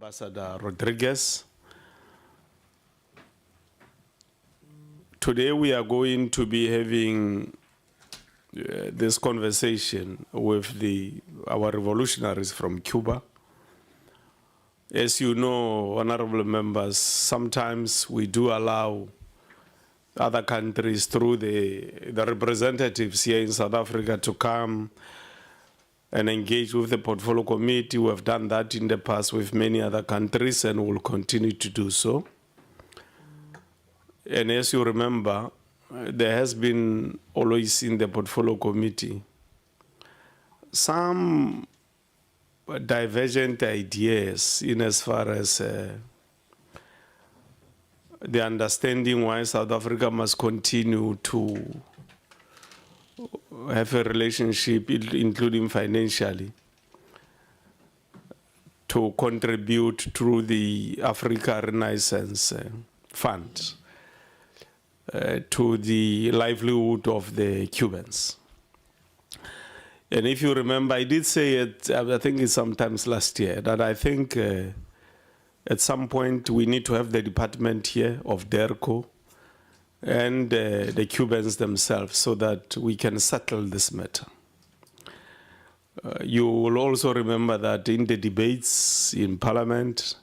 Ambassador Rodriguez. Today we are going to be having this conversation with our revolutionaries from Cuba. As you know, honorable members, sometimes we do allow other countries through the representatives here in South Africa to come and engage with the Portfolio Committee. We have done that in the past with many other countries and will continue to do so. And as you remember, there has been always in the Portfolio Committee some divergent ideas in as far as the understanding why South Africa must continue to have a relationship, including financially, to contribute through the Africa Renaissance Fund to the livelihood of the Cubans. And if you remember, I did say it, I think it's sometimes last year, that I think at some point we need to have the department here of DERCO and the Cubans themselves so that we can settle this matter. You will also remember that in the debates in Parliament,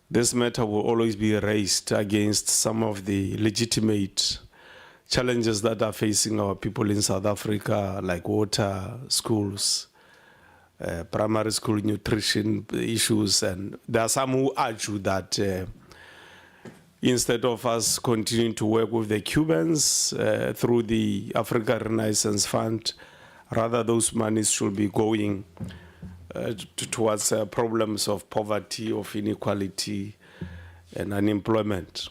this matter will always be raised against some of the legitimate challenges that are facing our people in South Africa, like water, schools, primary school nutrition issues. And there are some who argue that instead of us continuing to work with the Cubans through the Africa Renaissance Fund, rather those monies should be going towards problems of poverty, of inequality, and unemployment.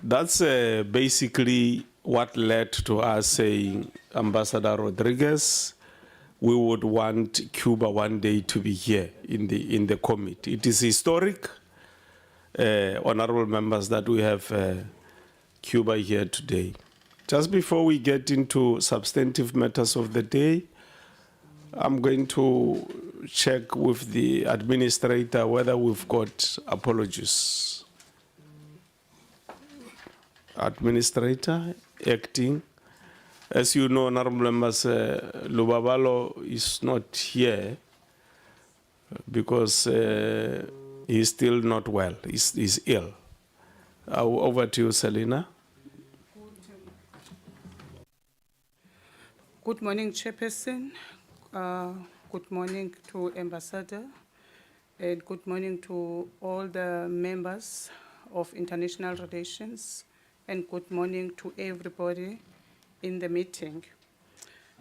That's basically what led to us saying, Ambassador Rodriguez, we would want Cuba one day to be here in the committee. It is historic, honorable members, that we have Cuba here today. Just before we get into substantive matters of the day, I'm going to check with the administrator whether we've got apologies. Administrator, acting. As you know, honorable members, Lubabalo is not here because he's still not well. He's ill. Over to you, Selina. Good morning, Chairperson. Good morning to Ambassador, and good morning to all the members of International Relations, and good morning to everybody in the meeting.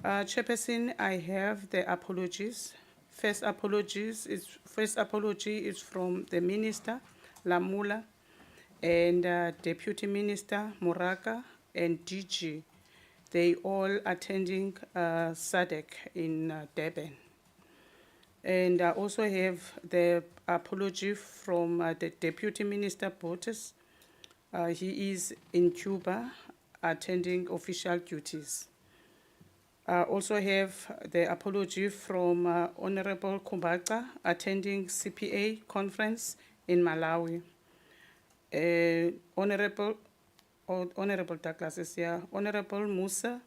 Chairperson, I have the apologies. First apology is from the Minister, Lamula, and Deputy Minister, Muraka, and DG. They all attending SADC in Durban. And I also have the apology from the Deputy Minister Botes. He is in Cuba attending official duties. I also have the apology from Honorable Kumbaka attending CPA conference in Malawi. Honorable Douglas is here. Honorable Musa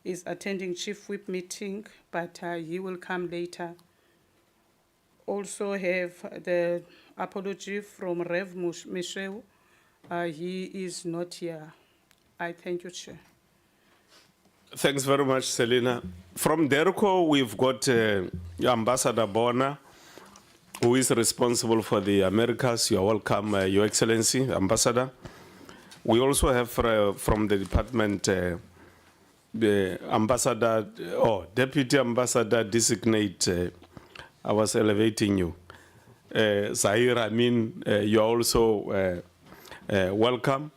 is attending Chief Whip meeting, but he will come later. Also have the apology from Rev Michel. He is not here. I thank you, Chair. Thanks very much, Selina. From DERCO, we've got Ambassador Bona, who is responsible for the Americas. You are welcome, Your Excellency, Ambassador. We also have from the department the Ambassador, Deputy Ambassador Designate. I was elevating you. Zahir Amin, you are also welcome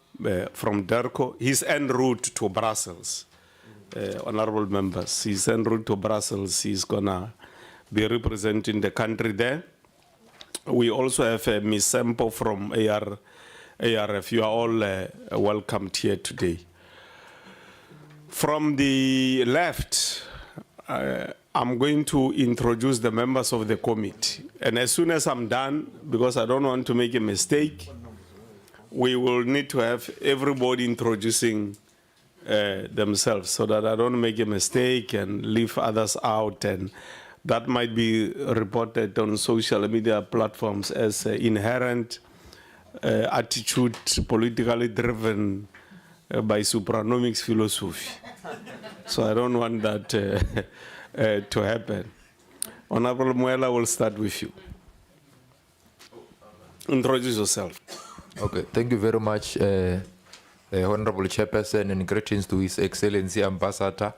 from DERCO. He's en route to Brussels, honorable members. He's en route to Brussels. He's gonna be representing the country there. We also have Ms. Sempo from ARF. You are all welcomed here today. From the left, I'm going to introduce the members of the committee. And as soon as I'm done, because I don't want to make a mistake, we will need to have everybody introducing themselves so that I don't make a mistake and leave others out. And that might be reported on social media platforms as inherent attitude politically driven by supranomics philosophy. So I don't want that to happen. Honorable Muela, will start with you. Introduce yourself. Okay, thank you very much, Honorable Chairperson, and greetings to His Excellency Ambassador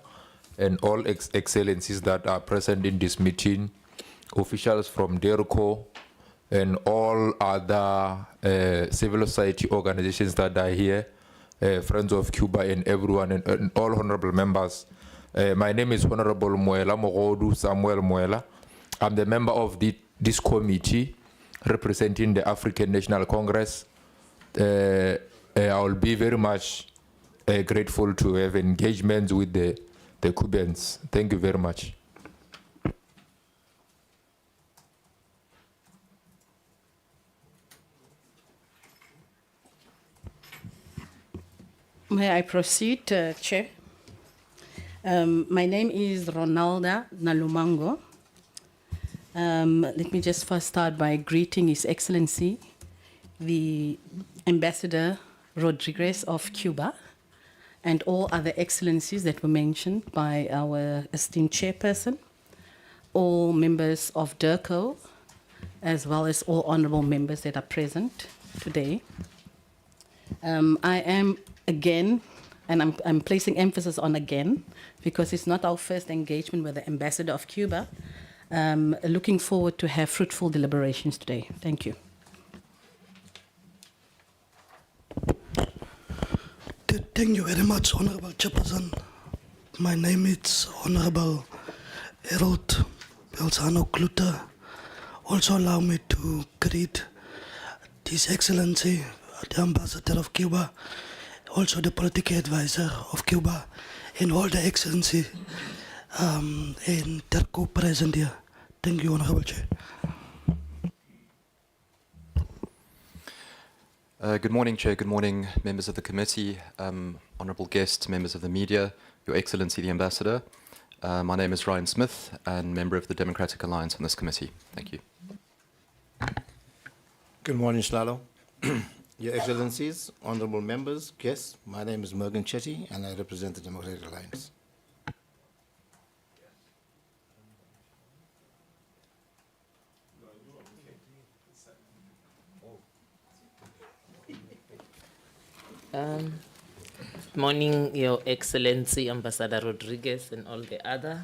and all excellencies that are present in this meeting, officials from DERCO, and all other civil society organizations that are here, Friends of Cuba and everyone, and all honorable members. My name is Honorable Muela Mogodu Samuel Muela. I'm the member of this committee representing the African National Congress. I will be very much grateful to have engagements with the Cubans. Thank you very much. May I proceed, Chair? My name is Ronalda Nalumango. Let me just first start by greeting His Excellency, the Ambassador Rodriguez of Cuba, and all other excellencies that were mentioned by our esteemed chairperson, all members of DERCO, as well as all honorable members that are present today. I am again, and I'm placing emphasis on again, because it's not our first engagement with the Ambassador of Cuba. Looking forward to have fruitful deliberations today. Thank you. Thank you very much, Honorable Chairperson. My name is Honorable Harold Belzano Kluter. Also allow me to greet His Excellency, the Ambassador of Cuba, also the political advisor of Cuba, and all the excellency and DERCO present here. Thank you, Honorable Chair. Good morning, Chair. Good morning, members of the committee, honourable guests, members of the media, Your Excellency the Ambassador. My name is Ryan Smith, and member of the Democratic Alliance on this committee. Thank you. Good morning, Shlalo. Your Excellencies, honourable members, guests, my name is Morgan Chetty, and I represent the Democratic Alliance. Morning, Your Excellency Ambassador Rodriguez and all the other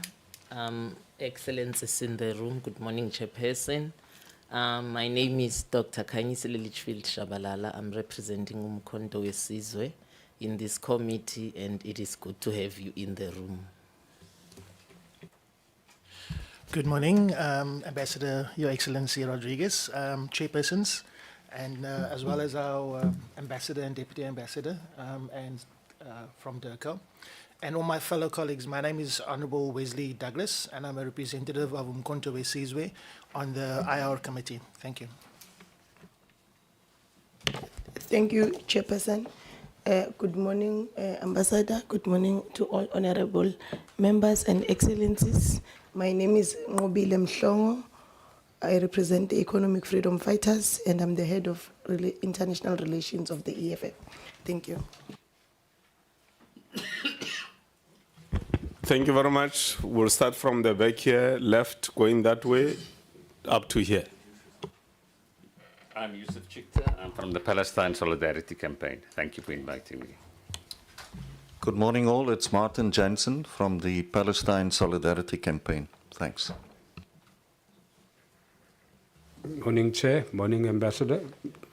excellencies in the room. Good morning, Chairperson. My name is Dr. Khanyisile Litchfield Shabalala. I'm representing Umkhonto Wesizwe in this committee, and it is good to have you in the room. Good morning, Ambassador, Your Excellency Rodriguez, chairpersons, and as well as our ambassador and deputy ambassador and from DERCO, and all my fellow colleagues. My name is Honorable Wesley Douglas, and I'm a representative of Umkhonto Wesizwe on the IR committee. Thank you. Thank you, Chairperson. Good morning, Ambassador. Good morning to all honorable members and excellencies. My name is Ngobile Mhlongo. I represent the Economic Freedom Fighters, and I'm the head of international relations of the EFF. Thank you. Thank you very much. We'll start from the back here, left, going that way, up to here. I'm Yusuf Chikta. I'm from the Palestine Solidarity Campaign. Thank you for inviting me. Good morning, all. It's Martin Jensen from the Palestine Solidarity Campaign. Thanks. Morning, Chair. Morning, Ambassador.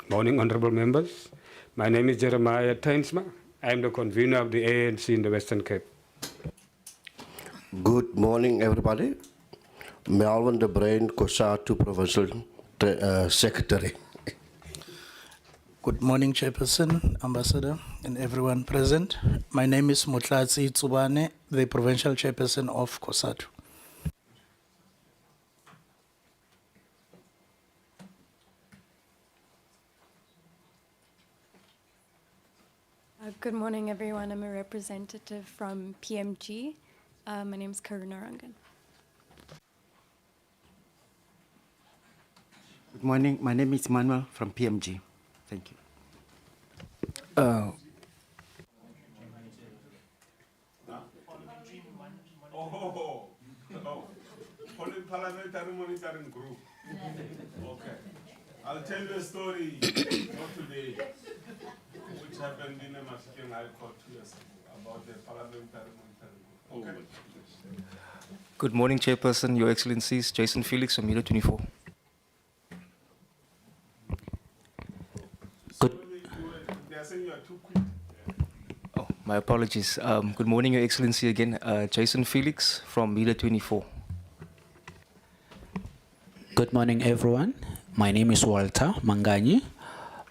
Morning, honorable members. My name is Jeremiah Tainsma. I am the convener of the ANC in the Western Cape. Good morning, everybody. Melvin de Bruin, COSATU Provincial Secretary. Good morning, Chairperson, Ambassador, and everyone present. My name is Mutlatsi Tsubane, the Provincial Chairperson of COSATU. Good morning, everyone. I'm a representative from PMG. My name is Karuna Rangan. Good morning. My name is Manuel from PMG. Thank you. Parliamentary monitoring group. Okay. I'll tell you a story, not today, which happened in a Mafikeng High Court 2 years ago about the parliamentary monitoring group. Okay. Good morning, Chairperson, Your Excellencies. Jason Felix from Media 24. They are saying you are too quick. Oh, my apologies. Good morning, Your Excellency, again. Jason Felix from Media 24. Good morning, everyone. My name is Walter Manganyi.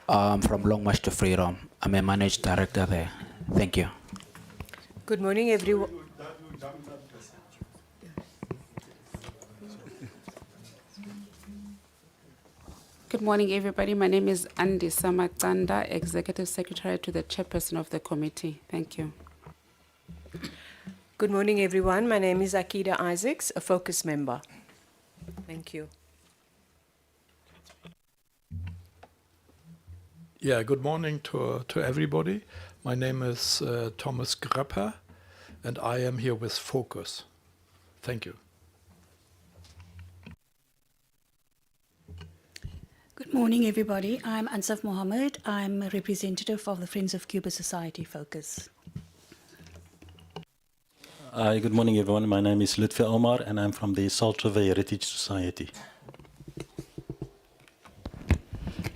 From Long March to Freedom. I'm a managed director there. Thank you. Good morning, everyone. Good morning, everybody. My name is Andisa Makanda, Executive Secretary to the Chairperson of the committee. Thank you. Good morning, everyone. My name is Akida Isaacs, a focus member. Thank you. Yeah, good morning to everybody. My name is Thomas Grapper, and I am here with Focus. Thank you. Good morning, everybody. I'm Ansaf Mohammed. I'm a representative of the Friends of Cuba Society Focus. Good morning, everyone. My name is Lutfi Omar, and I'm from the Salt River Heritage Society.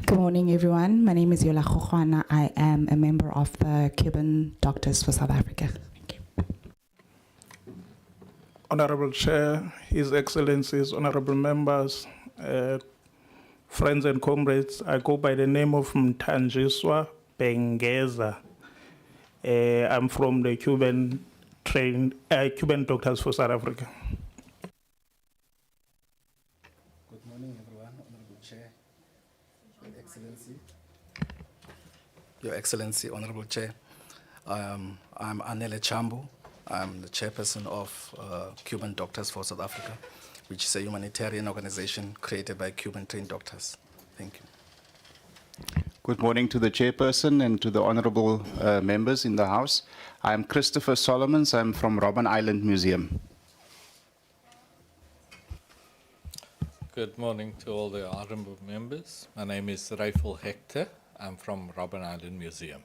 Good morning, everyone. My name is Yola Khokhwana. I am a member of the Cuban Doctors for South Africa. Thank you. Honorable Chair, His Excellencies, honorable members, friends and comrades, I go by the name of Mtanjiswa Bengeza. I'm from the Cuban Doctors for South Africa. Good morning, everyone. Honorable Chair, Your Excellency, Honorable Chair. I'm Anele Chambu. I'm the chairperson of Cuban Doctors for South Africa, which is a humanitarian organization created by Cuban-trained doctors. Thank you. Good morning to the chairperson and to the honorable members in the House. I'm Christopher Solomons. I'm from Robben Island Museum. Good morning to all the honorable members. My name is Rifle Hector. I'm from Robben Island Museum.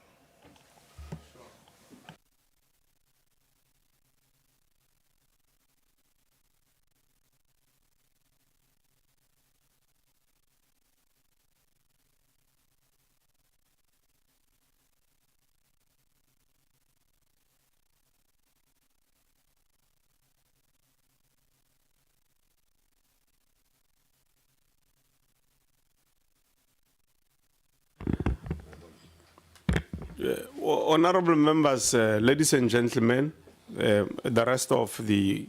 Honorable members, ladies and gentlemen, the rest of the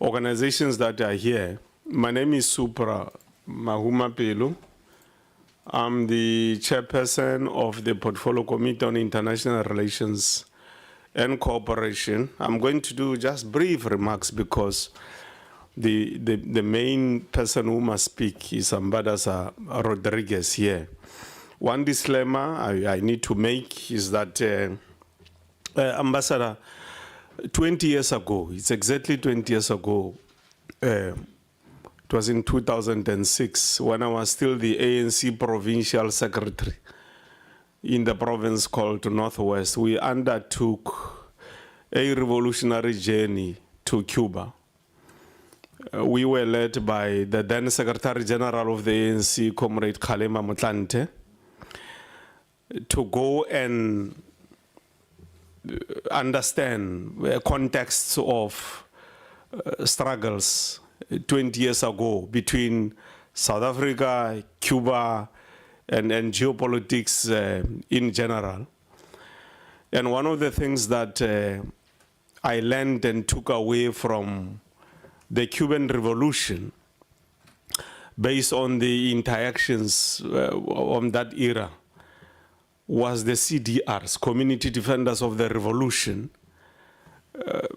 organizations that are here, my name is Supra Mahuma Pelu. I'm the chairperson of the Portfolio Committee on International Relations and Cooperation. I'm going to do just brief remarks because the main person who must speak is Ambassador Rodriguez here. One disclaimer I need to make is that Ambassador, 20 years ago, it's exactly 20 years ago, it was in 2006 when I was still the ANC provincial secretary in the province called Northwest, we undertook a revolutionary journey to Cuba. We were led by the then Secretary General of the ANC, Comrade Kgalema Motlanthe, to go and understand the contexts of struggles 20 years ago between South Africa, Cuba, and geopolitics in general. And one of the things that I learned and took away from the Cuban Revolution, based on the interactions on that era, was the CDRs, Community Defenders of the Revolution,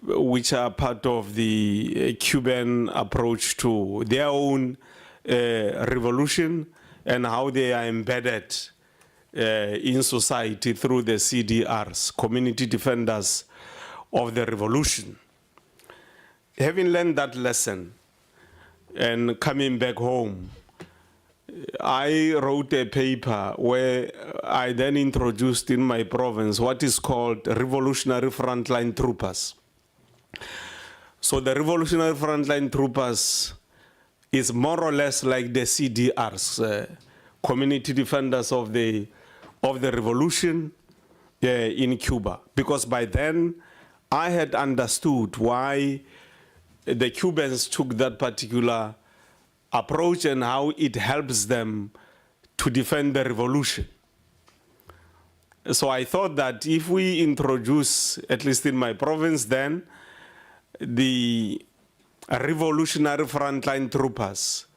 which are part of the Cuban approach to their own revolution and how they are embedded in society through the CDRs, Community Defenders of the Revolution. Having learned that lesson and coming back home, I wrote a paper where I then introduced in my province what is called Revolutionary Frontline Troopers. So the Revolutionary Frontline Troopers is more or less like the CDRs, Community Defenders of the Revolution in Cuba. Because by then, I had understood why the Cubans took that particular approach and how it helps them to defend the revolution. So I thought that if we introduce, at least in my province then, the Revolutionary Frontline Troopers,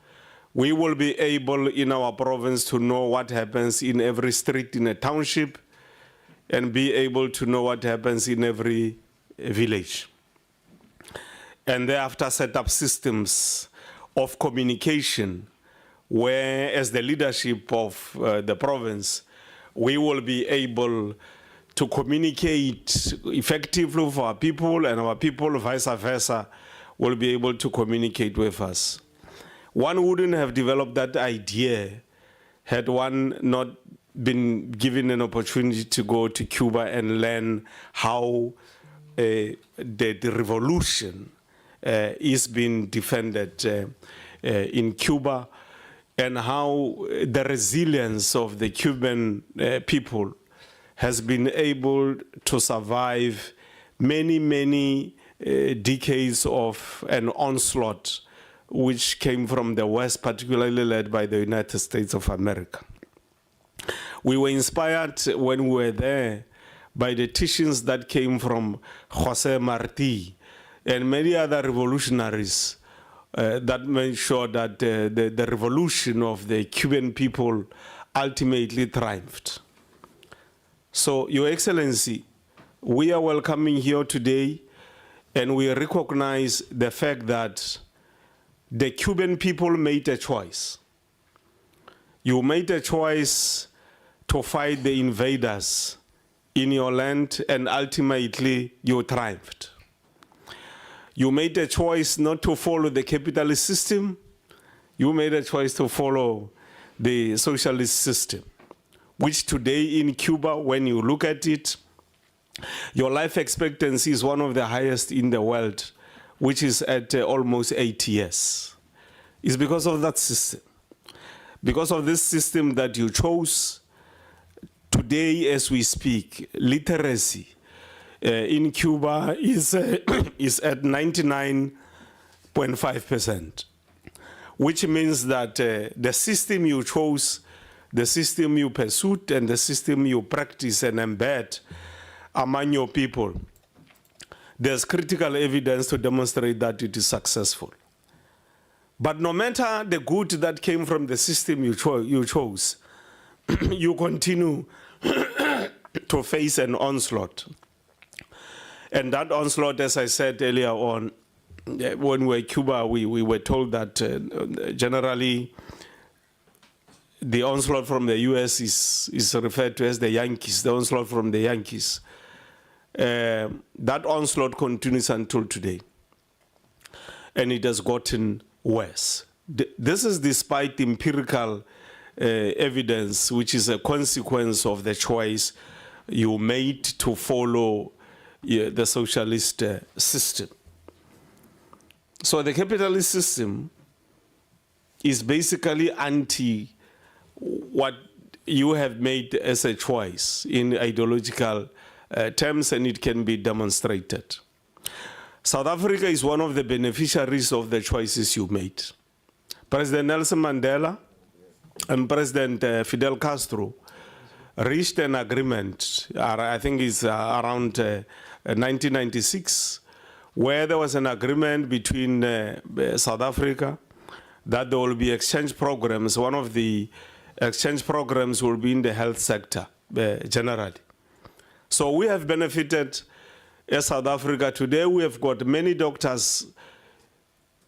we will be able in our province to know what happens in every street in a township and be able to know what happens in every village. And thereafter set up systems of communication where, as the leadership of the province, we will be able to communicate effectively for our people, and our people, vice versa, will be able to communicate with us. One wouldn't have developed that idea had one not been given an opportunity to go to Cuba and learn how the revolution is being defended in Cuba, and how the resilience of the Cuban people has been able to survive many, many decades of an onslaught which came from the West, particularly led by the United States of America. We were inspired when we were there by the teachings that came from Jose Marti and many other revolutionaries that made sure that the revolution of the Cuban people ultimately triumphed. So, Your Excellency, we are welcoming here today, and we recognize the fact that the Cuban people made a choice. You made a choice to fight the invaders in your land, and ultimately you triumphed. You made a choice not to follow the capitalist system. You made a choice to follow the socialist system, which today in Cuba, when you look at it, your life expectancy is one of the highest in the world, which is at almost 8 years. It's because of that system. Because of this system that you chose, today as we speak, literacy in Cuba is at 99.5%, which means that the system you chose, the system you pursued, and the system you practice and embed among your people, there's critical evidence to demonstrate that it is successful. But no matter the good that came from the system you chose, you continue to face an onslaught. And that onslaught, as I said earlier on, when we were in Cuba, we were told that generally the onslaught from the US is referred to as the Yankees, the onslaught from the Yankees. That onslaught continues until today. And it has gotten worse. This is despite empirical evidence, which is a consequence of the choice you made to follow the socialist system. So the capitalist system is basically anti what you have made as a choice in ideological terms, and it can be demonstrated. South Africa is one of the beneficiaries of the choices you made. President Nelson Mandela and President Fidel Castro reached an agreement, I think it's around 1996, where there was an agreement between South Africa that there will be exchange programs. One of the exchange programs will be in the health sector, generally. So we have benefited as South Africa. Today we have got many doctors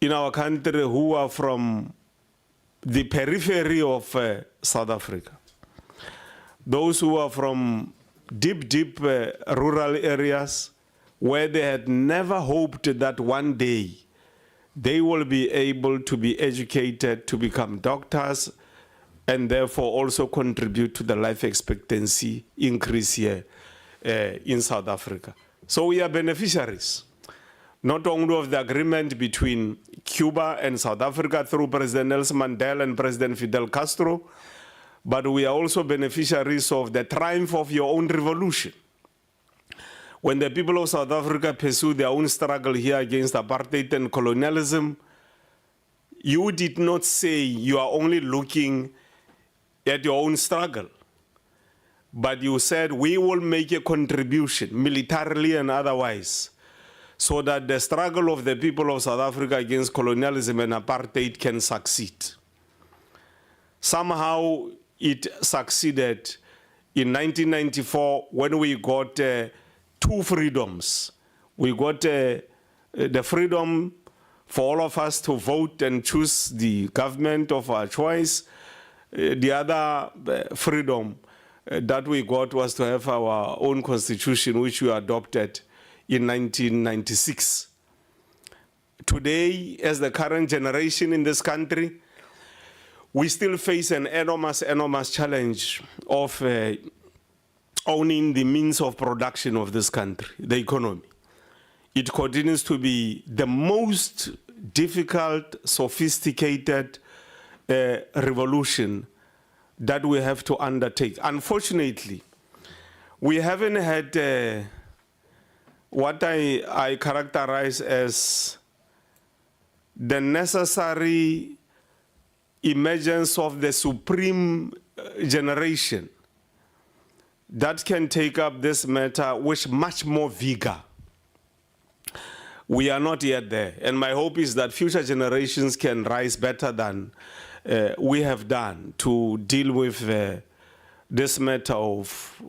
in our country who are from the periphery of South Africa. Those who are from deep rural areas where they had never hoped that one day they will be able to be educated to become doctors and therefore also contribute to the life expectancy increase here in South Africa. So we are beneficiaries, not only of the agreement between Cuba and South Africa through President Nelson Mandela and President Fidel Castro, but we are also beneficiaries of the triumph of your own revolution. When the people of South Africa pursued their own struggle here against apartheid and colonialism, you did not say you are only looking at your own struggle, but you said we will make a contribution, militarily and otherwise, so that the struggle of the people of South Africa against colonialism and apartheid can succeed. Somehow it succeeded in 1994 when we got two freedoms. We got the freedom for all of us to vote and choose the government of our choice. The other freedom that we got was to have our own constitution, which we adopted in 1996. Today, as the current generation in this country, we still face an enormous challenge of owning the means of production of this country, the economy. It continues to be the most difficult, sophisticated revolution that we have to undertake. Unfortunately, we haven't had what I characterize as the necessary emergence of the supreme generation that can take up this matter with much more vigor. We are not yet there, and my hope is that future generations can rise better than we have done to deal with this matter of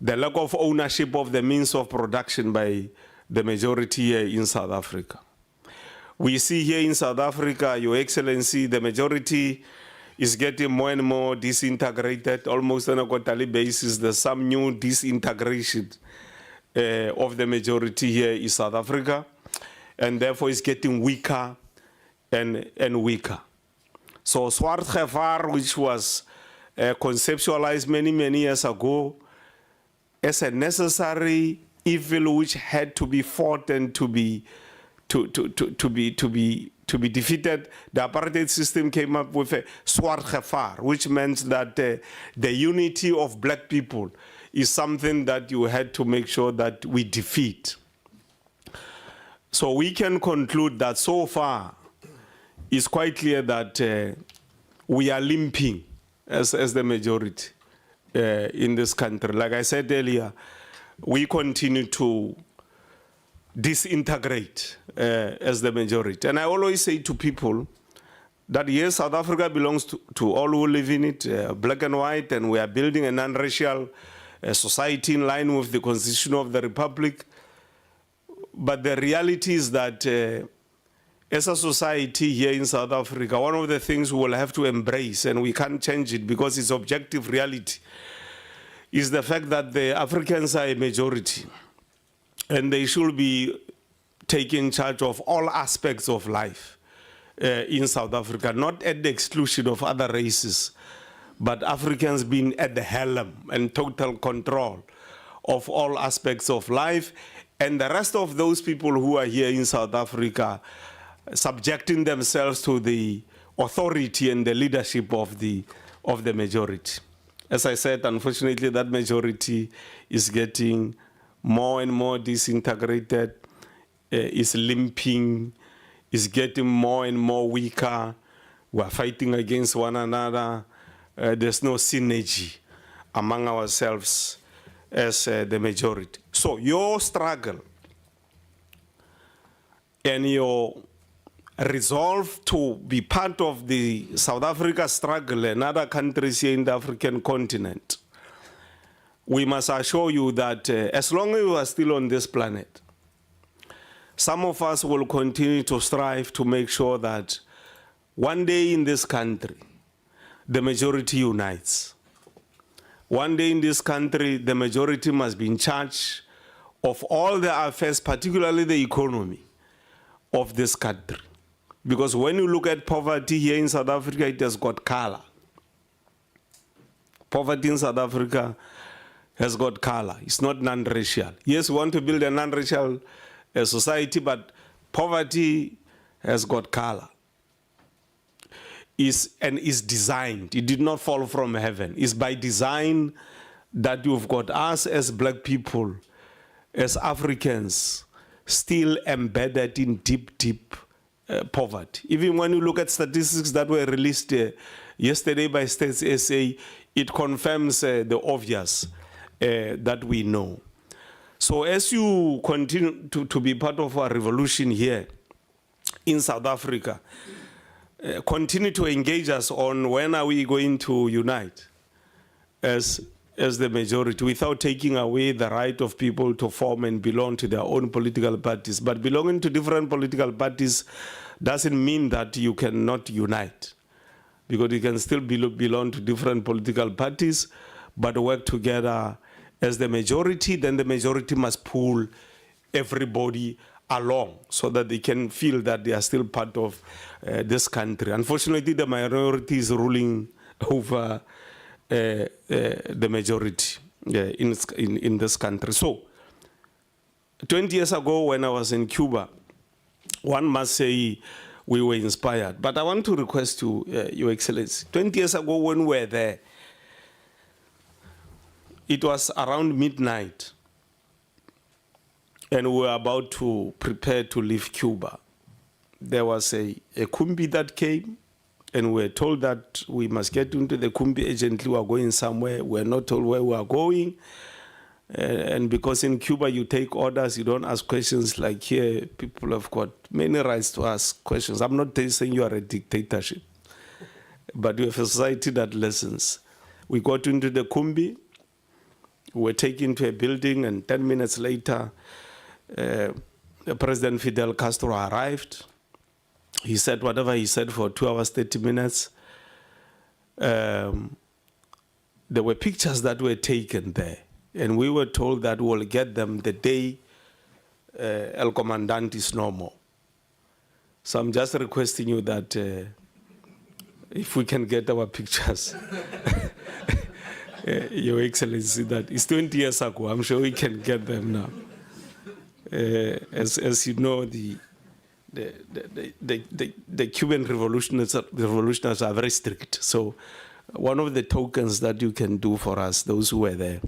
the lack of ownership of the means of production by the majority here in South Africa. We see here in South Africa, Your Excellency, the majority is getting more and more disintegrated, almost on a quarterly basis. There's some new disintegration of the majority here in South Africa, and therefore it's getting weaker and weaker. So Swart Gevaar, which was conceptualized many years ago as a necessary evil which had to be fought and to be defeated, the apartheid system came up with a Swart Gevaar, which meant that the unity of black people is something that you had to make sure that we defeat. So we can conclude that so far it's quite clear that we are limping as the majority in this country. Like I said earlier, we continue to disintegrate as the majority. And I always say to people that yes, South Africa belongs to all who live in it, black and white, and we are building a non-racial society in line with the Constitution of the Republic. But the reality is that as a society here in South Africa, one of the things we will have to embrace, and we can't change it because it's objective reality, is the fact that the Africans are a majority. And they should be taking charge of all aspects of life in South Africa, not at the exclusion of other races, but Africans being at the helm and total control of all aspects of life, and the rest of those people who are here in South Africa subjecting themselves to the authority and the leadership of the majority. As I said, unfortunately, that majority is getting more and more disintegrated, is limping, is getting more and more weaker. We are fighting against one another. There's no synergy among ourselves as the majority. So your struggle and your resolve to be part of the South Africa struggle and other countries here in the African continent we must assure you that as long as you are still on this planet, some of us will continue to strive to make sure that one day in this country, the majority unites. One day in this country, the majority must be in charge of all the affairs, particularly the economy of this country. Because when you look at poverty here in South Africa, it has got color. Poverty in South Africa has got color. It's not non-racial. Yes, we want to build a non-racial society, but poverty has got color. Is designed. It did not fall from heaven. It's by design that you've got us as black people, as Africans, still embedded in deep poverty. Even when you look at statistics that were released yesterday by States SA, it confirms the obvious that we know. So as you continue to be part of our revolution here in South Africa, continue to engage us on when are we going to unite as the majority without taking away the right of people to form and belong to their own political parties. But belonging to different political parties doesn't mean that you cannot unite, because you can still belong to different political parties, but work together as the majority. Then the majority must pull everybody along so that they can feel that they are still part of this country. Unfortunately, the minority is ruling over the majority in this country. So, 20 years ago when I was in Cuba, one must say we were inspired. But I want to request you, Your Excellency, 20 years ago when we were there, it was around midnight, and we were about to prepare to leave Cuba. There was a Kumbi that came, and we were told that we must get into the Kumbi urgently. We are going somewhere. We were not told where we are going. And because in Cuba you take orders, you don't ask questions like here. People have got many rights to ask questions. I'm not saying you are a dictatorship, but you have a society that listens. We got into the Kumbi. We were taken to a building, and 10 minutes later, President Fidel Castro arrived. He said whatever he said for 2 hours, 30 minutes. There were pictures that were taken there, and we were told that we'll get them the day El Comandante is no more. So I'm just requesting you that if we can get our pictures, Your Excellency, that it's 20 years ago. I'm sure we can get them now. As you know, the Cuban revolutionaries are very strict. So one of the tokens that you can do for us, those who were there,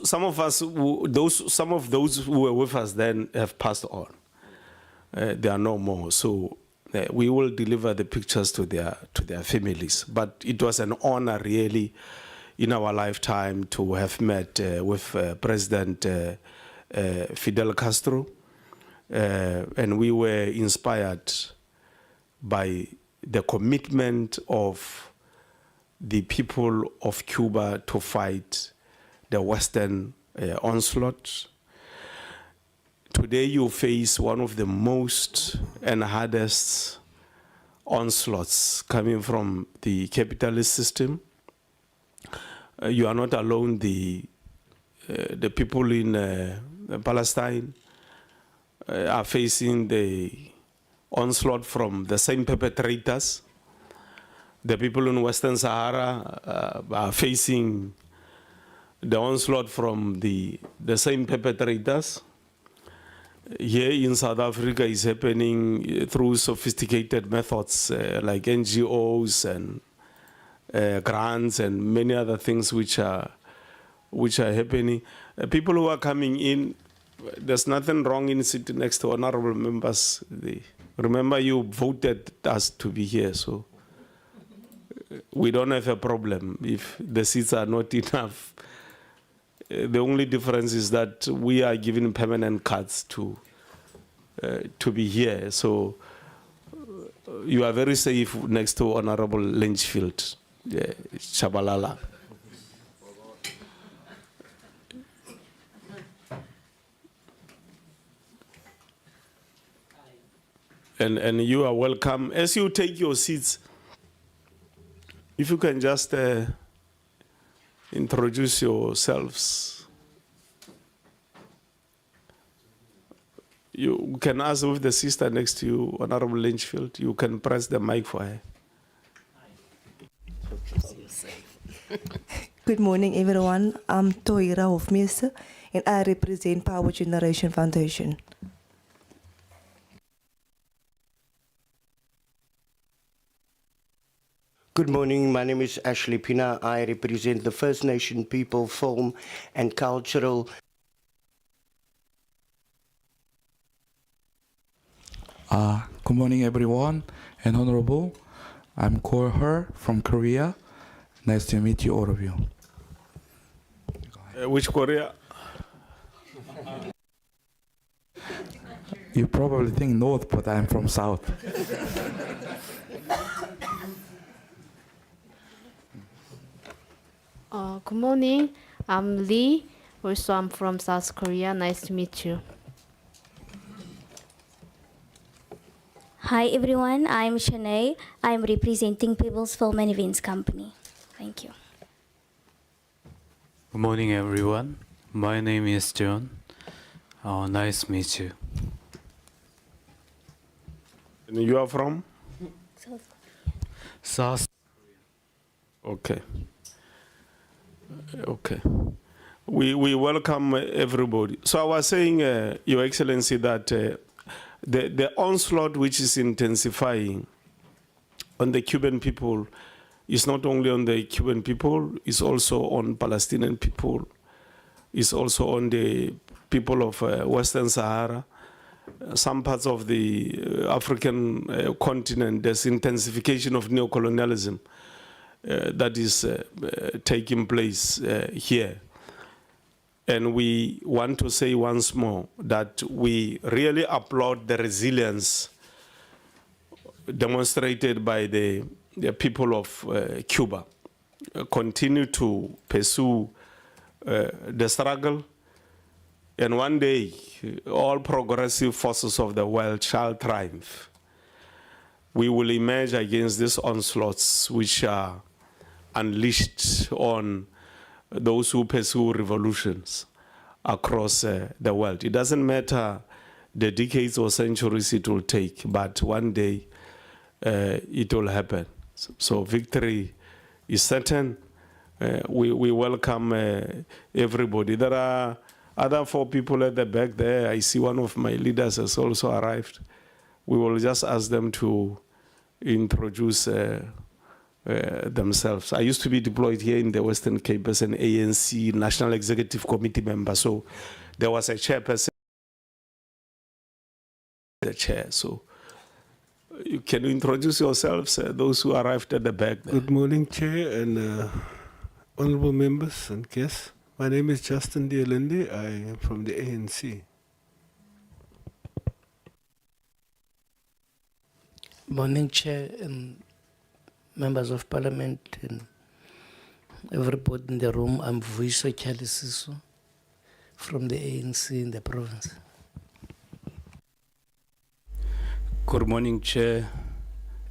some of those who were with us then have passed on. They are no more. So we will deliver the pictures to their families. But it was an honor, really, in our lifetime to have met with President Fidel Castro, and we were inspired by the commitment of the people of Cuba to fight the Western onslaught. Today you face one of the most and hardest onslaughts coming from the capitalist system. You are not alone. The people in Palestine are facing the onslaught from the same perpetrators. The people in Western Sahara are facing the onslaught from the same perpetrators. Here in South Africa is happening through sophisticated methods like NGOs and grants and many other things which are happening. People who are coming in, there's nothing wrong in sitting next to honorable members. Remember, you voted us to be here, so we don't have a problem if the seats are not enough. The only difference is that we are given permanent cards to be here. So you are very safe next to Honorable Lynchfield, Chabalala. and you are welcome. As you take your seats, if you can just introduce yourselves. You can ask with the sister next to you, Honorable Lynchfield. You can press the mic for her. Good morning, everyone. I'm Toira Hofmeester, and I represent Power Generation Foundation. Good morning, my name is Ashley Pina. I represent the First Nation People Film and Cultural. Good morning, everyone, and Honorable. I'm Ko Her from Korea. Nice to meet you, all of you. Which Korea? You probably think North, but I'm from South. Good morning. I'm Lee. Also, I'm from South Korea. Nice to meet you. Hi everyone, I'm Shanae. I'm representing People's Film and Events Company. Thank you. Good morning, everyone. My name is John. Nice to meet you. And you are from? South. Okay. Okay. We welcome everybody. So I was saying, Your Excellency, that the onslaught which is intensifying on the Cuban people is not only on the Cuban people, it's also on Palestinian people, it's also on the people of Western Sahara, some parts of the African continent. There's intensification of neocolonialism that is taking place here. And we want to say once more that we really applaud the resilience demonstrated by the people of Cuba. Continue to pursue the struggle, and one day all progressive forces of the world shall triumph. We will emerge against these onslaughts which are unleashed on those who pursue revolutions across the world. It doesn't matter the decades or centuries it will take, but one day it will happen. So victory is certain. We welcome everybody. There are other 4 people at the back there. I see one of my leaders has also arrived. We will just ask them to introduce themselves. I used to be deployed here in the Western Cape as an ANC National Executive Committee member, so there was a chairperson, the chair. So can you introduce yourselves, those who arrived at the back there? Good morning, Chair and honorable members and guests. My name is Justin Dialindi. I am from the ANC. Morning, Chair, and members of Parliament, and everybody in the room. I'm Vuiso Chalisiso from the ANC in the province. Good morning, Chair,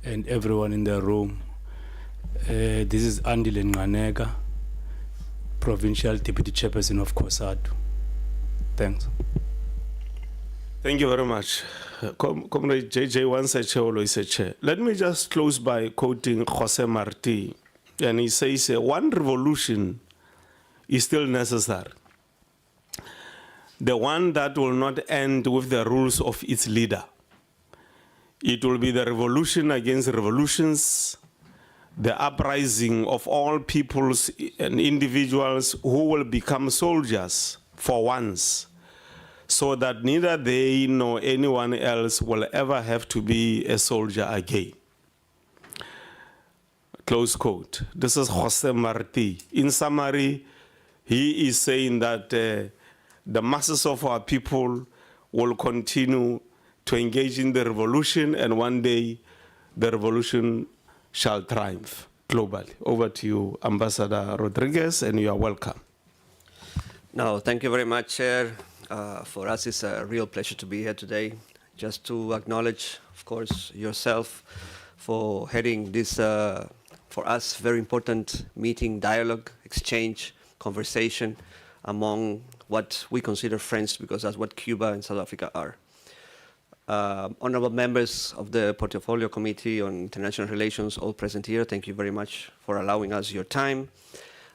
and everyone in the room. This is Andile Nganega, Provincial Deputy Chairperson of COSATU. Thanks. Thank you very much. Comrade JJ, once a chair, always a chair. Let me just close by quoting Jose Marti. And he says, one revolution is still necessary. The one that will not end with the rules of its leader. It will be the revolution against revolutions, the uprising of all peoples and individuals who will become soldiers for once, so that neither they nor anyone else will ever have to be a soldier again. Close quote. This is Jose Marti. In summary, he is saying that the masses of our people will continue to engage in the revolution, and one day the revolution shall triumph globally. Over to you, Ambassador Rodriguez, and you are welcome. No, thank you very much, Chair. For us, it's a real pleasure to be here today. just to acknowledge, of course, yourself for heading this, for us, very important meeting, dialogue, exchange, conversation among what we consider friends, because that's what Cuba and South Africa are. Honorable members of the Portfolio Committee on International Relations, all present here, thank you very much for allowing us your time.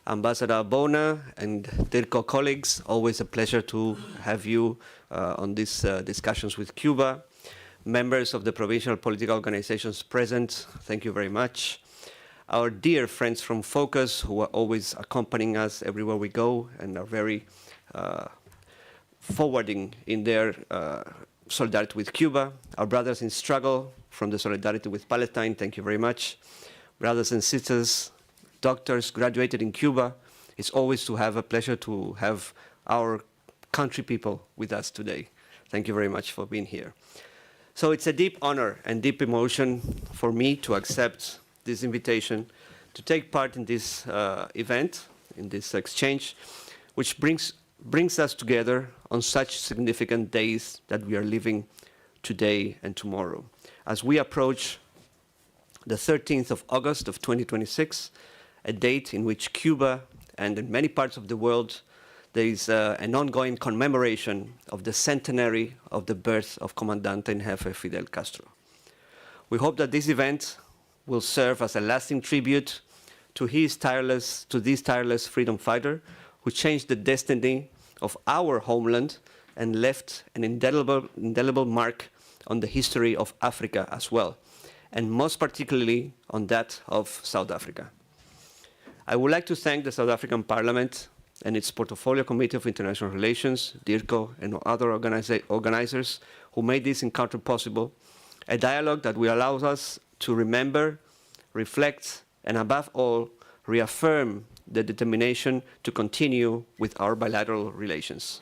Ambassador Bona and DIRCO colleagues, always a pleasure to have you on these discussions with Cuba. Members of the provincial political organizations present, thank you very much. Our dear friends from Focus, who are always accompanying us everywhere we go and are very forwarding in their solidarity with Cuba. Our brothers in struggle from the Solidarity with Palestine, thank you very much. Brothers and sisters, doctors graduated in Cuba, it's always to have a pleasure to have our country people with us today. Thank you very much for being here. So it's a deep honor and deep emotion for me to accept this invitation to take part in this event, in this exchange, which brings us together on such significant days that we are living today and tomorrow. As we approach the 13th of August of 2026, a date in which Cuba and in many parts of the world there is an ongoing commemoration of the centenary of the birth of Comandante in Jefe Fidel Castro. We hope that this event will serve as a lasting tribute to this tireless freedom fighter who changed the destiny of our homeland and left an indelible mark on the history of Africa as well, and most particularly on that of South Africa. I would like to thank the South African Parliament and its Portfolio Committee of International Relations, DIRCO, and other organizers who made this encounter possible, a dialogue that will allow us to remember, reflect, and above all, reaffirm the determination to continue with our bilateral relations.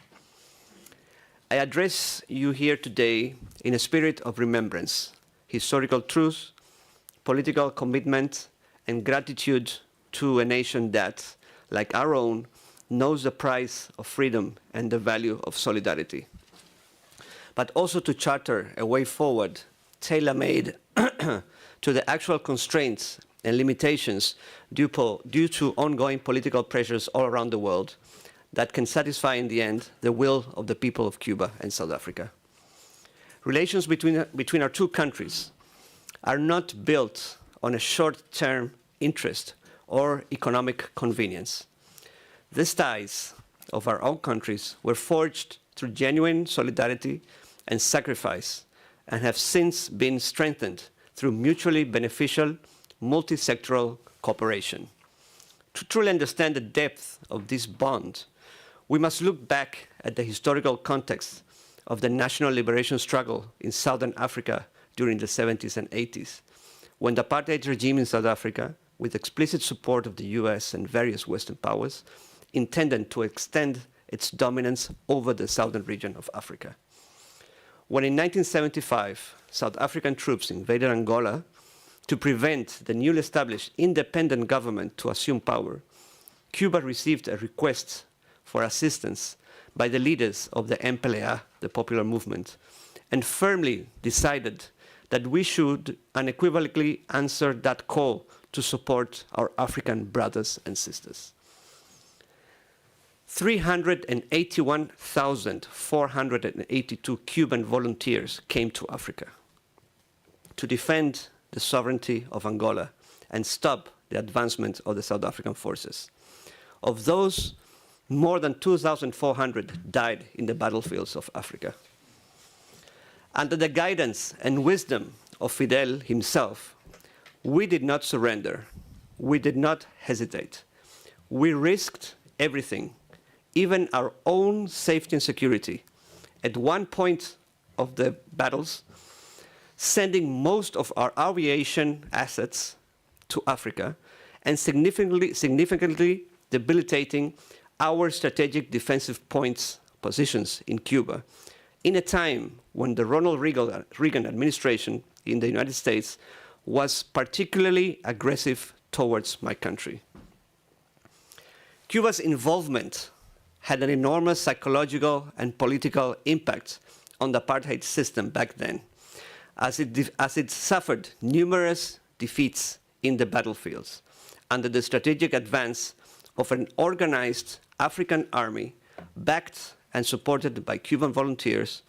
I address you here today in a spirit of remembrance, historical truth, political commitment, and gratitude to a nation that, like our own, knows the price of freedom and the value of solidarity. But also to charter a way forward, tailor-made to the actual constraints and limitations due to ongoing political pressures all around the world that can satisfy in the end the will of the people of Cuba and South Africa. Relations between our two countries are not built on a short-term interest or economic convenience. These ties of our own countries were forged through genuine solidarity and sacrifice and have since been strengthened through mutually beneficial multi-sectoral cooperation. To truly understand the depth of this bond, we must look back at the historical context of the national liberation struggle in Southern Africa during the 70s and 80s, when the apartheid regime in South Africa, with explicit support of the US and various Western powers, intended to extend its dominance over the southern region of Africa. When in 1975, South African troops invaded Angola to prevent the newly established independent government to assume power, Cuba received a request for assistance by the leaders of the MPLA, the Popular Movement, and firmly decided that we should unequivocally answer that call to support our African brothers and sisters. 381,482 Cuban volunteers came to Africa to defend the sovereignty of Angola and stop the advancement of the South African forces. Of those, more than 2,400 died in the battlefields of Africa. Under the guidance and wisdom of Fidel himself, we did not surrender. We did not hesitate. We risked everything, even our own safety and security. At one point of the battles, sending most of our aviation assets to Africa and significantly debilitating our strategic defensive positions in Cuba in a time when the Ronald Reagan administration in the United States was particularly aggressive towards my country. Cuba's involvement had an enormous psychological and political impact on the apartheid system back then, as it suffered numerous defeats in the battlefields under the strategic advance of an organized African army backed and supported by Cuban volunteers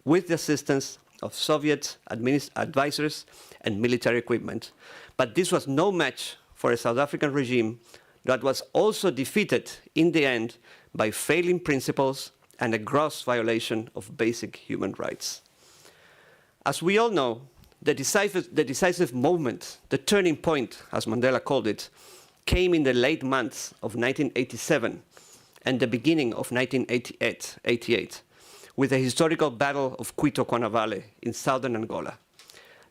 with the assistance of Soviet advisors and military equipment. But this was no match for a South African regime that was also defeated in the end by failing principles and a gross violation of basic human rights. As we all know, the decisive moment, the turning point, as Mandela called it, came in the late months of 1987 and the beginning of 1988, with the historical Battle of Cuito-Cuanavale in southern Angola.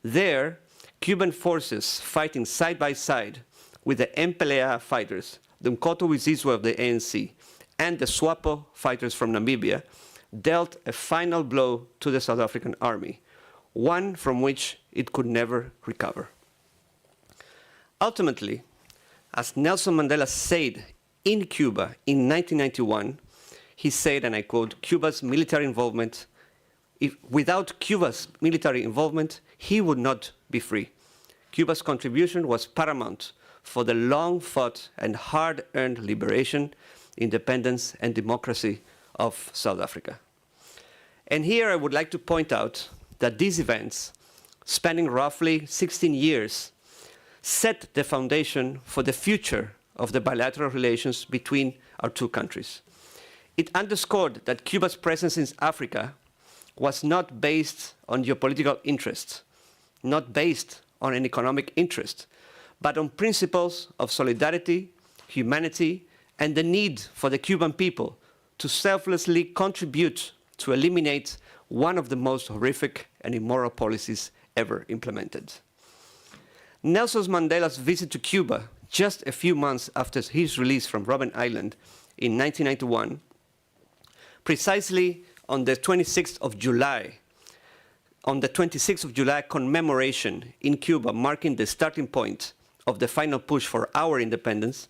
There, Cuban forces fighting side by side with the MPLA fighters, the Mkoto-Wizizwe of the ANC, and the SWAPO fighters from Namibia, dealt a final blow to the South African army, one from which it could never recover. Ultimately, as Nelson Mandela said in Cuba in 1991, he said, and I quote, "Cuba's military involvement, without Cuba's military involvement, he would not be free. Cuba's contribution was paramount for the long-fought and hard-earned liberation, independence, and democracy of South Africa." And here I would like to point out that these events, spanning roughly 16 years, set the foundation for the future of the bilateral relations between our two countries. It underscored that Cuba's presence in Africa was not based on geopolitical interests, not based on an economic interest, but on principles of solidarity, humanity, and the need for the Cuban people to selflessly contribute to eliminate one of the most horrific and immoral policies ever implemented. Nelson Mandela's visit to Cuba, just a few months after his release from Robben Island in 1991, precisely on the 26th of July, commemoration in Cuba, marking the starting point of the final push for our independence,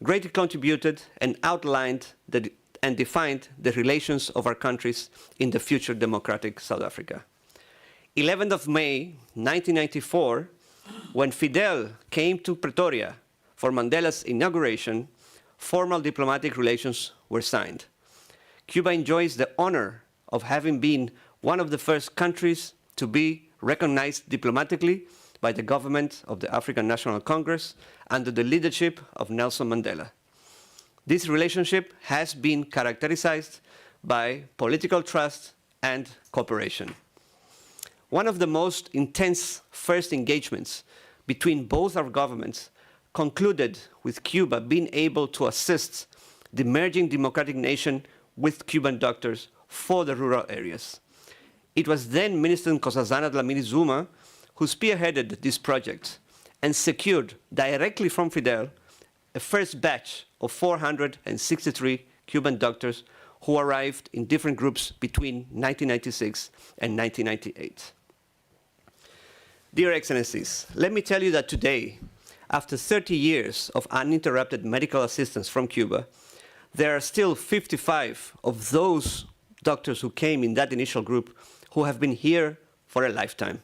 greatly contributed and outlined and defined the relations of our countries in the future democratic South Africa. 11th of May, 1994, when Fidel came to Pretoria for Mandela's inauguration, formal diplomatic relations were signed. Cuba enjoys the honor of having been one of the first countries to be recognized diplomatically by the government of the African National Congress under the leadership of Nelson Mandela. This relationship has been characterized by political trust and cooperation. One of the most intense first engagements between both our governments concluded with Cuba being able to assist the emerging democratic nation with Cuban doctors for the rural areas. It was then Minister Nkosazana Dlamini Zuma who spearheaded this project and secured directly from Fidel a first batch of 463 Cuban doctors who arrived in different groups between 1996 and 1998. Dear Excellencies, let me tell you that today, after 30 years of uninterrupted medical assistance from Cuba, there are still 55 of those doctors who came in that initial group who have been here for a lifetime,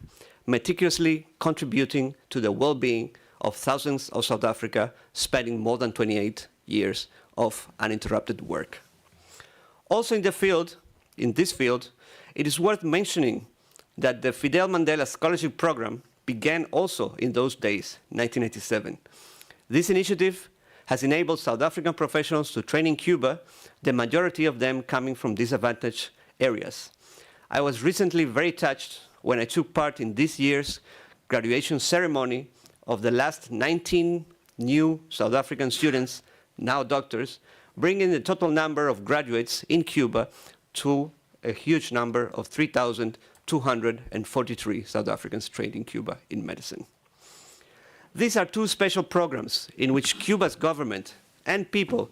meticulously contributing to the well-being of thousands of South Africa, spanning more than 28 years of uninterrupted work. Also in this field, it is worth mentioning that the Fidel Mandela Scholarship Program began also in those days, 1987. This initiative has enabled South African professionals to train in Cuba, the majority of them coming from disadvantaged areas. I was recently very touched when I took part in this year's graduation ceremony of the last 19 new South African students, now doctors, bringing the total number of graduates in Cuba to a huge number of 3,243 South Africans trained in Cuba in medicine. These are two special programs in which Cuba's government and people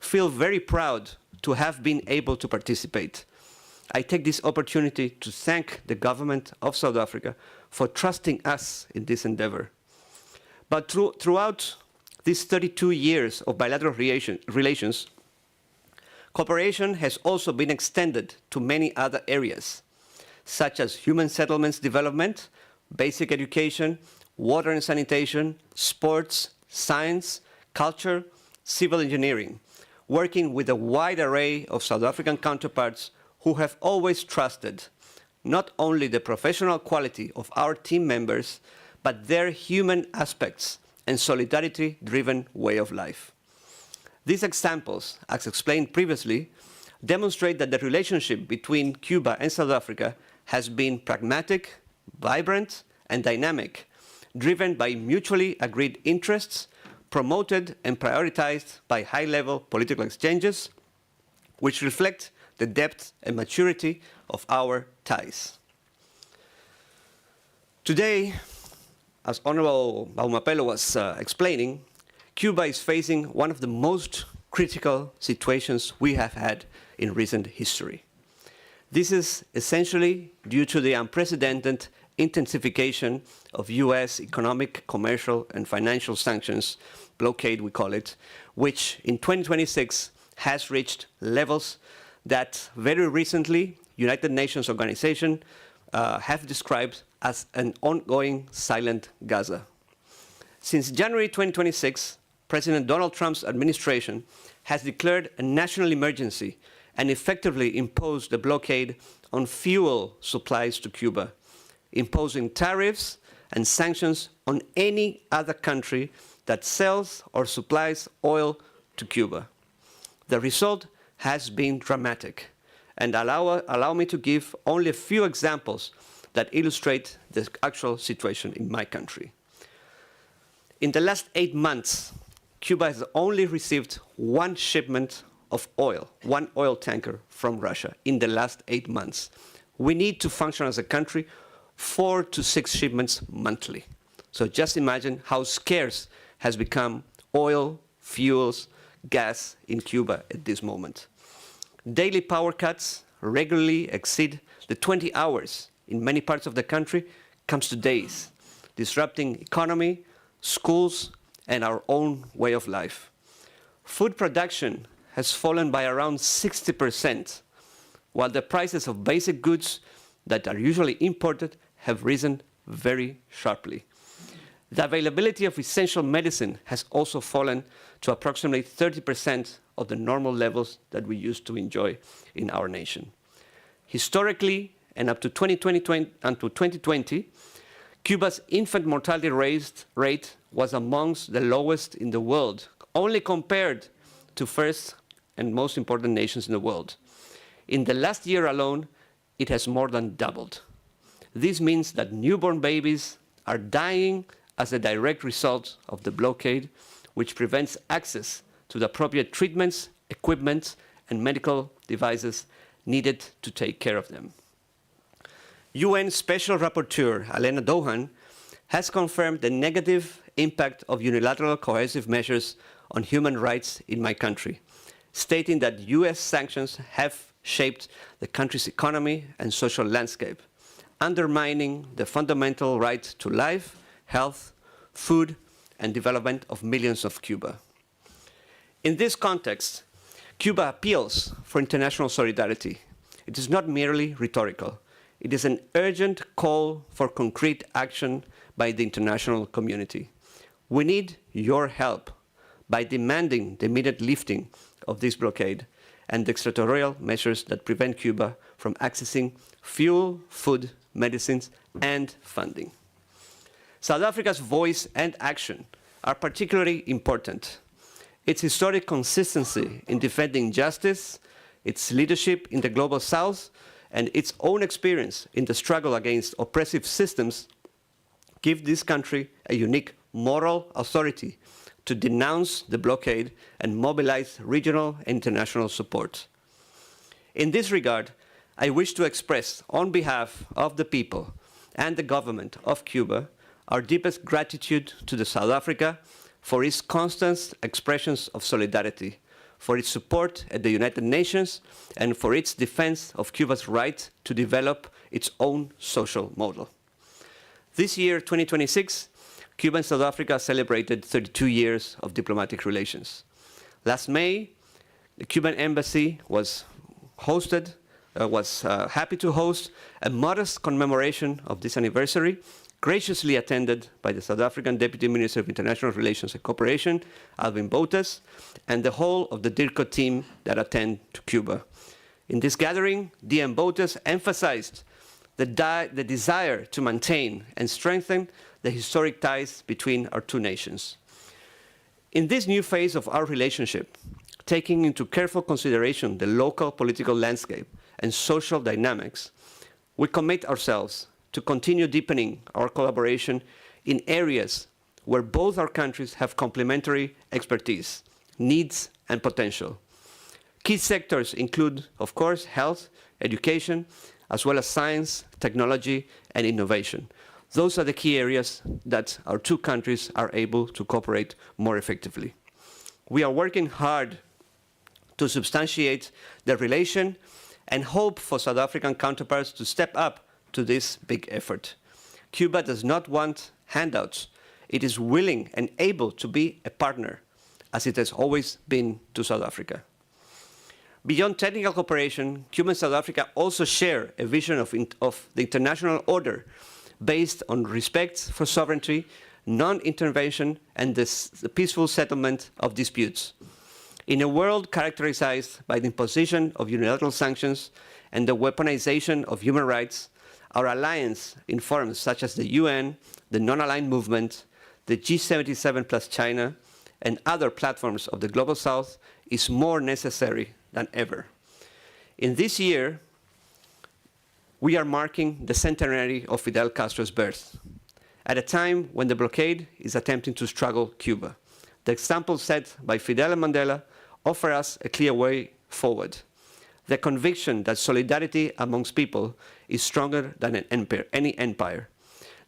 feel very proud to have been able to participate. I take this opportunity to thank the government of South Africa for trusting us in this endeavor. But throughout these 32 years of bilateral relations, cooperation has also been extended to many other areas. such as human settlements development, basic education, water and sanitation, sports, science, culture, civil engineering, working with a wide array of South African counterparts who have always trusted not only the professional quality of our team members, but their human aspects and solidarity-driven way of life. These examples, as explained previously, demonstrate that the relationship between Cuba and South Africa has been pragmatic, vibrant, and dynamic, driven by mutually agreed interests, promoted and prioritized by high-level political exchanges, which reflect the depth and maturity of our ties. Today, as Honorable Baumapelo was explaining, Cuba is facing one of the most critical situations we have had in recent history. This is essentially due to the unprecedented intensification of US economic, commercial, and financial sanctions, blockade we call it, which in 2026 has reached levels that very recently United Nations Organization have described as an ongoing silent Gaza. Since January 2026, President Donald Trump's administration has declared a national emergency and effectively imposed a blockade on fuel supplies to Cuba, imposing tariffs and sanctions on any other country that sells or supplies oil to Cuba. The result has been dramatic, and allow me to give only a few examples that illustrate the actual situation in my country. In the last 8 months, Cuba has only received one shipment of oil, one oil tanker from Russia in the last 8 months. We need to function as a country 4 to 6 shipments monthly. So just imagine how scarce has become oil, fuels, gas in Cuba at this moment. Daily power cuts regularly exceed the 20 hours in many parts of the country, comes to days, disrupting economy, schools, and our own way of life. Food production has fallen by around 60%, while the prices of basic goods that are usually imported have risen very sharply. The availability of essential medicine has also fallen to approximately 30% of the normal levels that we used to enjoy in our nation. Historically, and up to 2020, Cuba's infant mortality rate was amongst the lowest in the world, only compared to first and most important nations in the world. In the last year alone, it has more than doubled. This means that newborn babies are dying as a direct result of the blockade, which prevents access to the appropriate treatments, equipment, and medical devices needed to take care of them. UN Special Rapporteur Alena Dohan has confirmed the negative impact of unilateral coercive measures on human rights in my country, stating that US sanctions have shaped the country's economy and social landscape, undermining the fundamental right to life, health, food, and development of millions of Cuba. In this context, Cuba appeals for international solidarity. It is not merely rhetorical. It is an urgent call for concrete action by the international community. We need your help by demanding the immediate lifting of this blockade and the extraterritorial measures that prevent Cuba from accessing fuel, food, medicines, and funding. South Africa's voice and action are particularly important. Its historic consistency in defending justice, its leadership in the Global South, and its own experience in the struggle against oppressive systems give this country a unique moral authority to denounce the blockade and mobilize regional and international support. In this regard, I wish to express on behalf of the people and the government of Cuba our deepest gratitude to South Africa for its constant expressions of solidarity, for its support at the United Nations, and for its defense of Cuba's right to develop its own social model. This year, 2026, Cuba and South Africa celebrated 32 years of diplomatic relations. Last May, the Cuban embassy was hosted was happy to host a modest commemoration of this anniversary, graciously attended by the South African Deputy Minister of International Relations and Cooperation, Alvin Boutes, and the whole of the DIRCO team that attend to Cuba. In this gathering, DM Boutes emphasized the desire to maintain and strengthen the historic ties between our two nations. In this new phase of our relationship, taking into careful consideration the local political landscape and social dynamics, we commit ourselves to continue deepening our collaboration in areas where both our countries have complementary expertise, needs, and potential. Key sectors include, of course, health, education, as well as science, technology, and innovation. Those are the key areas that our two countries are able to cooperate more effectively. We are working hard to substantiate the relation and hope for South African counterparts to step up to this big effort. Cuba does not want handouts. It is willing and able to be a partner, as it has always been to South Africa. Beyond technical cooperation, Cuba and South Africa also share a vision of the international order based on respect for sovereignty, non-intervention, and the peaceful settlement of disputes. In a world characterized by the imposition of unilateral sanctions and the weaponization of human rights, our alliance in forums such as the UN, the Non-Aligned Movement, the G77 plus China, and other platforms of the Global South is more necessary than ever. In this year, we are marking the centenary of Fidel Castro's birth, at a time when the blockade is attempting to struggle Cuba. The examples set by Fidel and Mandela offer us a clear way forward. The conviction that solidarity amongst people is stronger than any empire,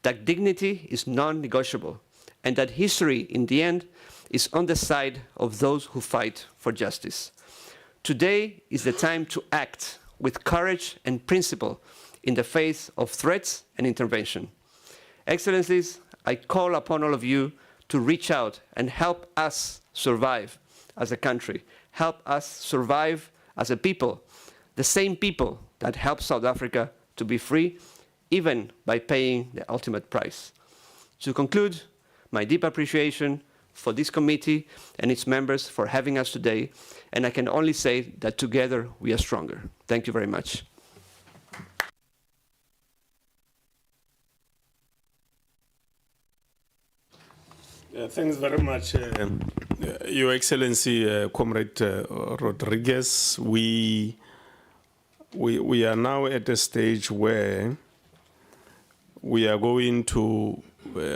that dignity is non-negotiable, and that history, in the end, is on the side of those who fight for justice. Today is the time to act with courage and principle in the face of threats and intervention. Excellencies, I call upon all of you to reach out and help us survive as a country, help us survive as a people, the same people that helped South Africa to be free, even by paying the ultimate price. To conclude, my deep appreciation for this committee and its members for having us today, and I can only say that together we are stronger. Thank you very much. Thanks very much, Your Excellency, Comrade Rodriguez. We are now at a stage where we are going to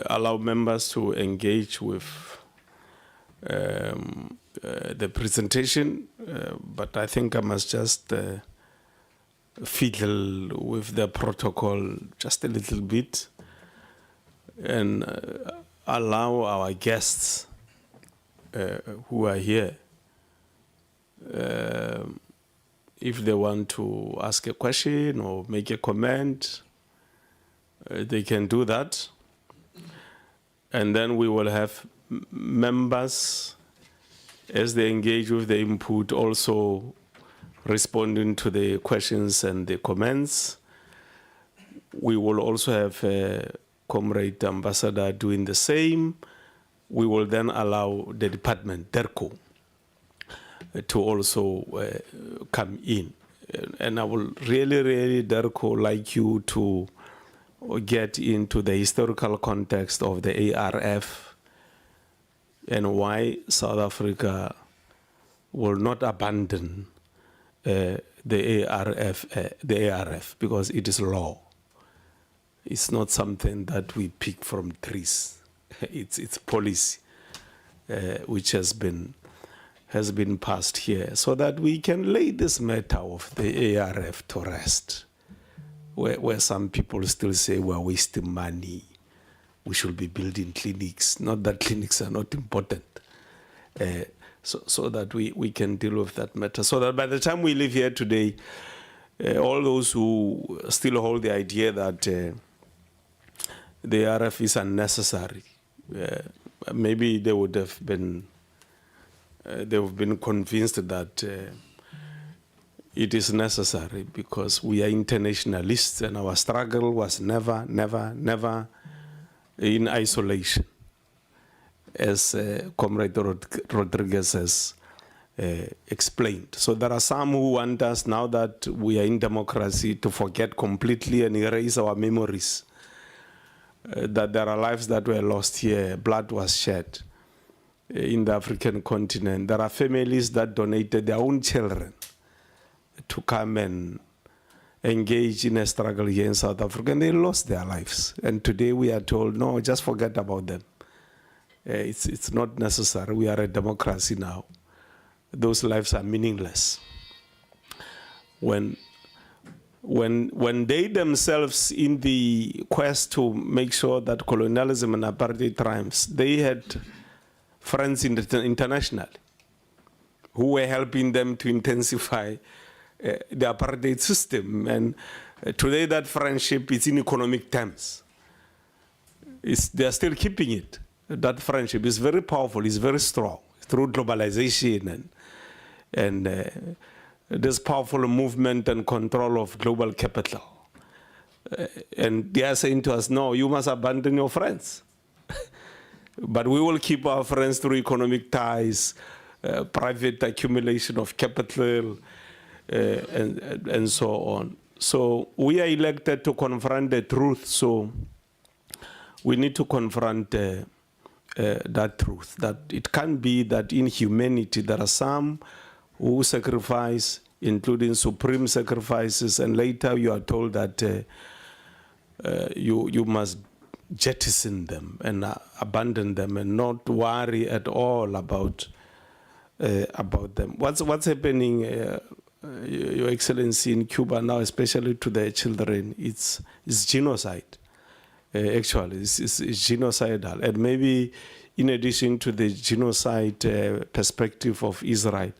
allow members to engage with the presentation, but I think I must just fiddle with the protocol just a little bit and allow our guests who are here, if they want to ask a question or make a comment, they can do that. And then we will have members, as they engage with the input, also responding to the questions and the comments. We will also have Comrade Ambassador doing the same. We will then allow the department, DIRCO, to also come in. And I will really, DIRCO, like you to get into the historical context of the ARF and why South Africa will not abandon the ARF, because it is law. It's not something that we pick from trees. It's policy which has been passed here, so that we can lay this matter of the ARF to rest. Where some people still say we're wasting money, we should be building clinics. Not that clinics are not important. So that we can deal with that matter. So that by the time we leave here today, all those who still hold the idea that the ARF is unnecessary, maybe they would have been convinced that it is necessary because we are internationalists and our struggle was never, never, never in isolation, as Comrade Rodriguez has explained. So there are some who want us, now that we are in democracy, to forget completely and erase our memories, that there are lives that were lost here, blood was shed in the African continent. There are families that donated their own children to come and engage in a struggle here in South Africa, and they lost their lives. And today we are told, no, just forget about them. It's not necessary. We are a democracy now. Those lives are meaningless. When they themselves, in the quest to make sure that colonialism and apartheid triumphs, they had friends internationally who were helping them to intensify the apartheid system. And today that friendship is in economic terms. They are still keeping it. That friendship is very powerful, it's very strong through globalization and this powerful movement and control of global capital. And they are saying to us, no, you must abandon your friends. But we will keep our friends through economic ties, private accumulation of capital, and so on. So we are elected to confront the truth, so we need to confront that truth, that it can be that in humanity there are some who sacrifice, including supreme sacrifices, and later you are told that you must jettison them and abandon them and not worry at all about them. What's happening, Your Excellency, in Cuba now, especially to the children, it's genocide. Actually, it's genocidal. And maybe in addition to the genocide perspective of Israel,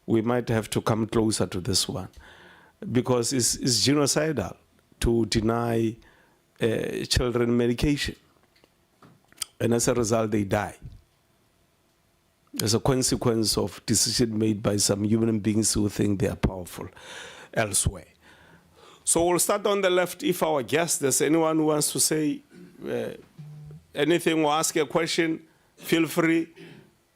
we might have to come closer to this one, because it's genocidal to deny children medication. And as a result, they die as a consequence of decision made by some human beings who think they are powerful elsewhere. So we'll start on the left. If our guest, there's anyone who wants to say anything or ask a question, feel free.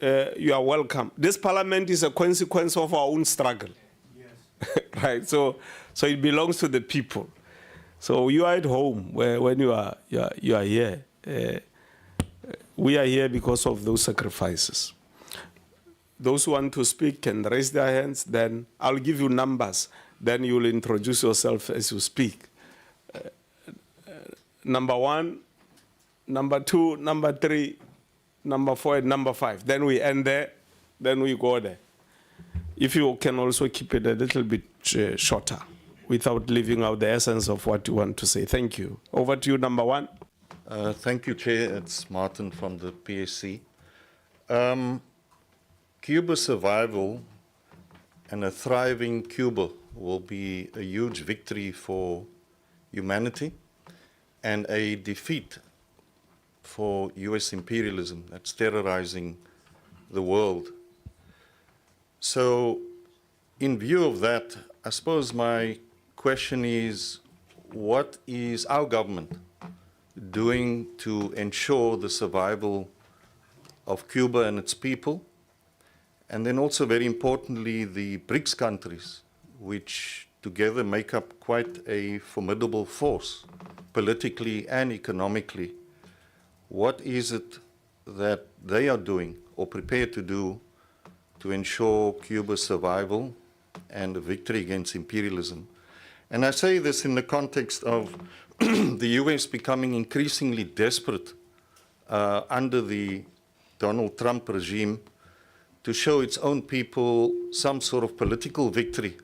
You are welcome. This parliament is a consequence of our own struggle. Yes. Right? So it belongs to the people. So you are at home when you are here. We are here because of those sacrifices. Those who want to speak can raise their hands, then I'll give you numbers. Then you will introduce yourself as you speak. Number 1, number 2, number 3, number 4, and number 5. Then we end there, then we go there. If you can also keep it a little bit shorter without leaving out the essence of what you want to say. Thank you. Over to you, number 1. Thank you, Chair. It's Martin from the PSC. Cuba's survival and a thriving Cuba will be a huge victory for humanity and a defeat for US imperialism that's terrorizing the world. So in view of that, I suppose my question is, what is our government doing to ensure the survival of Cuba and its people? And then also, very importantly, the BRICS countries, which together make up quite a formidable force, politically and economically. What is it that they are doing or prepared to do to ensure Cuba's survival and a victory against imperialism? And I say this in the context of the US becoming increasingly desperate under the Donald Trump regime to show its own people some sort of political victory.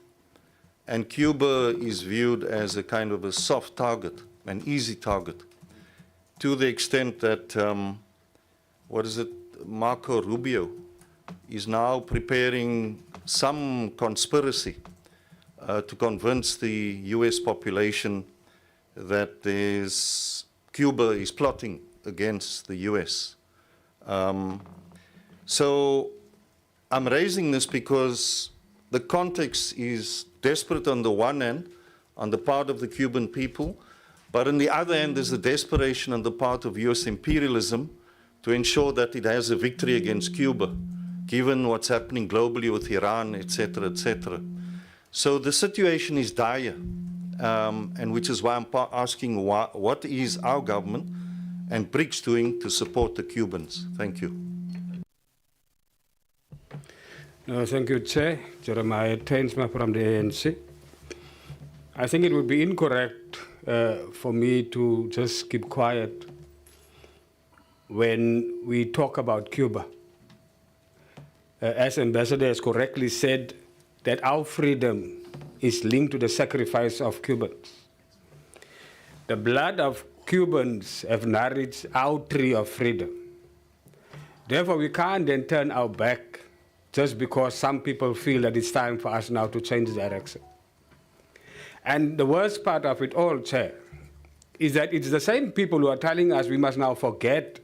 And Cuba is viewed as a kind of a soft target, an easy target, to the extent that, Marco Rubio is now preparing some conspiracy to convince the US population that Cuba is plotting against the US. So I'm raising this because the context is desperate on the one hand, on the part of the Cuban people, but on the other hand, there's a desperation on the part of US imperialism to ensure that it has a victory against Cuba, given what's happening globally with Iran, etc., etc. So the situation is dire, and which is why I'm asking what is our government and BRICS doing to support the Cubans? Thank you. Thank you, Chair. Jeremiah Tainsma from the ANC. I think it would be incorrect for me to just keep quiet when we talk about Cuba. As Ambassador has correctly said, that our freedom is linked to the sacrifice of Cubans. The blood of Cubans have nourished our tree of freedom. Therefore, we can't then turn our back just because some people feel that it's time for us now to change direction. And the worst part of it all, Chair, is that it's the same people who are telling us we must now forget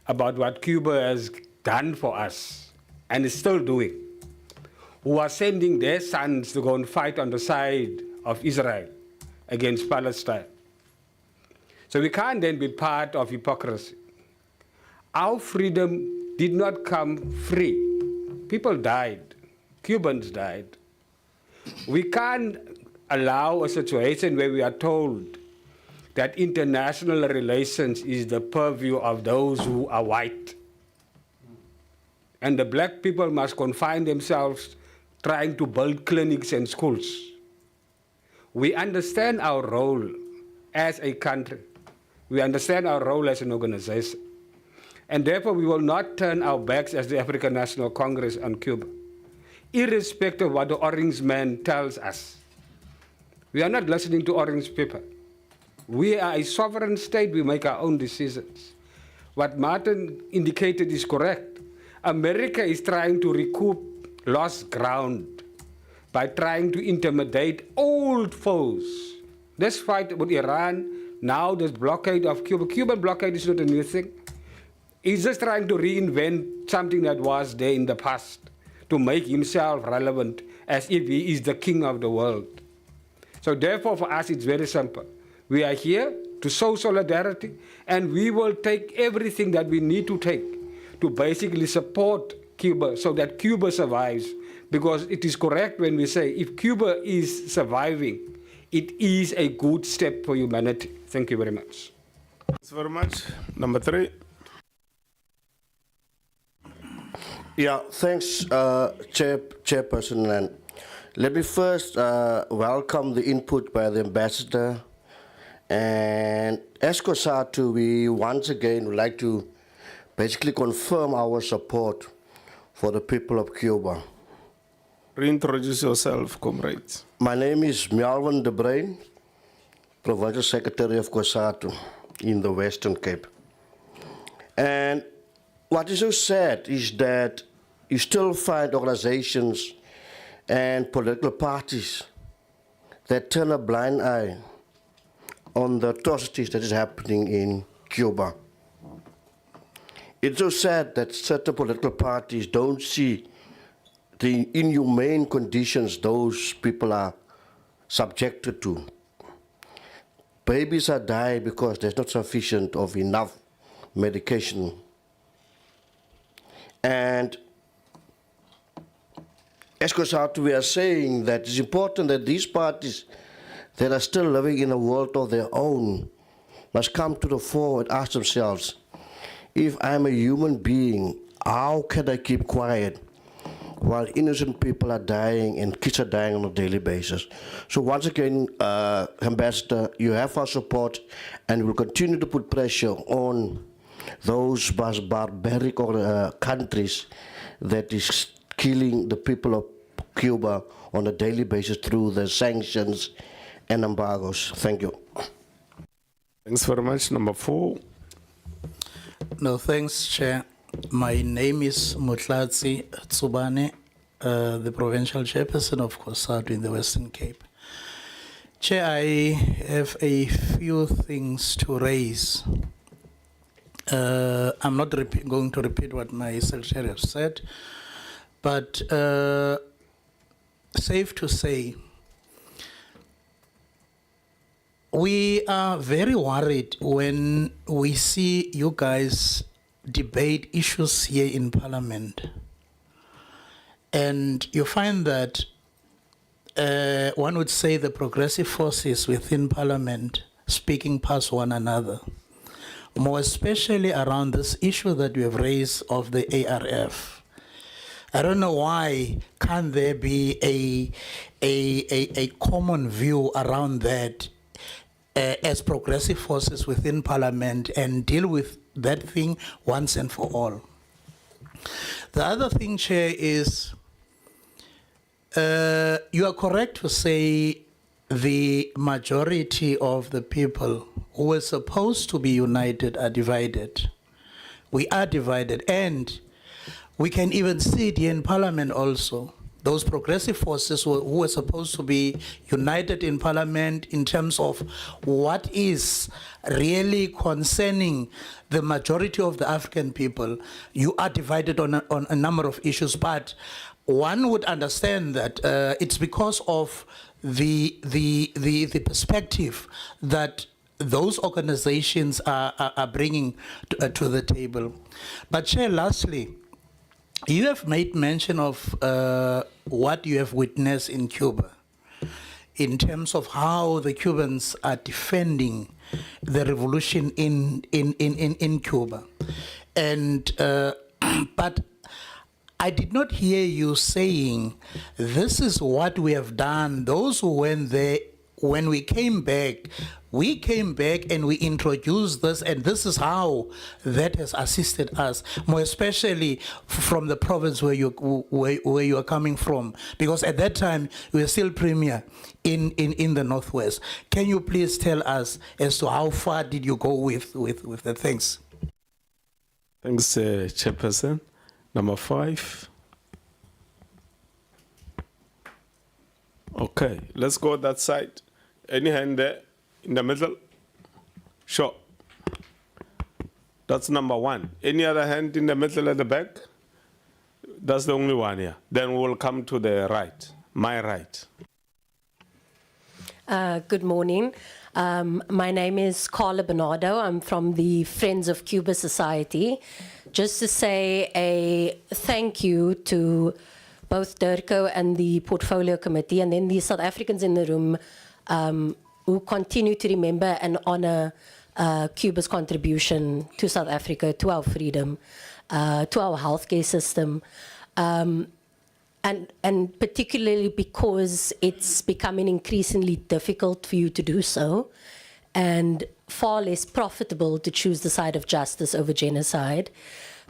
about what Cuba has done for us and is still doing, who are sending their sons to go and fight on the side of Israel against Palestine. So we can't then be part of hypocrisy. Our freedom did not come free. People died. Cubans died. We can't allow a situation where we are told that international relations is the purview of those who are white. And the black people must confine themselves trying to build clinics and schools. We understand our role as a country. We understand our role as an organization. And therefore, we will not turn our backs as the African National Congress on Cuba, irrespective of what the orange man tells us. We are not listening to orange people. We are a sovereign state. We make our own decisions. What Martin indicated is correct. America is trying to recoup lost ground by trying to intimidate old foes. This fight with Iran, now this blockade of Cuba. Cuban blockade is not a new thing. He's just trying to reinvent something that was there in the past to make himself relevant as if he is the king of the world. So therefore, for us, it's very simple. We are here to show solidarity, and we will take everything that we need to take to basically support Cuba so that Cuba survives, because it is correct when we say if Cuba is surviving, it is a good step for humanity. Thank you very much. Thanks very much. Number 3. Yeah, thanks, Chairperson. And let me first welcome the input by the Ambassador. And as COSATU, we once again would like to basically confirm our support for the people of Cuba. Reintroduce yourself, comrades. My name is Melvin De Bruin, Provincial Secretary of COSATU in the Western Cape. And what is so sad is that you still find organizations and political parties that turn a blind eye on the atrocities that is happening in Cuba. It's so sad that certain political parties don't see the inhumane conditions those people are subjected to. Babies are dying because there's not sufficient of enough medication. And as COSATU, we are saying that it's important that these parties that are still living in a world of their own must come to the fore and ask themselves, if I'm a human being, how can I keep quiet while innocent people are dying and kids are dying on a daily basis? So once again, Ambassador, you have our support, and we'll continue to put pressure on those barbaric countries that is killing the people of Cuba on a daily basis through the sanctions and embargoes. Thank you. Thanks very much. Number 4. No, thanks, Chair. My name is Mutlatsi Tsubane, the Provincial Chairperson of COSATU in the Western Cape. Chair, I have a few things to raise. I'm not going to repeat what my secretary has said, but safe to say we are very worried when we see you guys debate issues here in Parliament. And you find that one would say the progressive forces within Parliament speaking past one another, more especially around this issue that we have raised of the ARF. I don't know why can't there be a common view around that as progressive forces within Parliament and deal with that thing once and for all. The other thing, Chair, is you are correct to say the majority of the people who are supposed to be united are divided. We are divided, and we can even see it here in Parliament also. Those progressive forces who are supposed to be united in Parliament in terms of what is really concerning the majority of the African people, you are divided on a number of issues, but one would understand that it's because of the perspective that those organizations are bringing to the table. But Chair, lastly, you have made mention of what you have witnessed in Cuba in terms of how the Cubans are defending the revolution in Cuba. And but I did not hear you saying this is what we have done. Those who went there, when we came back and we introduced this, and this is how that has assisted us, more especially from the province where you are coming from, because at that time we were still premier in the Northwest. Can you please tell us as to how far did you go with the things? Thanks, Chairperson. Number 5. Okay, let's go that side. Any hand there in the middle? Sure. That's number 1. Any other hand in the middle at the back? That's the only one here. Then we'll come to the right, my right. Good morning. My name is Carla Bernardo. I'm from the Friends of Cuba Society. Just to say a thank you to both DIRCO and the Portfolio Committee, and then the South Africans in the room who continue to remember and honor Cuba's contribution to South Africa, to our freedom, to our healthcare system, and particularly because it's becoming increasingly difficult for you to do so, and far less profitable to choose the side of justice over genocide.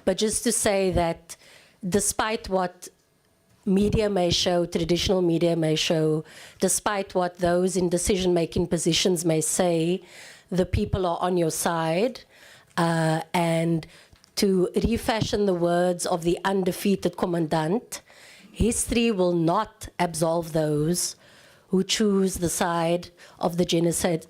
But just to say that despite what media may show, traditional media may show, despite what those in decision-making positions may say, the people are on your side, and to refashion the words of the undefeated commandant, history will not absolve those who choose the side of the genocide.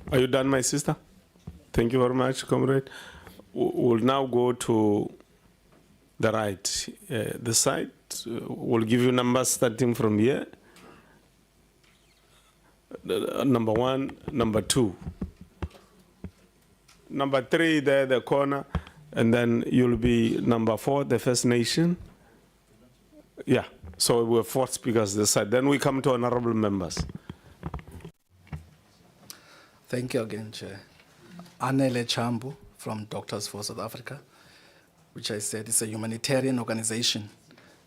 Are you done, my sister? Thank you very much, comrade. We'll now go to the right. The side, we'll give you numbers starting from here. Number 1, number 2. Number 3 there, the corner, and then you'll be number 4, the First Nation. Yeah, so we're 4 speakers this side. Then we come to honorable members. Thank you again, Chair. Untitled Chapter from Doctors for South Africa, which I said is a humanitarian organization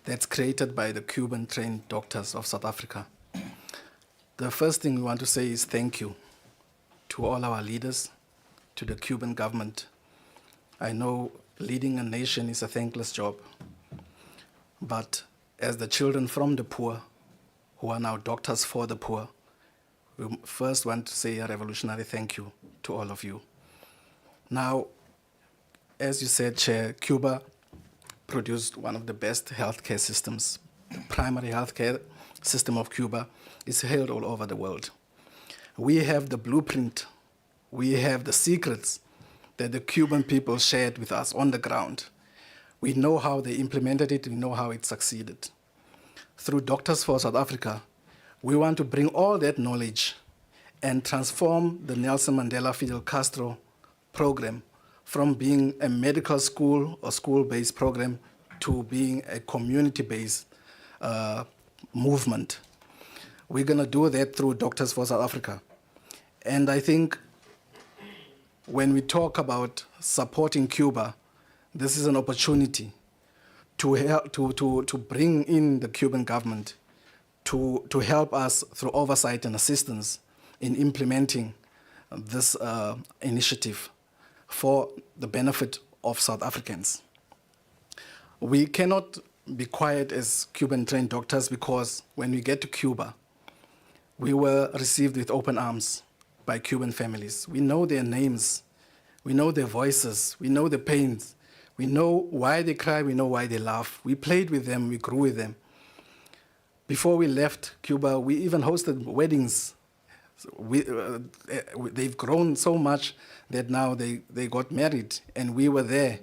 that's created by the Cuban trained doctors of South Africa. The first thing we want to say is thank you to all our leaders, to the Cuban government. I know leading a nation is a thankless job, but as the children from the poor, who are now doctors for the poor, we first want to say a revolutionary thank you to all of you. Now, as you said, Chair, Cuba produced one of the best healthcare systems. The primary healthcare system of Cuba is held all over the world. We have the blueprint, we have the secrets that the Cuban people shared with us on the ground. We know how they implemented it, we know how it succeeded. Through Doctors for South Africa, we want to bring all that knowledge and transform the Nelson Mandela Fidel Castro program from being a medical school or school-based program to being a community-based movement. We're going to do that through Doctors for South Africa. And I think when we talk about supporting Cuba, this is an opportunity to help, to bring in the Cuban government to help us through oversight and assistance in implementing this initiative for the benefit of South Africans. We cannot be quiet as Cuban-trained doctors because when we get to Cuba, we were received with open arms by Cuban families. We know their names, we know their voices, we know the pains, we know why they cry, we know why they laugh. We played with them, we grew with them. Before we left Cuba, we even hosted weddings. They've grown so much that now they got married, and we were there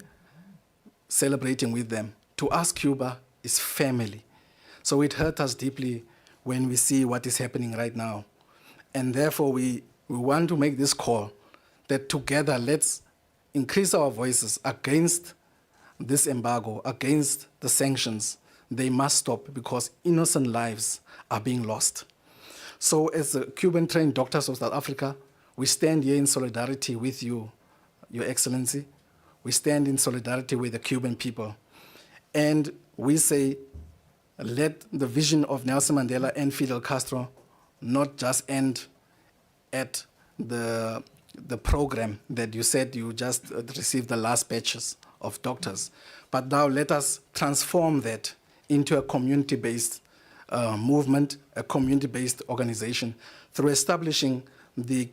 celebrating with them. To us, Cuba is family. So it hurt us deeply when we see what is happening right now. And therefore, we want to make this call that together, let's increase our voices against this embargo, against the sanctions. They must stop because innocent lives are being lost. So as the Cuban-trained doctors of South Africa, we stand here in solidarity with you, Your Excellency. We stand in solidarity with the Cuban people. And we say, let the vision of Nelson Mandela and Fidel Castro not just end at the program that you said you just received the last batches of doctors, but now let us transform that into a community-based movement, a community-based organization, through establishing the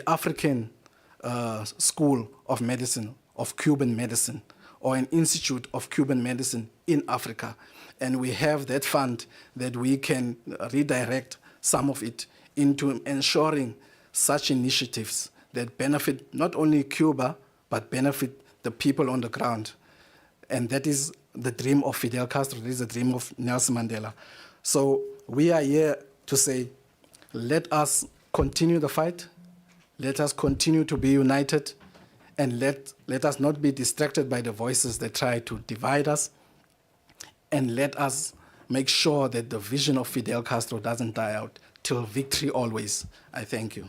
African School of Medicine, of Cuban Medicine, or an Institute of Cuban Medicine in Africa. And we have that fund that we can redirect some of it into ensuring such initiatives that benefit not only Cuba, but benefit the people on the ground. And that is the dream of Fidel Castro, that is the dream of Nelson Mandela. So we are here to say, let us continue the fight, let us continue to be united, and let us not be distracted by the voices that try to divide us, and let us make sure that the vision of Fidel Castro doesn't die out. Till victory always. I thank you.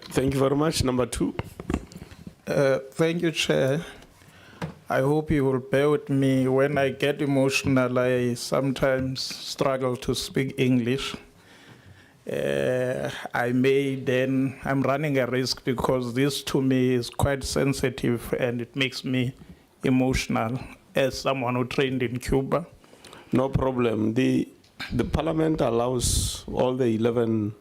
Thank you very much. Number 2. Thank you, Chair. I hope you will bear with me. When I get emotional, I sometimes struggle to speak English. I'm running a risk because this to me is quite sensitive and it makes me emotional as someone who trained in Cuba. No problem. The parliament allows all the 11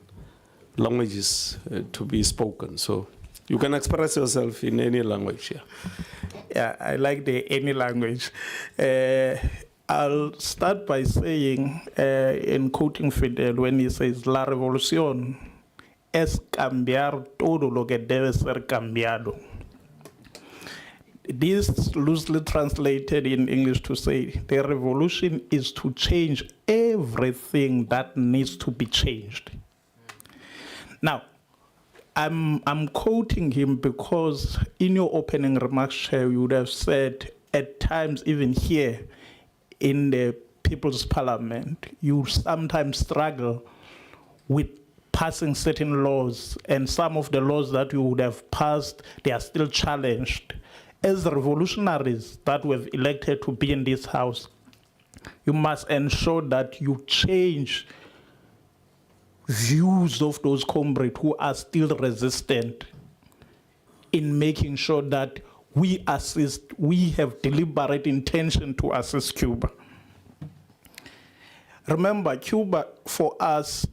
languages to be spoken, so you can express yourself in any language. Yeah, I like the any language. I'll start by saying, in quoting Fidel, when he says, "La revolución es cambiar todo lo que debe ser cambiado." This loosely translated in English to say, the revolution is to change everything that needs to be changed. Now, I'm quoting him because in your opening remarks, Chair, you would have said at times, even here in the People's Parliament, you sometimes struggle with passing certain laws, and some of the laws that you would have passed, they are still challenged. As revolutionaries that were elected to be in this house, you must ensure that you change views of those comrades who are still resistant in making sure that we have deliberate intention to assist Cuba. Remember, Cuba, for us,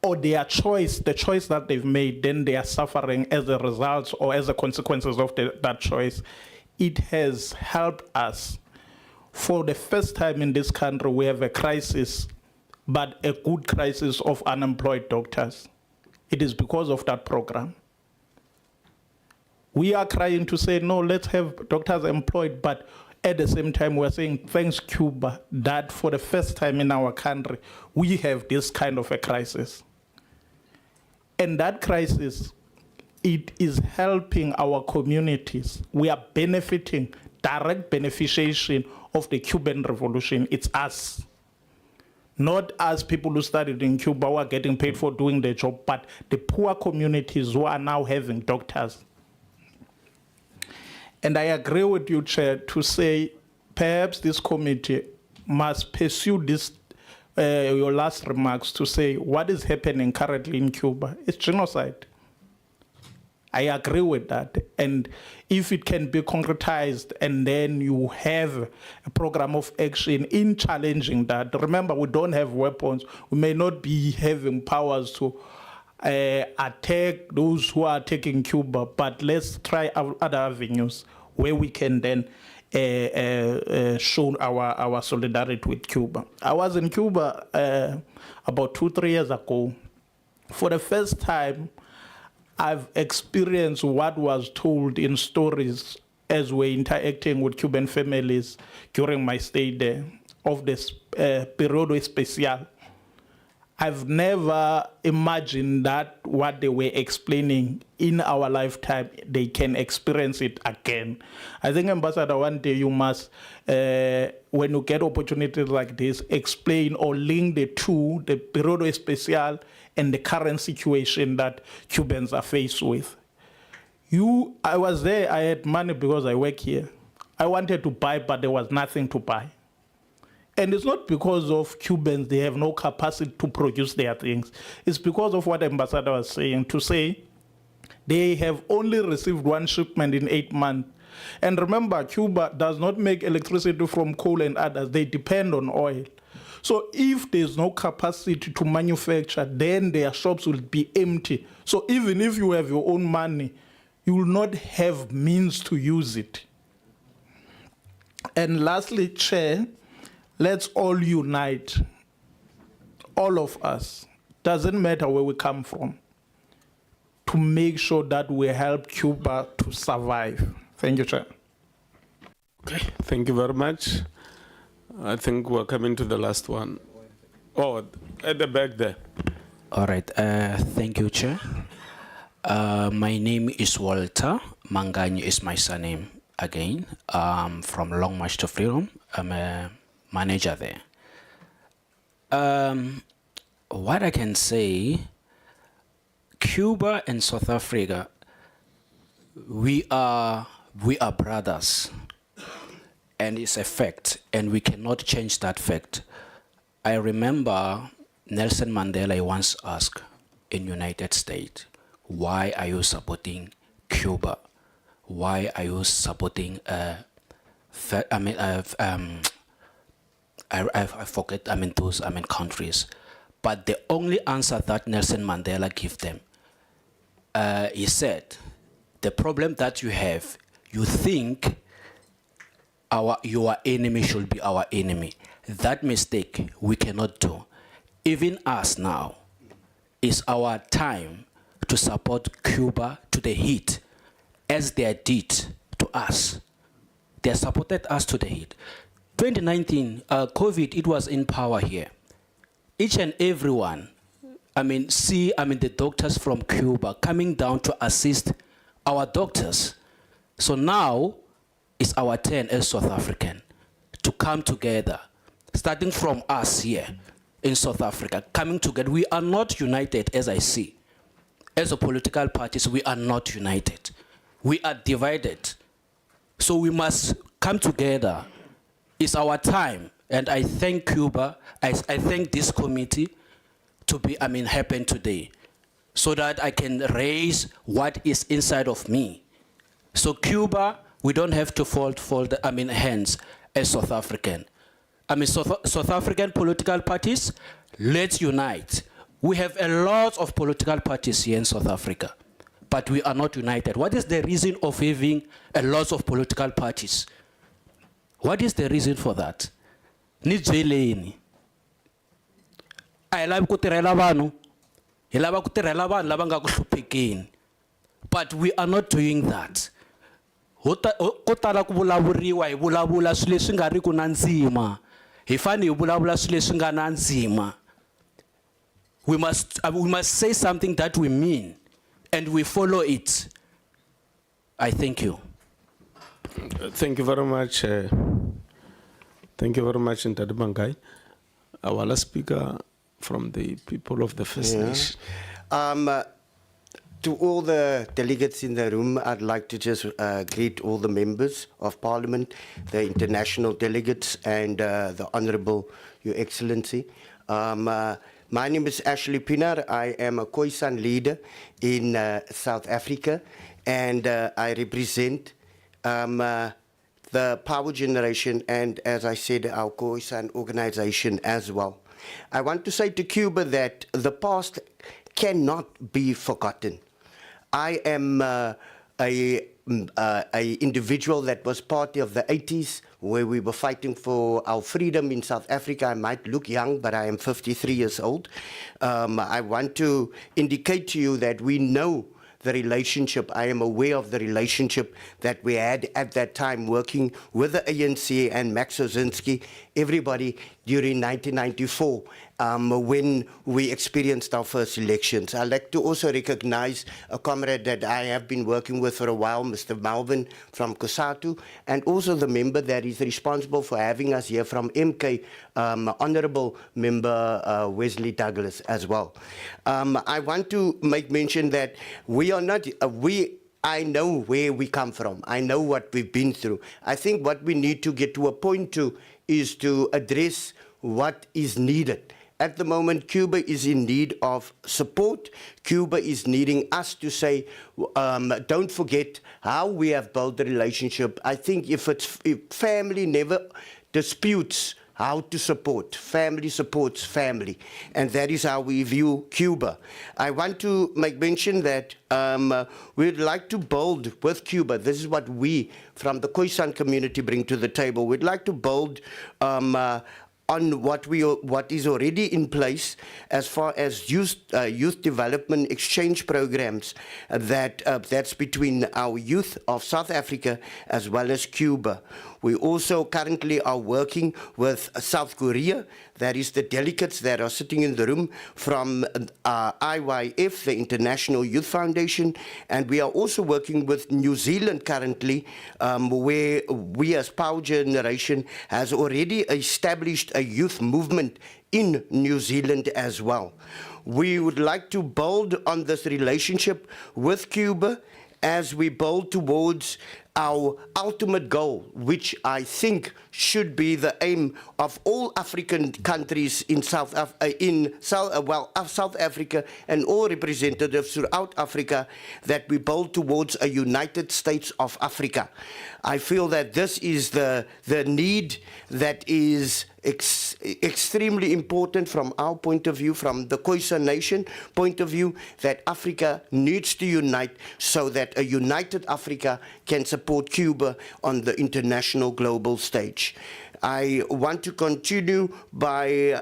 or their choice, the choice that they've made, then they are suffering as a result or as a consequences of that choice. It has helped us. For the first time in this country, we have a crisis, but a good crisis of unemployed doctors. It is because of that program. We are trying to say, no, let's have doctors employed, but at the same time, we're saying, thanks Cuba, that for the first time in our country, we have this kind of a crisis. And that crisis, it is helping our communities. We are benefiting, direct beneficiation of the Cuban Revolution. It's us. Not as people who studied in Cuba who are getting paid for doing their job, but the poor communities who are now having doctors. And I agree with you, Chair, to say perhaps this committee must pursue this, your last remarks, to say what is happening currently in Cuba is genocide. I agree with that. And if it can be concretized and then you have a program of action in challenging that. Remember, we don't have weapons. We may not be having powers to attack those who are attacking Cuba, but let's try other avenues where we can then show our solidarity with Cuba. I was in Cuba about 2-3 years ago. For the first time, I've experienced what was told in stories as we're interacting with Cuban families during my stay there of this periodo especial. I've never imagined that what they were explaining in our lifetime, they can experience it again. I think, Ambassador, one day you must, when you get opportunities like this, explain or link the two, the periodo especial and the current situation that Cubans are faced with. I was there, I had money because I work here. I wanted to buy, but there was nothing to buy. And it's not because of Cubans, they have no capacity to produce their things. It's because of what the ambassador was saying, to say they have only received one shipment in 8 months. And remember, Cuba does not make electricity from coal and others. They depend on oil. So if there's no capacity to manufacture, then their shops will be empty. So even if you have your own money, you will not have means to use it. And lastly, Chair, let's all unite, all of us, doesn't matter where we come from, to make sure that we help Cuba to survive. Thank you, Chair. Okay, thank you very much. I think we're coming to the last one. Oh, at the back there. All right, thank you, Chair. My name is Walter. Mangani is my surname again. From Long March to Freedom. I'm a manager there. What I can say, Cuba and South Africa, we are brothers, and it's a fact, and we cannot change that fact. I remember Nelson Mandela once asked in United States, why are you supporting Cuba? Why are you supporting I forget those countries, but the only answer that Nelson Mandela gave them, he said, the problem that you have, you think your enemy should be our enemy. That mistake we cannot do. Even us now, it's our time to support Cuba to the heat, as they did to us. They supported us to the heat. 2019, COVID, it was in power here. Each and everyone, the doctors from Cuba coming down to assist our doctors. So now, it's our turn as South African to come together, starting from us here in South Africa, coming together. We are not united, as I see. As a political parties, we are not united. We are divided. So we must come together. It's our time. And I thank Cuba, I thank this committee to be, happen today, so that I can raise what is inside of me. So Cuba, we don't have to fold hands as South African. South African political parties, let's unite. We have a lot of political parties here in South Africa, but we are not united. What is the reason of having a lot of political parties? What is the reason for that? Ni I love ku tirhela vanhu. Hi lava ku tirhela vanhu lava nga ku hluphekeni. But we are not doing that. Ko tala ku vulavuriwa hi vulavula swilo leswi nga riki na ndzima. Hi fane hi vulavula swilo leswi nga na ndzima. We must say something that we mean, and we follow it. I thank you. Thank you very much. Thank you very much, Ntate Bangai. Our last speaker from the people of the First Nation. To all the delegates in the room, I'd like to just greet all the members of Parliament, the international delegates, and the Honourable Your Excellency. My name is Ashley Pinar. I am a Khoisan leader in South Africa, and I represent the power generation and, as I said, our Khoisan organization as well. I want to say to Cuba that the past cannot be forgotten. I am a individual that was part of the 80s where we were fighting for our freedom in South Africa. I might look young, but I am 53 years old. I want to indicate to you that we know the relationship. I am aware of the relationship that we had at that time working with the ANC and Max Ozinski, everybody during 1994 when we experienced our first elections. I'd like to also recognize a comrade that I have been working with for a while, Mr. Malvin from Kusatu, and also the member that is responsible for having us here from MK, Honorable Member Wesley Douglas as well. I want to make mention that we are not, I know where we come from. I know what we've been through. I think what we need to get to a point to is to address what is needed. At the moment, Cuba is in need of support. Cuba is needing us to say, don't forget how we have built the relationship. I think if family never disputes how to support, family supports family. And that is how we view Cuba. I want to make mention that we'd like to build with Cuba. This is what we from the Khoisan community bring to the table. We'd like to build on what is already in place as far as youth development exchange programs that's between our youth of South Africa as well as Cuba. We also currently are working with South Korea. That is the delegates that are sitting in the room from IYF, the International Youth Foundation, and we are also working with New Zealand currently, where we as Power Generation has already established a youth movement in New Zealand as well. We would like to build on this relationship with Cuba as we build towards our ultimate goal, which I think should be the aim of all African countries in South Africa and all representatives throughout Africa, that we build towards a United States of Africa. I feel that this is the need that is extremely important from our point of view, from the Khoisan Nation point of view, that Africa needs to unite so that a united Africa can support Cuba on the international global stage. I want to continue by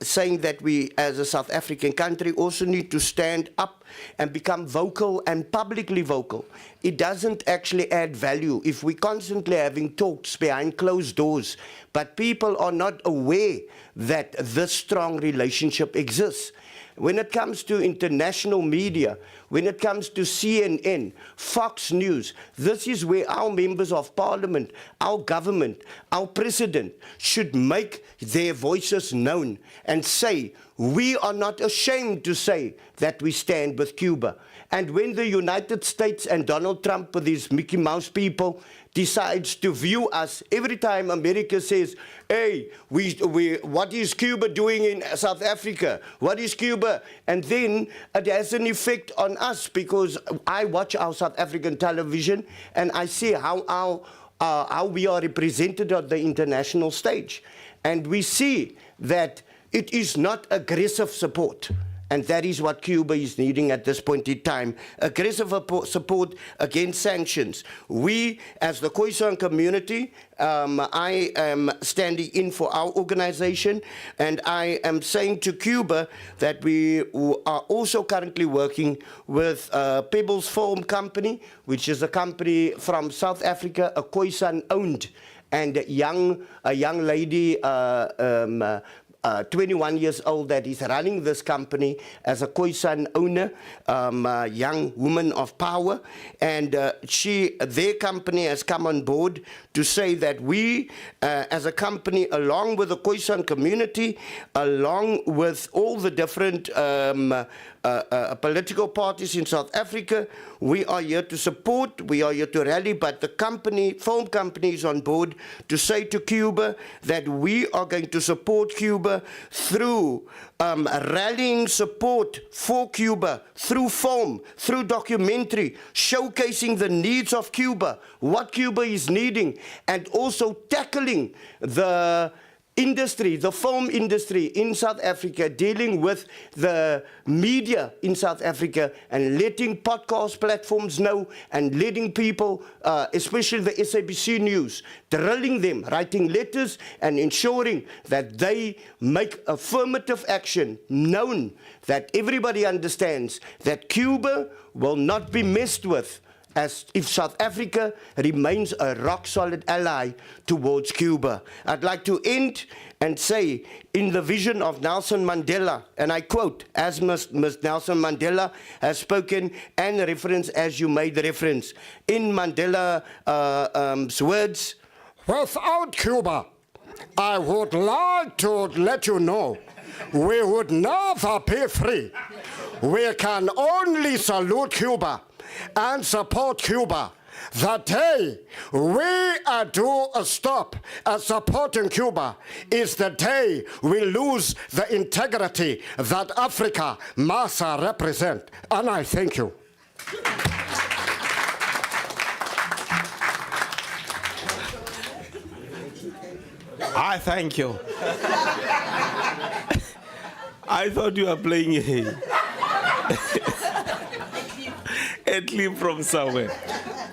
saying that we as a South African country also need to stand up and become vocal and publicly vocal. It doesn't actually add value if we constantly having talks behind closed doors, but people are not aware that this strong relationship exists. When it comes to international media, when it comes to CNN, Fox News, this is where our members of parliament, our government, our president should make their voices known and say, we are not ashamed to say that we stand with Cuba. And when the United States and Donald Trump, with these Mickey Mouse people, decides to view us, every time America says, hey, what is Cuba doing in South Africa? What is Cuba? And then it has an effect on us, because I watch our South African television and I see how we are represented on the international stage. And we see that it is not aggressive support. And that is what Cuba is needing at this point in time. Aggressive support against sanctions. We, as the Khoisan community, I am standing in for our organization, and I am saying to Cuba that we are also currently working with Pebbles Film Company, which is a company from South Africa, a Khoisan-owned, and a young lady, 21 years old, that is running this company as a Khoisan owner, young woman of power, and their company has come on board to say that we, as a company, along with the Khoisan community, along with all the different political parties in South Africa, we are here to support, we are here to rally, but the company, film company, is on board to say to Cuba that we are going to support Cuba through rallying support for Cuba, through film, through documentary, showcasing the needs of Cuba, what Cuba is needing, and also tackling the industry, the film industry in South Africa, dealing with the media in South Africa, and letting podcast platforms know, and letting people, especially the SABC News, drilling them, writing letters, and ensuring that they make affirmative action known, that everybody understands that Cuba will not be messed with, as if South Africa remains a rock-solid ally towards Cuba. I'd like to end and say, in the vision of Nelson Mandela, and I quote, as Ms. Nelson Mandela has spoken, and reference as you made the reference, in Mandela's words, without Cuba, I would like to let you know, we would never be free. We can only salute Cuba and support Cuba. The day we do a stop at supporting Cuba is the day we lose the integrity that Africa must represent. And I thank you. I thank you. I thought you were playing a clip from somewhere.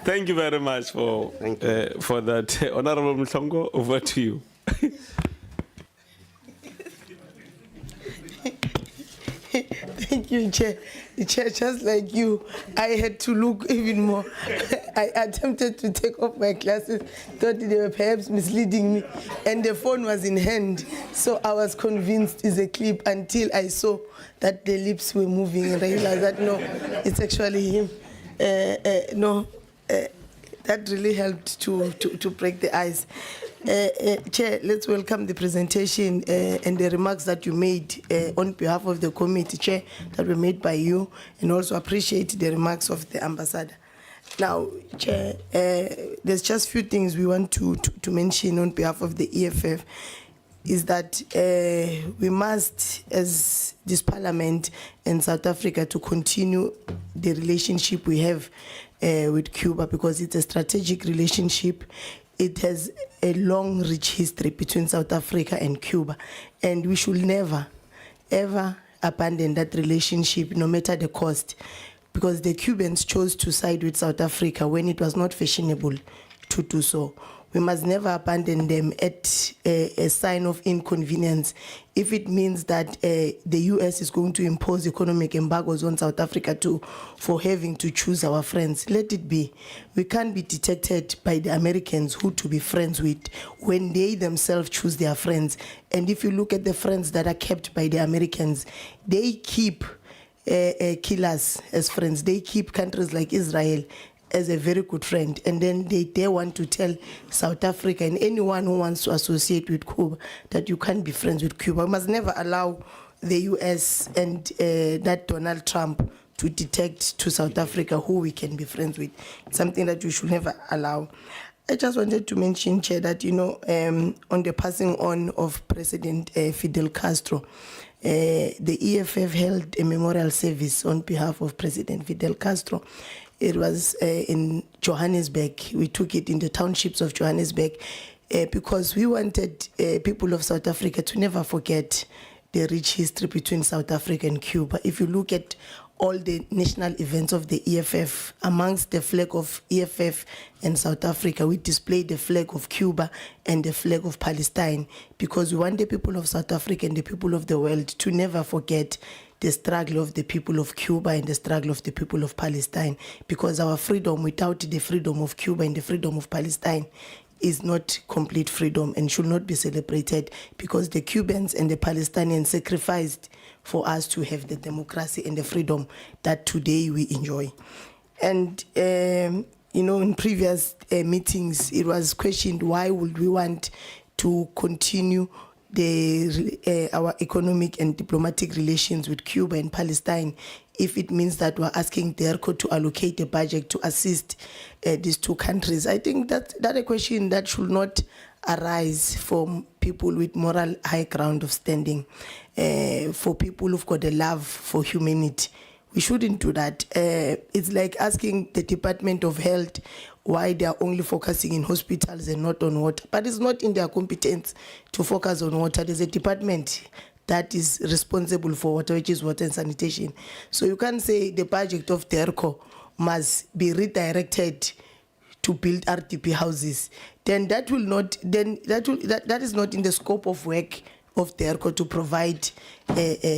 Thank you very much for that. Honorable Mhlongo, over to you. Thank you, Chair. Chair, just like you, I had to look even more. I attempted to take off my glasses, thought they were perhaps misleading me, and the phone was in hand, so I was convinced it's a clip until I saw that the lips were moving, and I realized that no, it's actually him. That really helped to break the ice. Chair, let's welcome the presentation and the remarks that you made on behalf of the committee, Chair, that were made by you, and also appreciate the remarks of the ambassador. Now, Chair, there's just a few things we want to mention on behalf of the EFF, is that we must, as this Parliament and South Africa, to continue the relationship we have with Cuba, because it's a strategic relationship. It has a long, rich history between South Africa and Cuba, and we should never, ever abandon that relationship, no matter the cost, because the Cubans chose to side with South Africa when it was not fashionable to do so. We must never abandon them at a sign of inconvenience. If it means that the US is going to impose economic embargoes on South Africa for having to choose our friends, let it be. We can't be detected by the Americans who to be friends with when they themselves choose their friends. And if you look at the friends that are kept by the Americans, they keep killers as friends. They keep countries like Israel as a very good friend, and then they want to tell South Africa and anyone who wants to associate with Cuba that you can't be friends with Cuba. We must never allow the US and that Donald Trump to detect to South Africa who we can be friends with. It's something that we should never allow. I just wanted to mention, Chair, that, you know, on the passing on of President Fidel Castro, the EFF held a memorial service on behalf of President Fidel Castro. It was in Johannesburg. We took it in the townships of Johannesburg because we wanted people of South Africa to never forget the rich history between South Africa and Cuba. If you look at all the national events of the EFF, amongst the flag of EFF and South Africa, we display the flag of Cuba and the flag of Palestine, because we want the people of South Africa and the people of the world to never forget the struggle of the people of Cuba and the struggle of the people of Palestine, because our freedom without the freedom of Cuba and the freedom of Palestine is not complete freedom and should not be celebrated, because the Cubans and the Palestinians sacrificed for us to have the democracy and the freedom that today we enjoy. And you know, in previous meetings, it was questioned why would we want to continue our economic and diplomatic relations with Cuba and Palestine if it means that we're asking DERCO to allocate a budget to assist these two countries. I think that's a question that should not arise from people with moral high ground of standing, for people who've got a love for humanity. We shouldn't do that. It's like asking the Department of Health why they are only focusing in hospitals and not on water. But it's not in their competence to focus on water. There's a department that is responsible for water, which is water and sanitation. So you can't say the budget of DERCO must be redirected to build RDP houses. Then that will not. Then that is not in the scope of work of DERCO to provide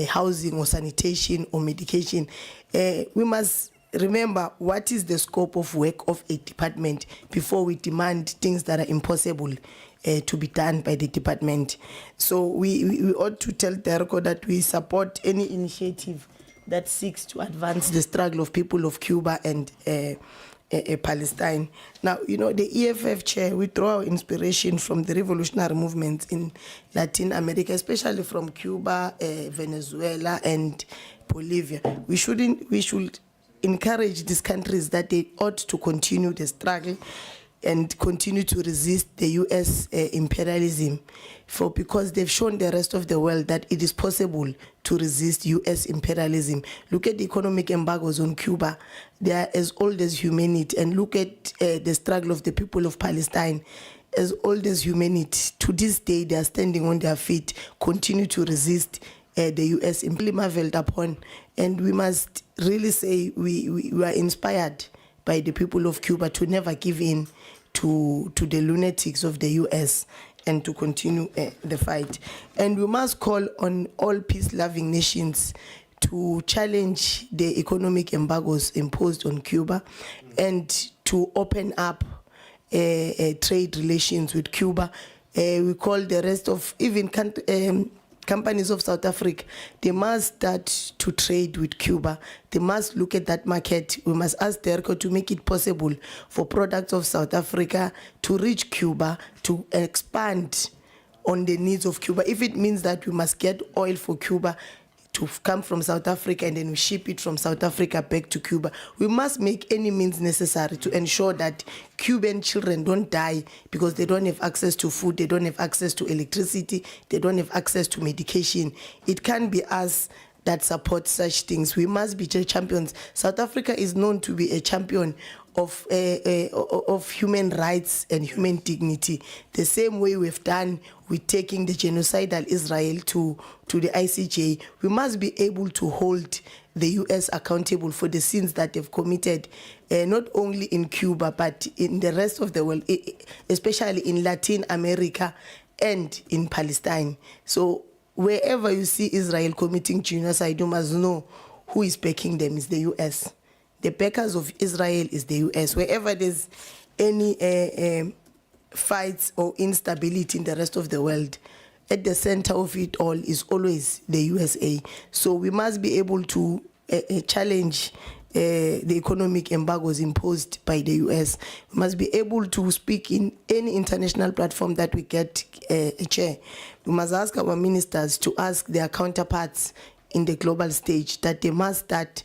housing or sanitation or medication. We must remember what is the scope of work of a department before we demand things that are impossible to be done by the department. So we ought to tell DERCO that we support any initiative that seeks to advance the struggle of people of Cuba and Palestine. Now, you know, the EFF chair, we draw our inspiration from the revolutionary movements in Latin America, especially from Cuba, Venezuela, and Bolivia. We should encourage these countries that they ought to continue the struggle and continue to resist the US imperialism, because they've shown the rest of the world that it is possible to resist US imperialism. Look at the economic embargoes on Cuba. They are as old as humanity. And look at the struggle of the people of Palestine, as old as humanity. To this day, they are standing on their feet, continue to resist the US imperialism upon. And we must really say we are inspired by the people of Cuba to never give in to the lunatics of the US and to continue the fight. And we must call on all peace-loving nations to challenge the economic embargoes imposed on Cuba and to open up trade relations with Cuba. We call the rest of even companies of South Africa, they must start to trade with Cuba. They must look at that market. We must ask DERCO to make it possible for products of South Africa to reach Cuba, to expand on the needs of Cuba. If it means that we must get oil for Cuba to come from South Africa and then we ship it from South Africa back to Cuba, we must make any means necessary to ensure that Cuban children don't die because they don't have access to food, they don't have access to electricity, they don't have access to medication. It can't be us that support such things. We must be champions. South Africa is known to be a champion of human rights and human dignity, the same way we've done with taking the genocidal Israel to the ICJ. We must be able to hold the US accountable for the sins that they've committed, not only in Cuba, but in the rest of the world, especially in Latin America and in Palestine. So wherever you see Israel committing genocide, you must know who is backing them is the US. The backers of Israel is the US. Wherever there's any fights or instability in the rest of the world, at the center of it all is always the USA. So we must be able to challenge the economic embargoes imposed by the US. We must be able to speak in any international platform that we get a chair. We must ask our ministers to ask their counterparts in the global stage that they must start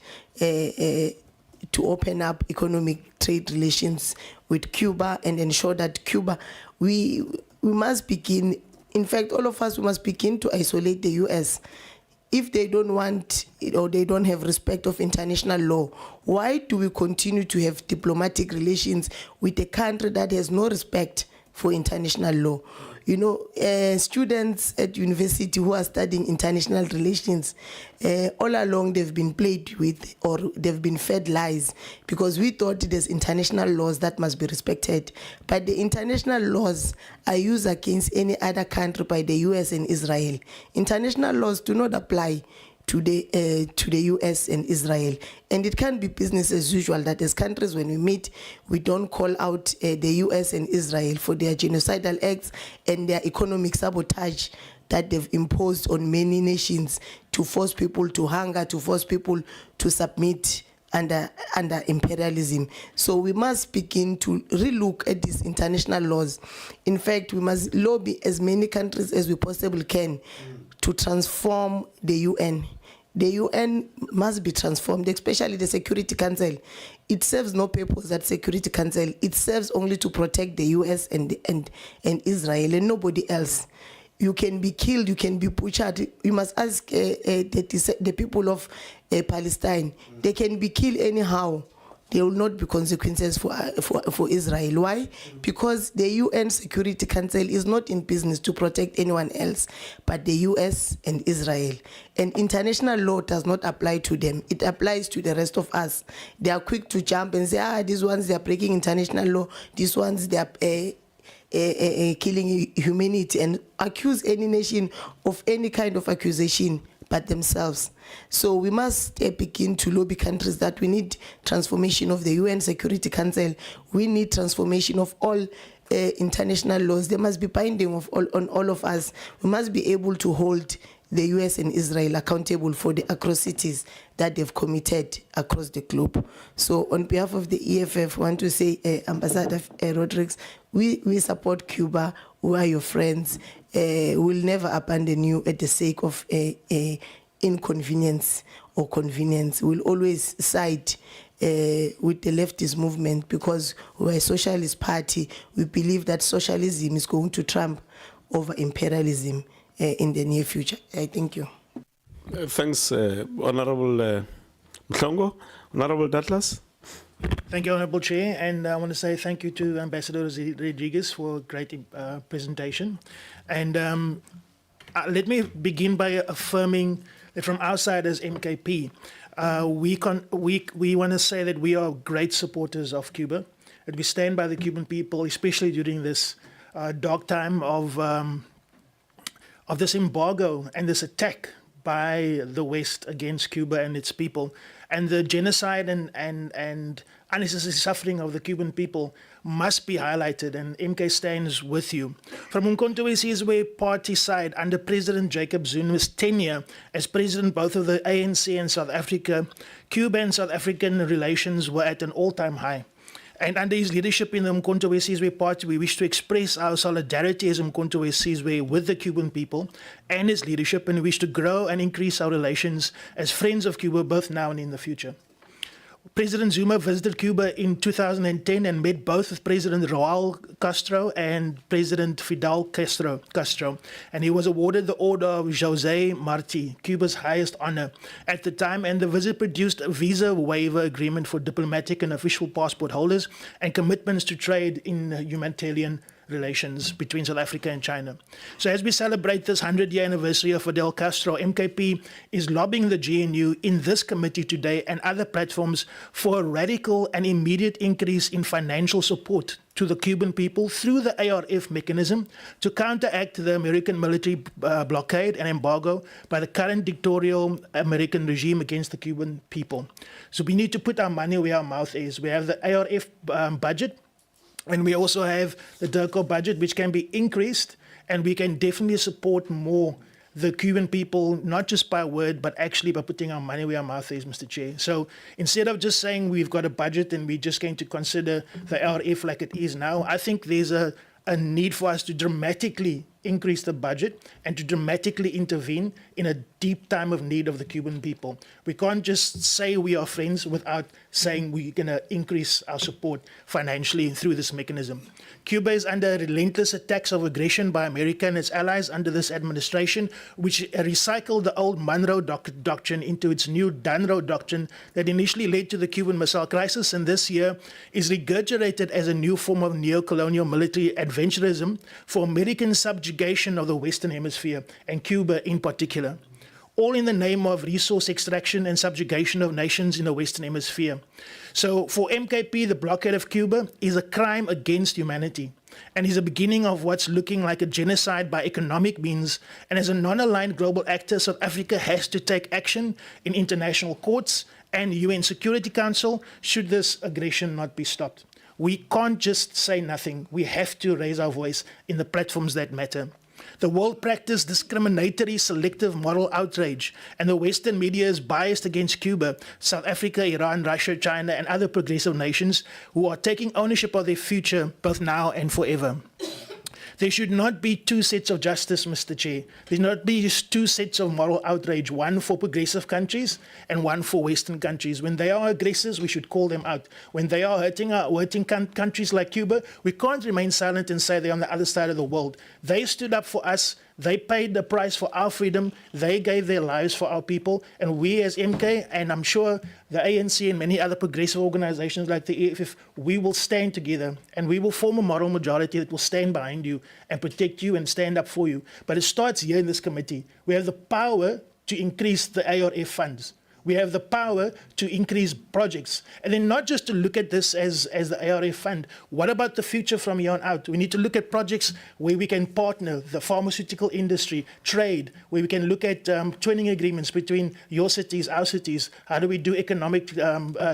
to open up economic trade relations with Cuba and ensure that Cuba, we must begin, in fact, all of us, we must begin to isolate the US. If they don't want or they don't have respect of international law, why do we continue to have diplomatic relations with a country that has no respect for international law? You know, students at university who are studying international relations, all along they've been played with or they've been fed lies because we thought there's international laws that must be respected. But the international laws are used against any other country by the US and Israel. International laws do not apply to the US and Israel. And it can't be business as usual that as countries when we meet, we don't call out the US and Israel for their genocidal acts and their economic sabotage that they've imposed on many nations to force people to hunger, to force people to submit under imperialism. So we must begin to relook at these international laws. In fact, we must lobby as many countries as we possibly can to transform the UN. The UN must be transformed, especially the Security Council. It serves no purpose, that Security Council. It serves only to protect the US and Israel and nobody else. You can be killed, you can be butchered. You must ask the people of Palestine. They can be killed anyhow. There will not be consequences for Israel. Why? Because the UN Security Council is not in business to protect anyone else, but the US and Israel. And international law does not apply to them. It applies to the rest of us. They are quick to jump and say, these ones, they are breaking international law. These ones, they are killing humanity, and accuse any nation of any kind of accusation but themselves. So we must begin to lobby countries that we need transformation of the UN Security Council. We need transformation of all international laws. They must be binding on all of us. We must be able to hold the US and Israel accountable for the atrocities that they've committed across the globe. So on behalf of the EFF, I want to say, Ambassador Rodriguez, we support Cuba. We are your friends. We'll never abandon you at the sake of inconvenience or convenience. We'll always side with the leftist movement because we're a socialist party. We believe that socialism is going to trump over imperialism in the near future. Thank you. Thanks, Honorable Mhlongo. Honorable Douglas. Thank you, Honorable Chair, and I want to say thank you to Ambassador Rodriguez for a great presentation. And let me begin by affirming that from our side as MKP, we want to say that we are great supporters of Cuba, that we stand by the Cuban people, especially during this dark time of this embargo and this attack by the West against Cuba and its people, and the genocide and unnecessary suffering of the Cuban people must be highlighted, and MK stands with you. From Umkhonto we Sizwe party side, under President Jacob Zuma's tenure as president both of the ANC and South Africa, Cuba and South African relations were at an all-time high. And under his leadership in the Umkhonto we Sizwe party, we wish to express our solidarity as Umkhonto we Sizwe with the Cuban people and his leadership, and we wish to grow and increase our relations as friends of Cuba both now and in the future. President Zuma visited Cuba in 2010 and met both with President Raul Castro and President Fidel Castro, and he was awarded the Order of José Martí, Cuba's highest honor at the time, and the visit produced a visa waiver agreement for diplomatic and official passport holders and commitments to trade in humanitarian relations between South Africa and China. So as we celebrate this 100-year anniversary of Fidel Castro, MKP is lobbying the GNU in this committee today and other platforms for a radical and immediate increase in financial support to the Cuban people through the ARF mechanism to counteract the American military blockade and embargo by the current dictatorial American regime against the Cuban people. So we need to put our money where our mouth is. We have the ARF budget, and we also have the DIRCO budget, which can be increased, and we can definitely support more the Cuban people, not just by word, but actually by putting our money where our mouth is, Mr. Chair. So instead of just saying we've got a budget and we're just going to consider the RF like it is now, I think there's a need for us to dramatically increase the budget and to dramatically intervene in a deep time of need of the Cuban people. We can't just say we are friends without saying we're going to increase our support financially through this mechanism. Cuba is under relentless attacks of aggression by America and its allies under this administration, which recycled the old Monroe Doctrine into its new Dunroe Doctrine that initially led to the Cuban Missile Crisis, and this year is regurgitated as a new form of neo-colonial military adventurism for American subjugation of the Western Hemisphere, and Cuba in particular, all in the name of resource extraction and subjugation of nations in the Western Hemisphere. So for MKP, the blockade of Cuba is a crime against humanity and is a beginning of what's looking like a genocide by economic means. And as a non-aligned global actor, South Africa has to take action in international courts and UN Security Council should this aggression not be stopped. We can't just say nothing. We have to raise our voice in the platforms that matter. The world practiced discriminatory, selective moral outrage, and the Western media is biased against Cuba, South Africa, Iran, Russia, China, and other progressive nations who are taking ownership of their future both now and forever. There should not be two sets of justice, Mr. Chair. There should not be just two sets of moral outrage, one for progressive countries and one for Western countries. When they are aggressors, we should call them out. When they are hurting countries like Cuba, we can't remain silent and say they're on the other side of the world. They stood up for us. They paid the price for our freedom. They gave their lives for our people. And we as MK, and I'm sure the ANC and many other progressive organizations like the EFF, we will stand together and we will form a moral majority that will stand behind you and protect you and stand up for you. But it starts here in this committee. We have the power to increase the ARF funds. We have the power to increase projects. And then not just to look at this as the ARF fund. What about the future from here on out? We need to look at projects where we can partner, the pharmaceutical industry, trade, where we can look at twinning agreements between your cities, our cities. How do we do economic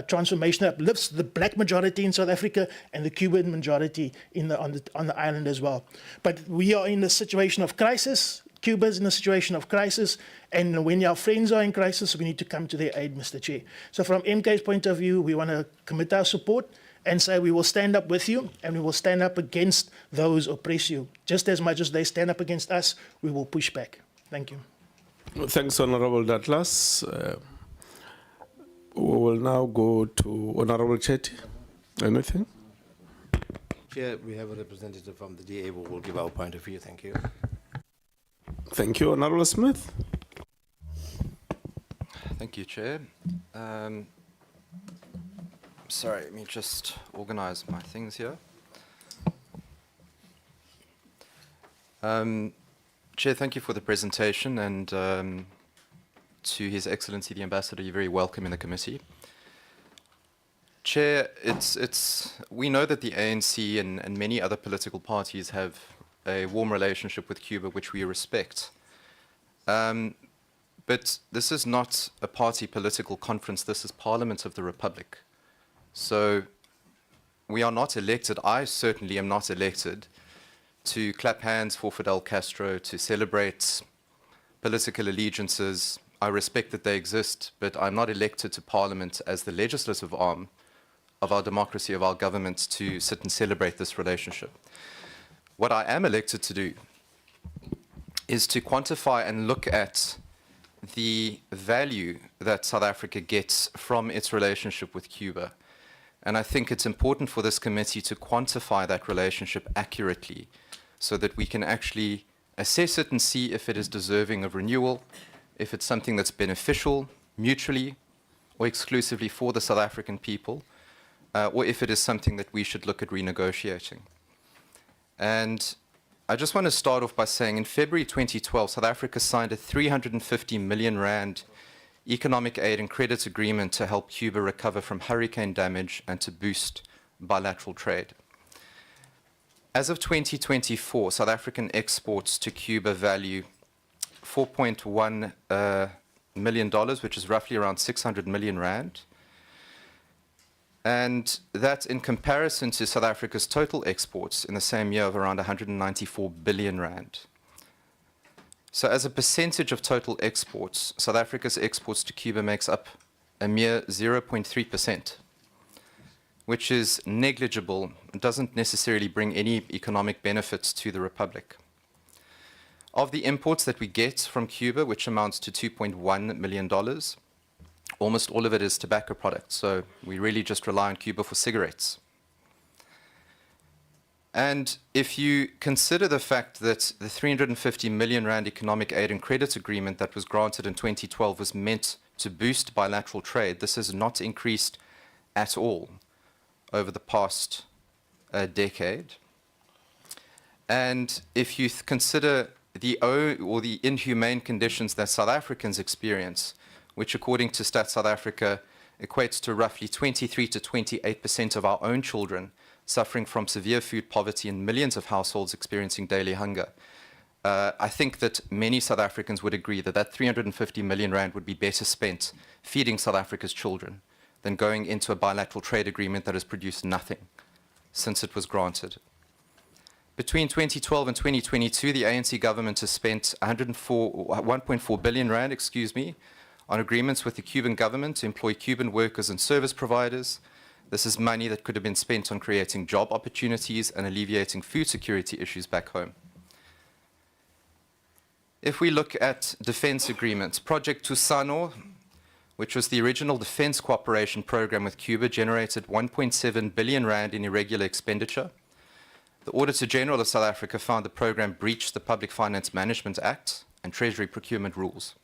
transformation that uplifts the black majority in South Africa and the Cuban majority on the island as well? But we are in a situation of crisis. Cuba is in a situation of crisis, and when our friends are in crisis, we need to come to their aid, Mr. Chair. So from MK's point of view, we want to commit our support and say we will stand up with you, and we will stand up against those who oppress you. Just as much as they stand up against us, we will push back. Thank you. Thanks, Honorable Douglas. We will now go to Honorable Chetty. Anything? Chair, we have a representative from the DA who will give our point of view. Thank you. Thank you, Honorable Smith. Thank you, Chair. Sorry, let me just organize my things here. Chair, thank you for the presentation, and to His Excellency the Ambassador, you're very welcome in the committee. Chair, we know that the ANC and many other political parties have a warm relationship with Cuba, which we respect. But this is not a party political conference, this is Parliament of the Republic. So we are not elected, I certainly am not elected, to clap hands for Fidel Castro, to celebrate political allegiances. I respect that they exist, but I'm not elected to Parliament as the legislative arm of our democracy, of our government, to sit and celebrate this relationship. What I am elected to do is to quantify and look at the value that South Africa gets from its relationship with Cuba. And I think it's important for this committee to quantify that relationship accurately so that we can actually assess it and see if it is deserving of renewal, if it's something that's beneficial mutually or exclusively for the South African people, or if it is something that we should look at renegotiating. And I just want to start off by saying in February 2012, South Africa signed a 350 million rand economic aid and credit agreement to help Cuba recover from hurricane damage and to boost bilateral trade. As of 2024, South African exports to Cuba value $4.1 million, which is roughly around 600 million rand. And that in comparison to South Africa's total exports in the same year of around 194 billion rand. So as a percentage of total exports, South Africa's exports to Cuba makes up a mere 0.3%, which is negligible and doesn't necessarily bring any economic benefits to the Republic. Of the imports that we get from Cuba, which amounts to $2.1 million, almost all of it is tobacco products. So we really just rely on Cuba for cigarettes. And if you consider the fact that the 350 million rand economic aid and credit agreement that was granted in 2012 was meant to boost bilateral trade, this has not increased at all over the past decade. And if you consider the inhumane conditions that South Africans experience, which according to Stats South Africa equates to roughly 23 to 28% of our own children suffering from severe food poverty and millions of households experiencing daily hunger. I think that many South Africans would agree that that 350 million rand would be better spent feeding South Africa's children than going into a bilateral trade agreement that has produced nothing since it was granted. Between 2012 and 2022, the ANC government has spent 1.4 billion rand, on agreements with the Cuban government to employ Cuban workers and service providers. This is money that could have been spent on creating job opportunities and alleviating food security issues back home. If we look at defense agreements, Project Tusano, which was the original defense cooperation program with Cuba, generated 1.7 billion rand in irregular expenditure. The Auditor General of South Africa found the program breached the Public Finance Management Act and Treasury procurement rules.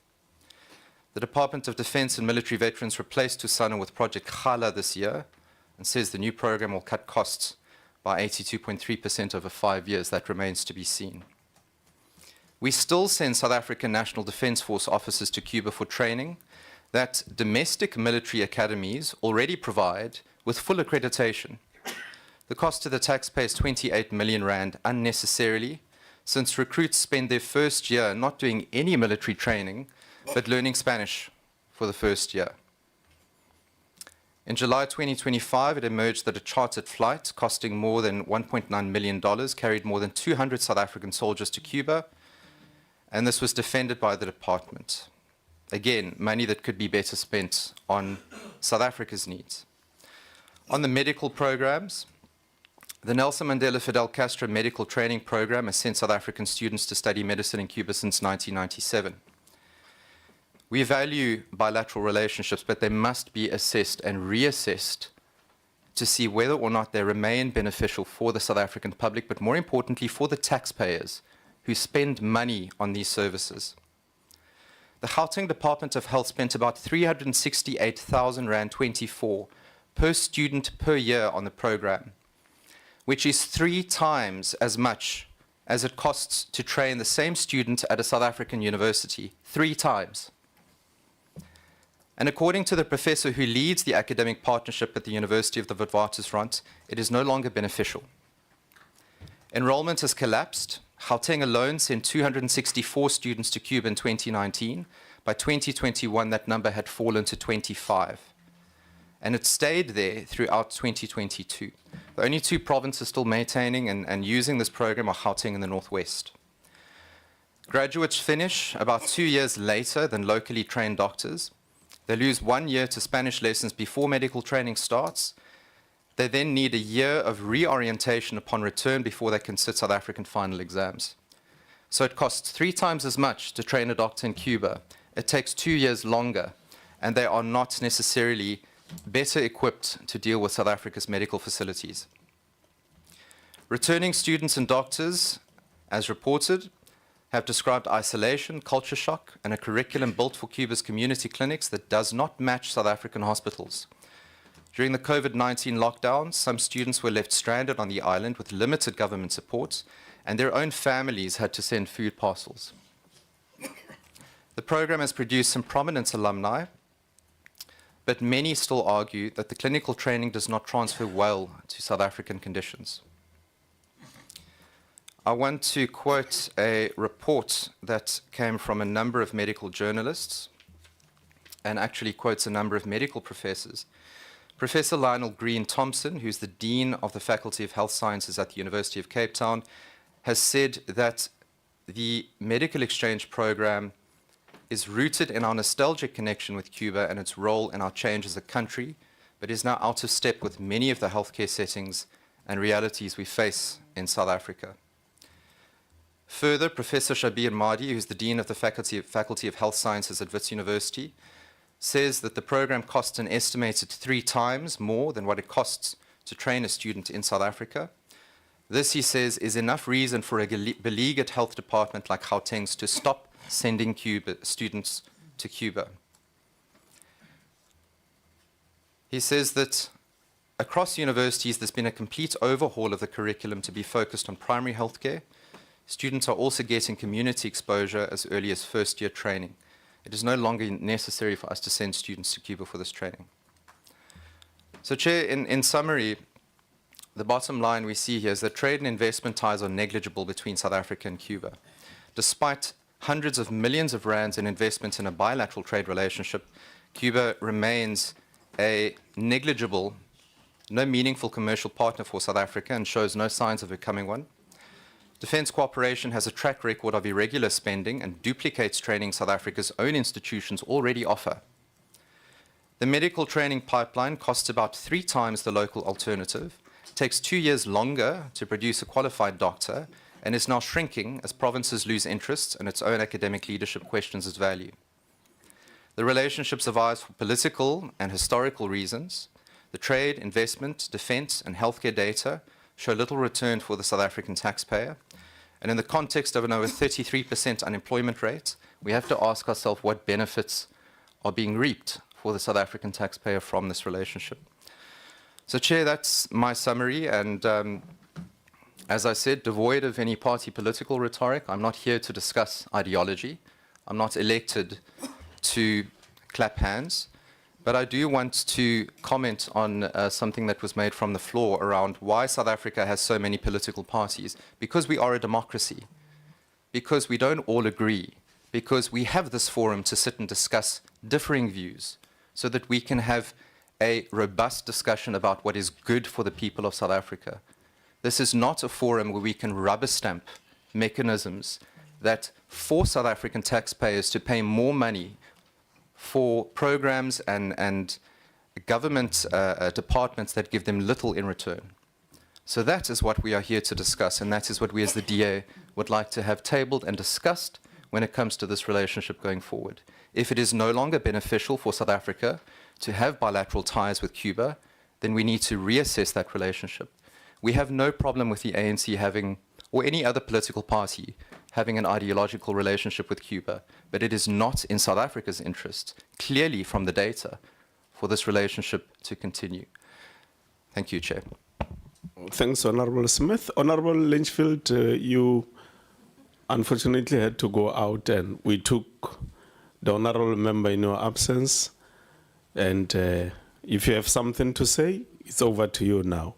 The Department of Defense and Military Veterans replaced Tusano with Project Khala this year and says the new program will cut costs by 82.3% over 5 years. That remains to be seen. We still send South African National Defense Force officers to Cuba for training that domestic military academies already provide with full accreditation. The cost to the taxpayer is 28 million rand unnecessarily, since recruits spend their first year not doing any military training, but learning Spanish for the first year. In July 2025, it emerged that a chartered flight costing more than $1.9 million carried more than 200 South African soldiers to Cuba, and this was defended by the department. Again, money that could be better spent on South Africa's needs. On the medical programs, the Nelson Mandela Fidel Castro Medical Training Program has sent South African students to study medicine in Cuba since 1997. We value bilateral relationships, but they must be assessed and reassessed to see whether or not they remain beneficial for the South African public, but more importantly for the taxpayers who spend money on these services. The Gauteng Department of Health spent about 368,000 Rand 24 per student per year on the program, which is 3 times as much as it costs to train the same student at a South African university. 3 times. And according to the professor who leads the academic partnership at the University of the Witwatersrand, it is no longer beneficial. Enrollment has collapsed. Gauteng alone sent 264 students to Cuba in 2019. By 2021, that number had fallen to 25. And it stayed there throughout 2022. The only 2 provinces still maintaining and using this program are Gauteng and the Northwest. Graduates finish about 2 years later than locally trained doctors. They lose 1 year to Spanish lessons before medical training starts. They then need a year of reorientation upon return before they can sit South African final exams. So it costs 3 times as much to train a doctor in Cuba. It takes 2 years longer, and they are not necessarily better equipped to deal with South Africa's medical facilities. Returning students and doctors, as reported, have described isolation, culture shock, and a curriculum built for Cuba's community clinics that does not match South African hospitals. During the COVID-19 lockdown, some students were left stranded on the island with limited government support, and their own families had to send food parcels. The program has produced some prominent alumni, but many still argue that the clinical training does not transfer well to South African conditions. I want to quote a report that came from a number of medical journalists and actually quotes a number of medical professors. Professor Lionel Green Thompson, who's the Dean of the Faculty of Health Sciences at the University of Cape Town, has said that the medical exchange program is rooted in our nostalgic connection with Cuba and its role in our change as a country, but is now out of step with many of the healthcare settings and realities we face in South Africa. Further, Professor Shabir Mahdi, who's the Dean of the Faculty of Health Sciences at Wits University, says that the program costs an estimated 3 times more than what it costs to train a student in South Africa. This, he says, is enough reason for a beleaguered health department like Gauteng's to stop sending students to Cuba. He says that across universities, there's been a complete overhaul of the curriculum to be focused on primary healthcare. Students are also getting community exposure as early as first-year training. It is no longer necessary for us to send students to Cuba for this training. So, Chair, in summary, the bottom line we see here is that trade and investment ties are negligible between South Africa and Cuba. Despite hundreds of millions of rands in investments in a bilateral trade relationship, Cuba remains a negligible, no meaningful commercial partner for South Africa and shows no signs of becoming one. Defence cooperation has a track record of irregular spending and duplicates training South Africa's own institutions already offer. The medical training pipeline costs about 3 times the local alternative, takes 2 years longer to produce a qualified doctor, and is now shrinking as provinces lose interest and its own academic leadership questions its value. The relationship survives for political and historical reasons. The trade, investment, defence and healthcare data show little return for the South African taxpayer. And in the context of an over 33% unemployment rate, we have to ask ourselves what benefits are being reaped for the South African taxpayer from this relationship. So, Chair, that's my summary. And as I said, devoid of any party political rhetoric, I'm not here to discuss ideology. I'm not elected to clap hands. But I do want to comment on something that was made from the floor around why South Africa has so many political parties. Because we are a democracy, because we don't all agree, because we have this forum to sit and discuss differing views so that we can have a robust discussion about what is good for the people of South Africa. This is not a forum where we can rubber stamp mechanisms that force South African taxpayers to pay more money for programs and government departments that give them little in return. So that is what we are here to discuss, and that is what we as the DA would like to have tabled and discussed when it comes to this relationship going forward. If it is no longer beneficial for South Africa to have bilateral ties with Cuba, then we need to reassess that relationship. We have no problem with the ANC having, or any other political party, having an ideological relationship with Cuba, but it is not in South Africa's interest, clearly from the data, for this relationship to continue. Thank you, Chair. Thanks, Honorable Smith. Honorable Lynchfield, you unfortunately had to go out, and we took the honorable member in your absence. And if you have something to say, it's over to you now.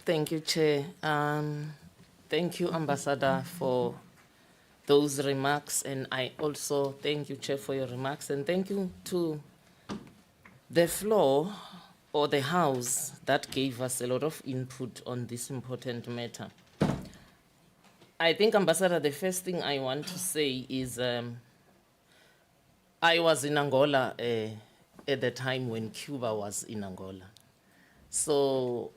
Thank you, Chair. Thank you, Ambassador, for those remarks. And I also thank you, Chair, for your remarks. And thank you to the floor or the House that gave us a lot of input on this important matter. I think, Ambassador, the first thing I want to say is I was in Angola at the time when Cuba was in Angola. So,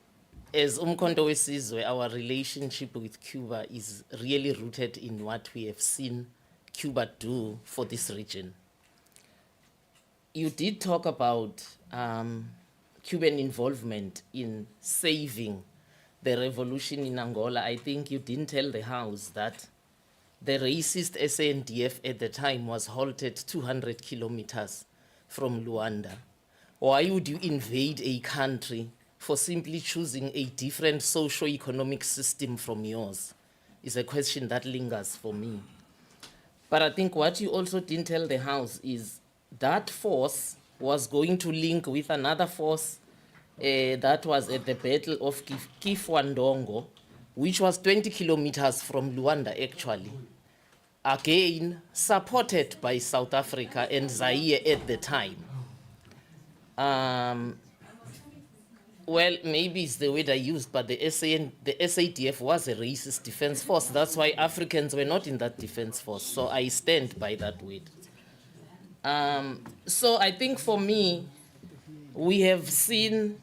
as Umkhonto weSizwe, our relationship with Cuba is really rooted in what we have seen Cuba do for this region. You did talk about Cuban involvement in saving the revolution in Angola. I think you didn't tell the House that the racist SANDF at the time was halted 200 kilometers from Luanda. Why would you invade a country for simply choosing a different socio-economic system from yours? Is a question that lingers for me. But I think what you also didn't tell the House is that force was going to link with another force that was at the Battle of Kifwandongo, which was 20 kilometers from Luanda, actually. Again, supported by South Africa and Zaire at the time. Well, maybe it's the word I used, but the SADF was a racist defense force. That's why Africans were not in that defense force. So I stand by that word. So I think for me, we have seen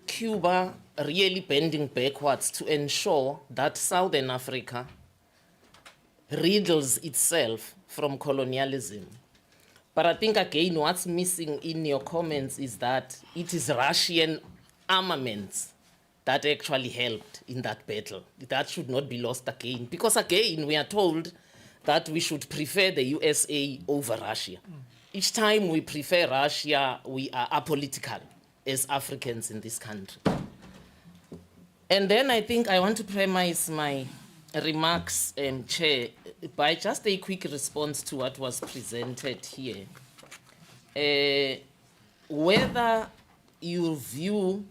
Cuba really bending backwards to ensure that Southern Africa riddles itself from colonialism. But I think, again, what's missing in your comments is that it is Russian armaments that actually helped in that battle. That should not be lost again. Because, again, we are told that we should prefer the USA over Russia. Each time we prefer Russia, we are apolitical as Africans in this country. And then I think I want to premise my remarks, Chair, by just a quick response to what was presented here. Whether you view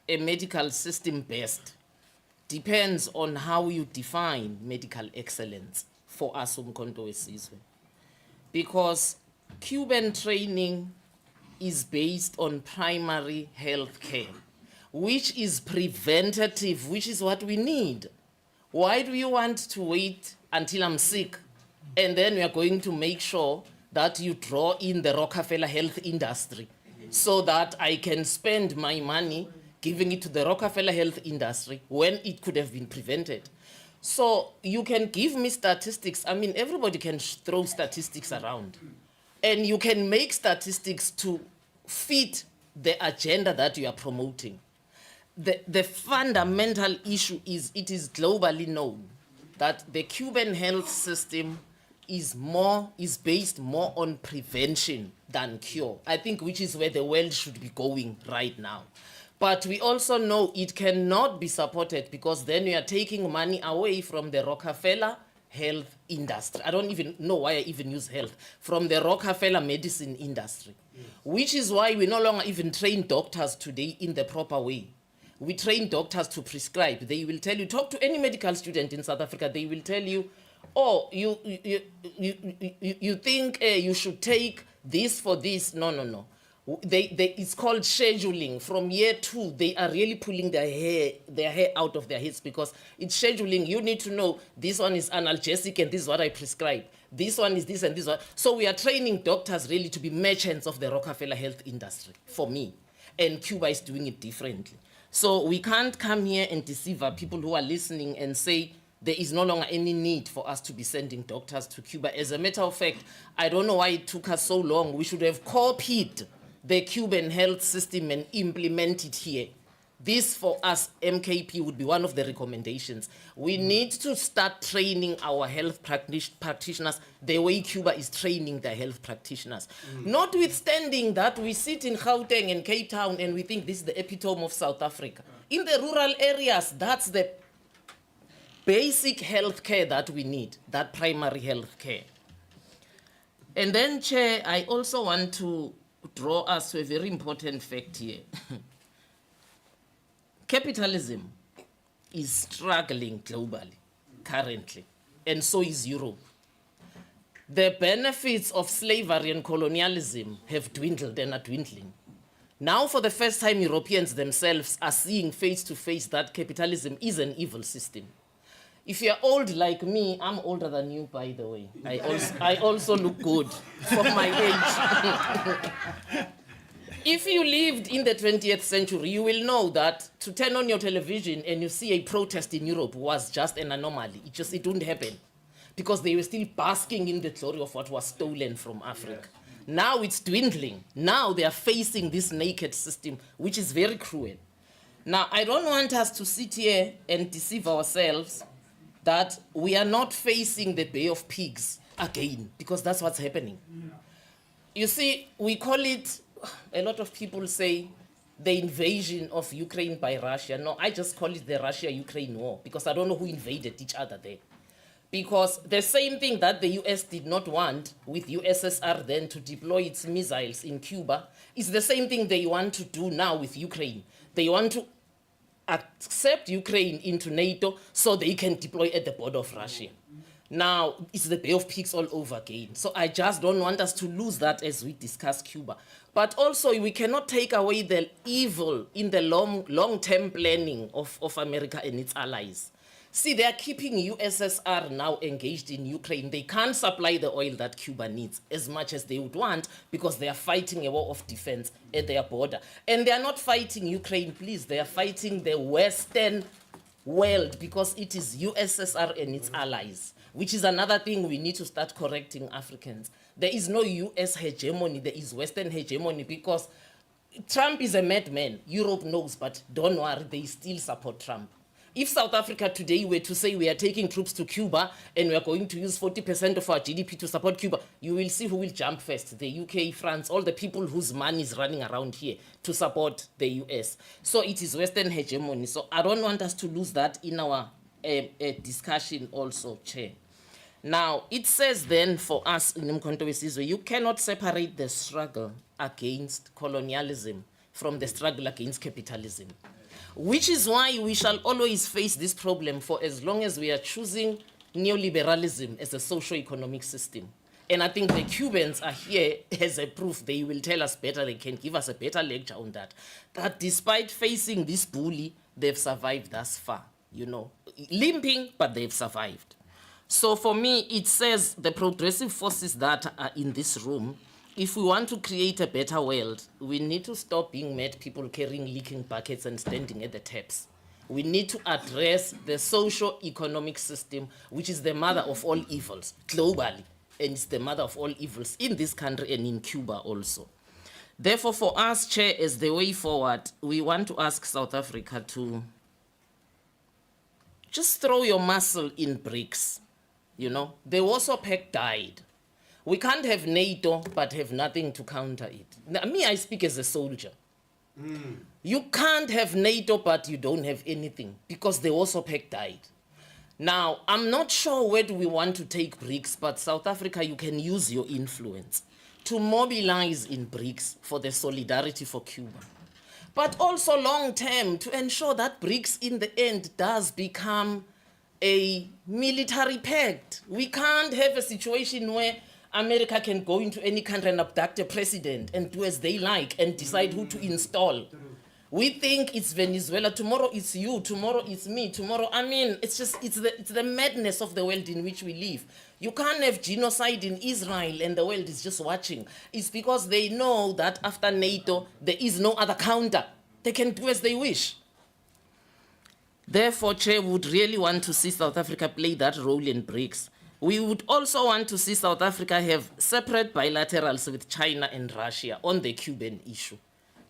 a medical system best depends on how you define medical excellence for us, Umkhonto weSizwe. Because Cuban training is based on primary health care, which is preventative, which is what we need. Why do you want to wait until I'm sick and then we are going to make sure that you draw in the Rockefeller health industry so that I can spend my money giving it to the Rockefeller health industry when it could have been prevented? So you can give me statistics. I mean, everybody can throw statistics around. And you can make statistics to fit the agenda that you are promoting. The fundamental issue is it is globally known that the Cuban health system is based more on prevention than cure. I think which is where the world should be going right now. But we also know it cannot be supported because then we are taking money away from the Rockefeller health industry. I don't even know why I even use health. From the Rockefeller medicine industry, which is why we no longer even train doctors today in the proper way. We train doctors to prescribe. They will tell you, talk to any medical student in South Africa, they will tell you, oh, you think you should take this for this. No. It's called scheduling. From year 2, they are really pulling their hair out of their heads because it's scheduling. You need to know this one is analgesic and this is what I prescribe. This one is this and this one. So we are training doctors really to be merchants of the Rockefeller health industry, for me. And Cuba is doing it differently. So we can't come here and deceive our people who are listening and say there is no longer any need for us to be sending doctors to Cuba. As a matter of fact, I don't know why it took us so long. We should have copied the Cuban health system and implement it here. This, for us, MKP, would be one of the recommendations. We need to start training our health practitioners the way Cuba is training their health practitioners. Notwithstanding that we sit in Gauteng and Cape Town and we think this is the epitome of South Africa. In the rural areas, that's the basic health care that we need, that primary health care. And then, Chair, I also want to draw us to a very important fact here. Capitalism is struggling globally currently, and so is Europe. The benefits of slavery and colonialism have dwindled and are dwindling. Now, for the first time, Europeans themselves are seeing face to face that capitalism is an evil system. If you're old like me, I'm older than you, by the way. I also look good for my age. If you lived in the 20th century, you will know that to turn on your television and you see a protest in Europe was just an anomaly. It wouldn't happen because they were still basking in the glory of what was stolen from Africa. Yeah. Now it's dwindling. Now they are facing this naked system, which is very cruel. Now, I don't want us to sit here and deceive ourselves that we are not facing the Bay of Pigs again, because that's what's happening. Yeah. You see, we call it, a lot of people say, the invasion of Ukraine by Russia. No, I just call it the Russia-Ukraine war, because I don't know who invaded each other there. Because the same thing that the US did not want with USSR then to deploy its missiles in Cuba is the same thing they want to do now with Ukraine. They want to accept Ukraine into NATO so they can deploy at the border of Russia. Now, it's the Bay of Pigs all over again. So I just don't want us to lose that as we discuss Cuba. But also, we cannot take away the evil in the long-term planning of America and its allies. See, they are keeping USSR now engaged in Ukraine. They can't supply the oil that Cuba needs as much as they would want because they are fighting a war of defense at their border. And they are not fighting Ukraine, please. They are fighting the Western world because it is USSR and its allies, which is another thing we need to start correcting Africans. There is no US hegemony, there is Western hegemony because Trump is a madman. Europe knows, but don't worry, they still support Trump. If South Africa today were to say we are taking troops to Cuba and we are going to use 40% of our GDP to support Cuba, you will see who will jump first, the UK, France, all the people whose money is running around here to support the US. So it is Western hegemony. So I don't want us to lose that in our discussion also, Chair. Now, it says then for us in Umkhonto weSizwe, you cannot separate the struggle against colonialism from the struggle against capitalism, which is why we shall always face this problem for as long as we are choosing neoliberalism as a socio-economic system. And I think the Cubans are here as a proof. They will tell us better, they can give us a better lecture on that. That despite facing this bully, they've survived thus far, you know, limping, but they've survived. So for me, it says the progressive forces that are in this room, if we want to create a better world, we need to stop being mad people carrying leaking buckets and standing at the taps. We need to address the socio-economic system, which is the mother of all evils globally, and it's the mother of all evils in this country and in Cuba also. Therefore, for us, Chair, as the way forward, we want to ask South Africa to just throw your muscle in BRICS. You know, the Warsaw Pact died. We can't have NATO but have nothing to counter it. Now, me, I speak as a soldier. You can't have NATO but you don't have anything because the Warsaw Pact died. Now, I'm not sure where do we want to take BRICS, but South Africa, you can use your influence to mobilize in BRICS for the solidarity for Cuba. But also long term to ensure that BRICS in the end does become a military pact. We can't have a situation where America can go into any country and abduct a president and do as they like and decide who to install. We think it's Venezuela, tomorrow it's you, tomorrow it's me, tomorrow, I mean, it's the madness of the world in which we live. You can't have genocide in Israel and the world is just watching. It's because they know that after NATO, there is no other counter. They can do as they wish. Therefore, Chair, we would really want to see South Africa play that role in BRICS. We would also want to see South Africa have separate bilaterals with China and Russia on the Cuban issue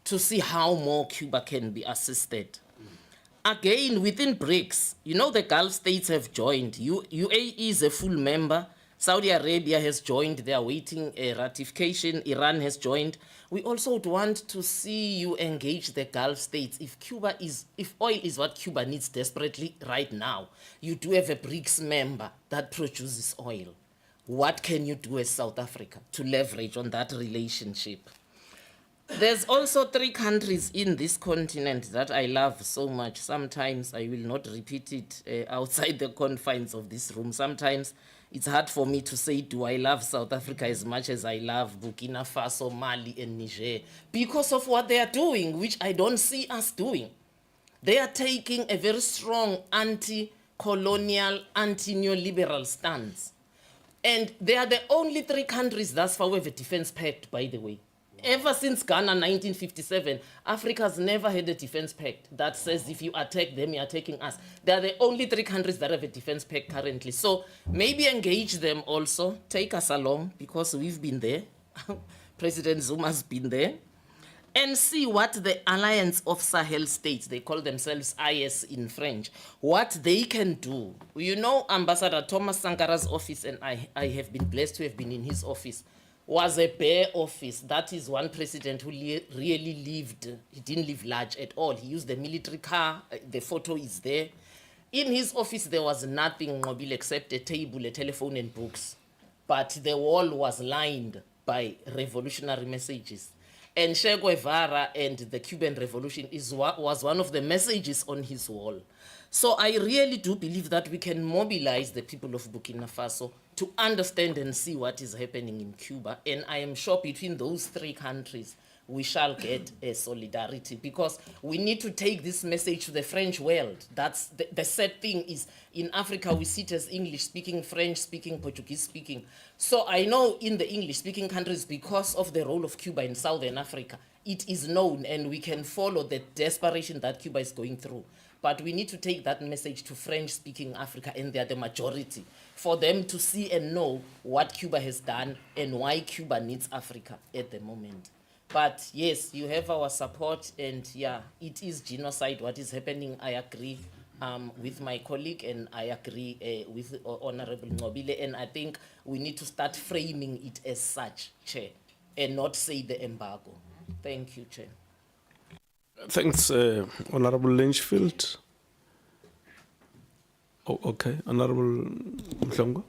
to see how more Cuba can be assisted. Again, within BRICS, you know the Gulf states have joined. UAE is a full member. Saudi Arabia has joined. They are waiting a ratification. Iran has joined. We also would want to see you engage the Gulf states. If oil is what Cuba needs desperately right now, you do have a BRICS member that produces oil. What can you do as South Africa to leverage on that relationship? There's also 3 countries in this continent that I love so much. Sometimes I will not repeat it outside the confines of this room. Sometimes it's hard for me to say, do I love South Africa as much as I love Burkina Faso, Mali, and Niger? Because of what they are doing, which I don't see us doing. They are taking a very strong anti-colonial, anti-neoliberal stance. And they are the only 3 countries thus far who have a defense pact, by the way. Ever since Ghana 1957, Africa's never had a defense pact that says if you attack them, you're attacking us. They are the only 3 countries that have a defense pact currently. So maybe engage them also, take us along, because we've been there. President Zuma's been there. And see what the Alliance of Sahel States, they call themselves IS in French, what they can do. You know, Ambassador Thomas Sankara's office, and I have been blessed to have been in his office, was a bare office. That is one president who really lived, he didn't live large at all. He used the military car, the photo is there. In his office, there was nothing mobile except a table, a telephone, and books. But the wall was lined by revolutionary messages. And Che Guevara and the Cuban Revolution was one of the messages on his wall. So I really do believe that we can mobilize the people of Burkina Faso to understand and see what is happening in Cuba. And I am sure between those 3 countries, we shall get a solidarity, because we need to take this message to the French world. That's the sad thing is in Africa we sit as English speaking, French speaking, Portuguese speaking. So I know in the English speaking countries, because of the role of Cuba in Southern Africa, it is known and we can follow the desperation that Cuba is going through. But we need to take that message to French speaking Africa, and they are the majority, for them to see and know what Cuba has done and why Cuba needs Africa at the moment. But yes, you have our support, and yeah, it is genocide what is happening. I agree with my colleague, and I agree with Honorable Ngobile, and I think we need to start framing it as such, Chair, and not say the embargo. Thank you, Chair. Thanks, Honorable Lynchfield. Oh, okay, Honorable Mhlongo.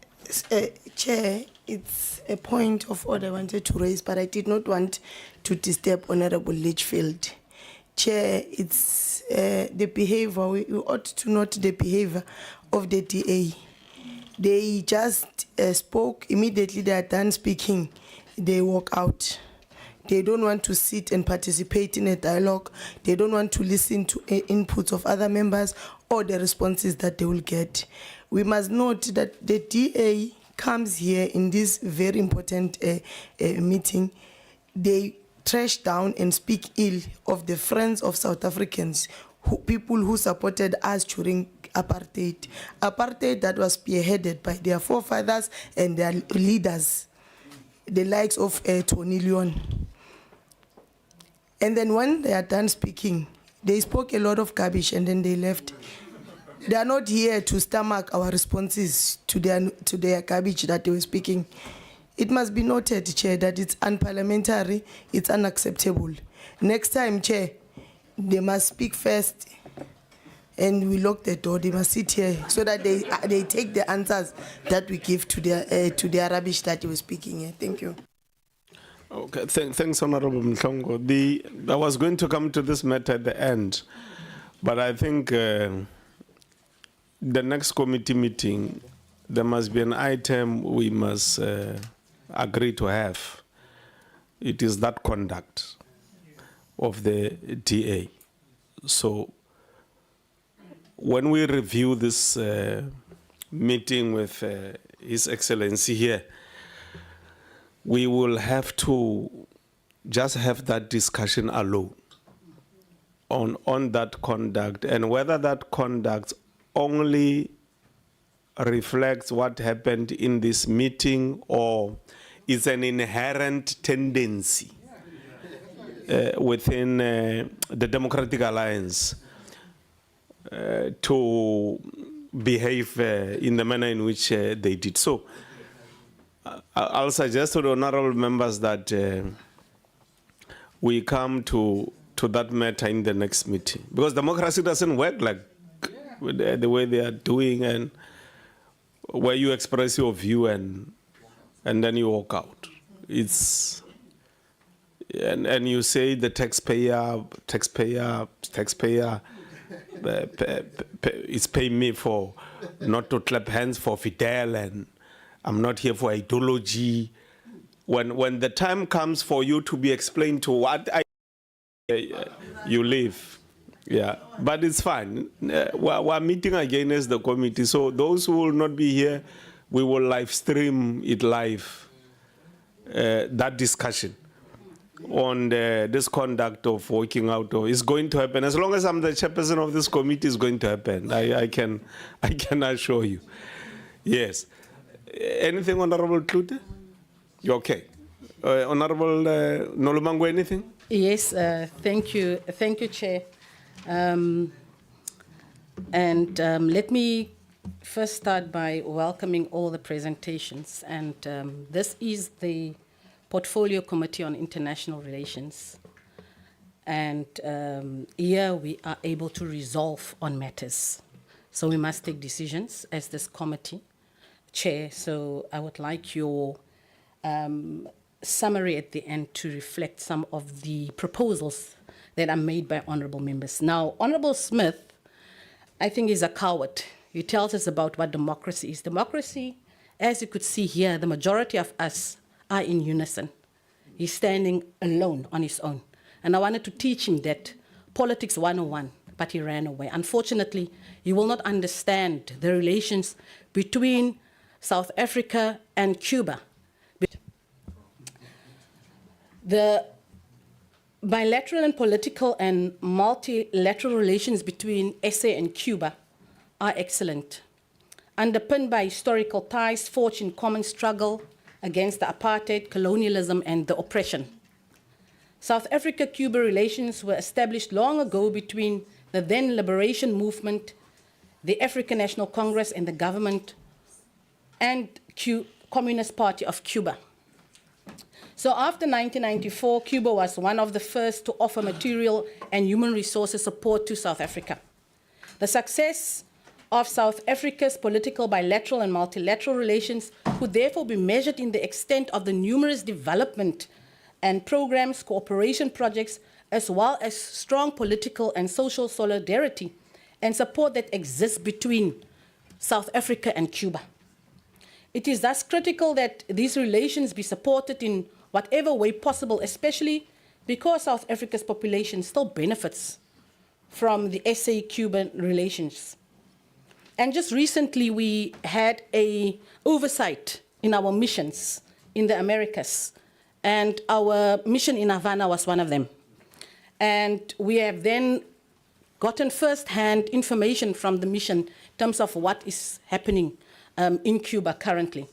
Chair, it's a point of order I wanted to raise, but I did not want to disturb Honorable Litchfield. Chair, it's the behavior, we ought to note the behavior of the DA. They just spoke, immediately they are done speaking, they walk out. They don't want to sit and participate in a dialogue. They don't want to listen to inputs of other members or the responses that they will get. We must note that the DA comes here in this very important meeting. They trash down and speak ill of the friends of South Africans, people who supported us during apartheid. Apartheid that was spearheaded by their forefathers and their leaders, the likes of Tony Leon. And then when they are done speaking, they spoke a lot of garbage and then they left. They are not here to stomach our responses to their garbage that they were speaking. It must be noted, Chair, that it's unparliamentary, it's unacceptable. Next time, Chair, they must speak first and we lock the door. They must sit here so that they take the answers that we give to their rubbish that they were speaking here. Thank you. Okay, thanks, Honorable Mhlongo. I was going to come to this matter at the end, but I think the next committee meeting, there must be an item we must agree to have. It is that conduct of the DA. So when we review this meeting with His Excellency here, we will have to just have that discussion alone on that conduct, and whether that conduct only reflects what happened in this meeting or is an inherent tendency within the Democratic Alliance to behave in the manner in which they did. So I'll suggest to the honorable members that we come to that matter in the next meeting, because democracy doesn't work like the way they are doing, and where you express your view and then you walk out. It's and you say the taxpayer is paying me for not to clap hands for Fidel, and I'm not here for ideology. When the time comes for you to be explained to what you leave. Yeah, but it's fine. We're meeting again as the committee, so those who will not be here, we will live stream it live, that discussion on this conduct of working out is going to happen. As long as I'm the chairperson of this committee, it's going to happen. I can assure you. Yes. Anything, Honorable Klute? You okay? Honorable Nolumango, anything? Yes, thank you, Chair. Let me first start by welcoming all the presentations. And this is the Portfolio Committee on International Relations. And here we are able to resolve on matters. So we must take decisions as this committee. Chair, so I would like your summary at the end to reflect some of the proposals that are made by honorable members. Now, Honorable Smith, I think, is a coward. He tells us about what democracy is. Democracy, as you could see here, the majority of us are in unison. He's standing alone on his own. And I wanted to teach him that politics 101, but he ran away. Unfortunately, he will not understand the relations between South Africa and Cuba. The bilateral and political and multilateral relations between SA and Cuba are excellent, underpinned by historical ties forged in common struggle against the apartheid, colonialism, and the oppression. South Africa-Cuba relations were established long ago between the then Liberation Movement, the African National Congress, and the government and Communist Party of Cuba. So after 1994, Cuba was one of the first to offer material and human resources support to South Africa. The success of South Africa's political bilateral and multilateral relations could therefore be measured in the extent of the numerous development and programs, cooperation projects, as well as strong political and social solidarity and support that exists between South Africa and Cuba. It is thus critical that these relations be supported in whatever way possible, especially because South Africa's population still benefits from the SA-Cuban relations. And just recently, we had an oversight in our missions in the Americas, and our mission in Havana was one of them. And we have then gotten first-hand information from the mission in terms of what is happening in Cuba currently.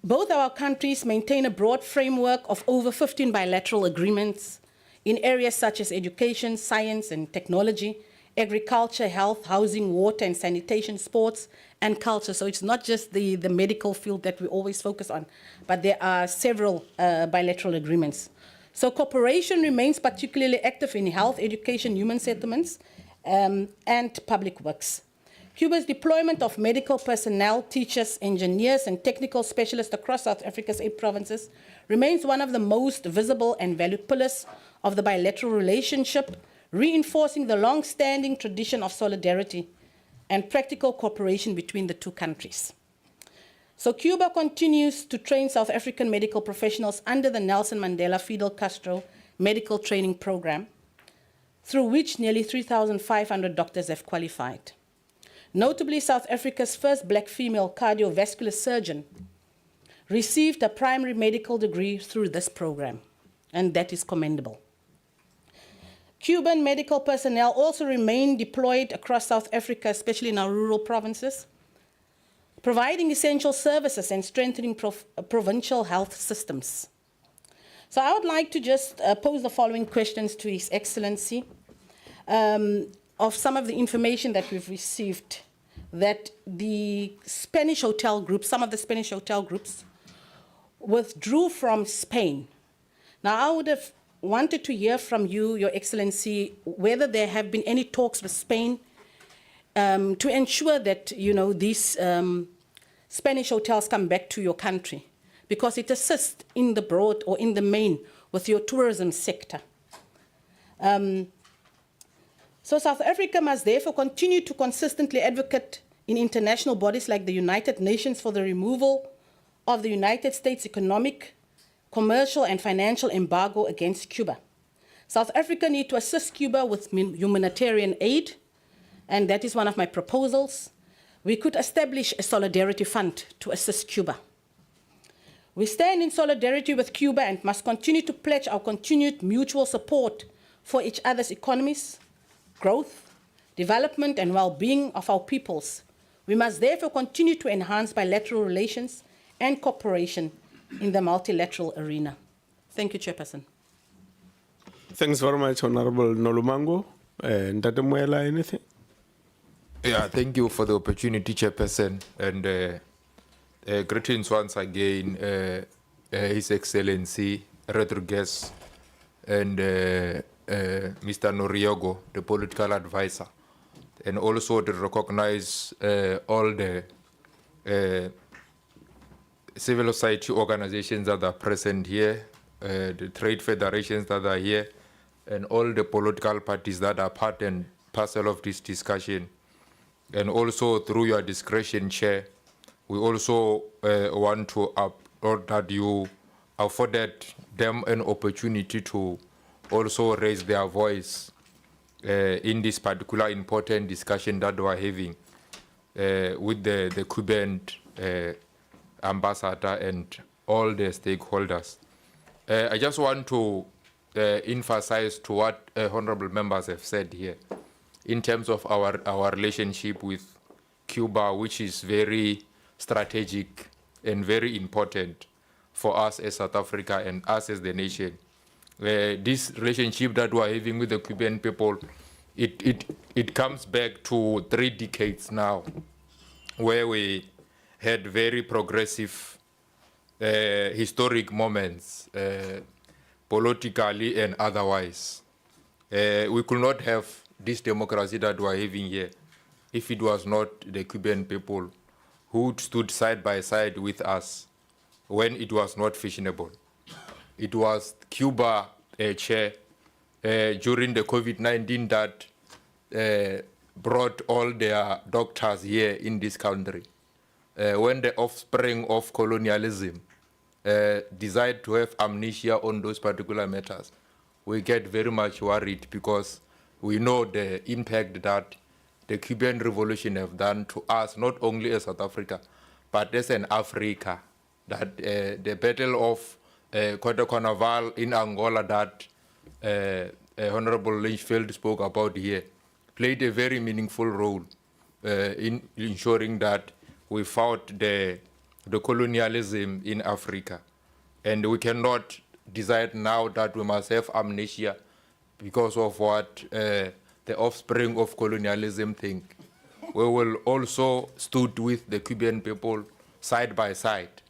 Both our countries maintain a broad framework of over 15 bilateral agreements in areas such as education, science and technology, agriculture, health, housing, water and sanitation, sports and culture. So it's not just the medical field that we always focus on, but there are several bilateral agreements. So cooperation remains particularly active in health, education, human settlements, and public works. Cuba's deployment of medical personnel, teachers, engineers, and technical specialists across South Africa's 8 provinces remains one of the most visible and valued pillars of the bilateral relationship, reinforcing the long-standing tradition of solidarity and practical cooperation between the two countries. So Cuba continues to train South African medical professionals under the Nelson Mandela Fidel Castro Medical Training Program, through which nearly 3,500 doctors have qualified. Notably, South Africa's first black female cardiovascular surgeon received a primary medical degree through this program, and that is commendable. Cuban medical personnel also remain deployed across South Africa, especially in our rural provinces, providing essential services and strengthening provincial health systems. So I would like to just pose the following questions to His Excellency. Of some of the information that we've received, that the Spanish hotel group, some of the Spanish hotel groups, withdrew from Spain. Now, I would have wanted to hear from you, Your Excellency, whether there have been any talks with Spain to ensure that, you know, these Spanish hotels come back to your country, because it assists in the broad or in the main with your tourism sector. So South Africa must therefore continue to consistently advocate in international bodies like the United Nations for the removal of the United States economic, commercial and financial embargo against Cuba. South Africa needs to assist Cuba with humanitarian aid, and that is one of my proposals. We could establish a solidarity fund to assist Cuba. We stand in solidarity with Cuba and must continue to pledge our continued mutual support for each other's economies, growth, development, and well-being of our peoples. We must therefore continue to enhance bilateral relations and cooperation in the multilateral arena. Thank you, Chairperson. Thanks very much, Honorable Nolumango. Ndatemuela, anything? Yeah, thank you for the opportunity, Chairperson, and greetings once again, His Excellency Rodriguez and Mr. Noriego, the political advisor, and also to recognize all the civil society organizations that are present here, the trade federations that are here, and all the political parties that are part and parcel of this discussion. And also through your discretion, Chair, we also want to applaud that you afforded them an opportunity to also raise their voice in this particular important discussion that we're having with the Cuban ambassador and all the stakeholders. I just want to emphasize to what honorable members have said here in terms of our relationship with Cuba, which is very strategic and very important for us as South Africa and us as the nation. This relationship that we're having with the Cuban people, it comes back to 3 decades now, where we had very progressive historic moments, politically and otherwise. We could not have this democracy that we're having here if it was not the Cuban people who stood side by side with us when it was not fashionable. It was Cuba chair during the COVID-19 that brought all their doctors here in this country. When the offspring of colonialism decide to have amnesia on those particular matters, we get very much worried because we know the impact that the Cuban Revolution have done to us, not only as South Africa, but as an Africa. That the Battle of Cotaconaval in Angola that Honorable Lynchfield spoke about here played a very meaningful role in ensuring that we fought the colonialism in Africa. And we cannot decide now that we must have amnesia because of what the offspring of colonialism think. We will also stood with the Cuban people side by side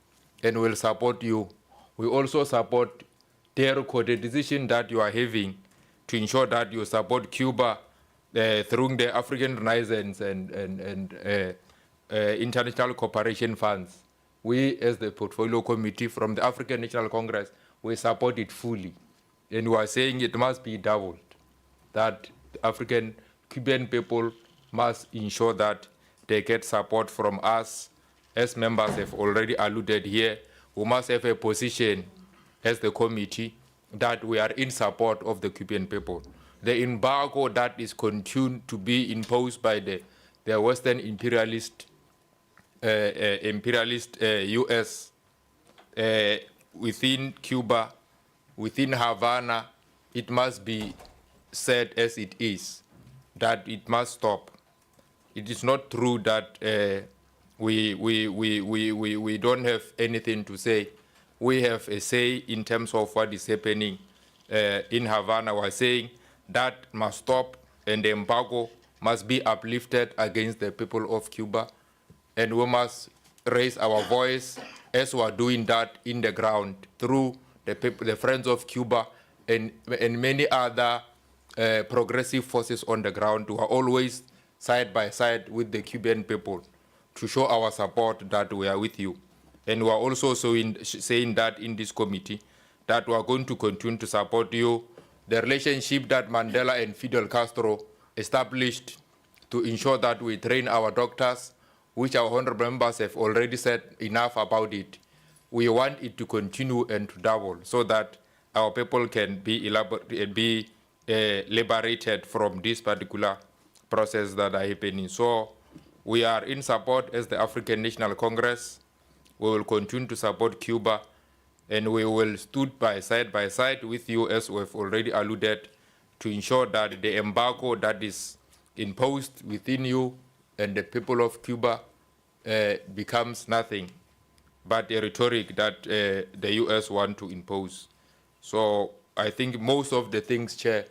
and will support you. We also support the decision that you are having to ensure that you support Cuba through the African Renaissance and international cooperation funds. We, as the portfolio committee from the African National Congress, we support it fully. And we are saying it must be doubled, that African Cuban people must ensure that they get support from us. As members have already alluded here, we must have a position as the committee that we are in support of the Cuban people. The embargo that is continued to be imposed by the Western imperialist U.S. Within Cuba, within Havana, it must be said as it is, that it must stop. It is not true that we don't have anything to say. We have a say in terms of what is happening in Havana. We're saying that must stop and the embargo must be uplifted against the people of Cuba. And we must raise our voice as we are doing that in the ground through the Friends of Cuba and many other progressive forces on the ground who are always side by side with the Cuban people to show our support that we are with you. And we are also saying that in this committee that we are going to continue to support you. The relationship that Mandela and Fidel Castro established to ensure that we train our doctors, which our honorable members have already said enough about it. We want it to continue and to double so that our people can be liberated from this particular process that are happening. So we are in support as the African National Congress. We will continue to support Cuba, and we will stand by side with you, as we have already alluded, to ensure that the embargo that is imposed within you and the people of Cuba becomes nothing but a rhetoric that the U.S. want to impose. So I think most of the things, Chair,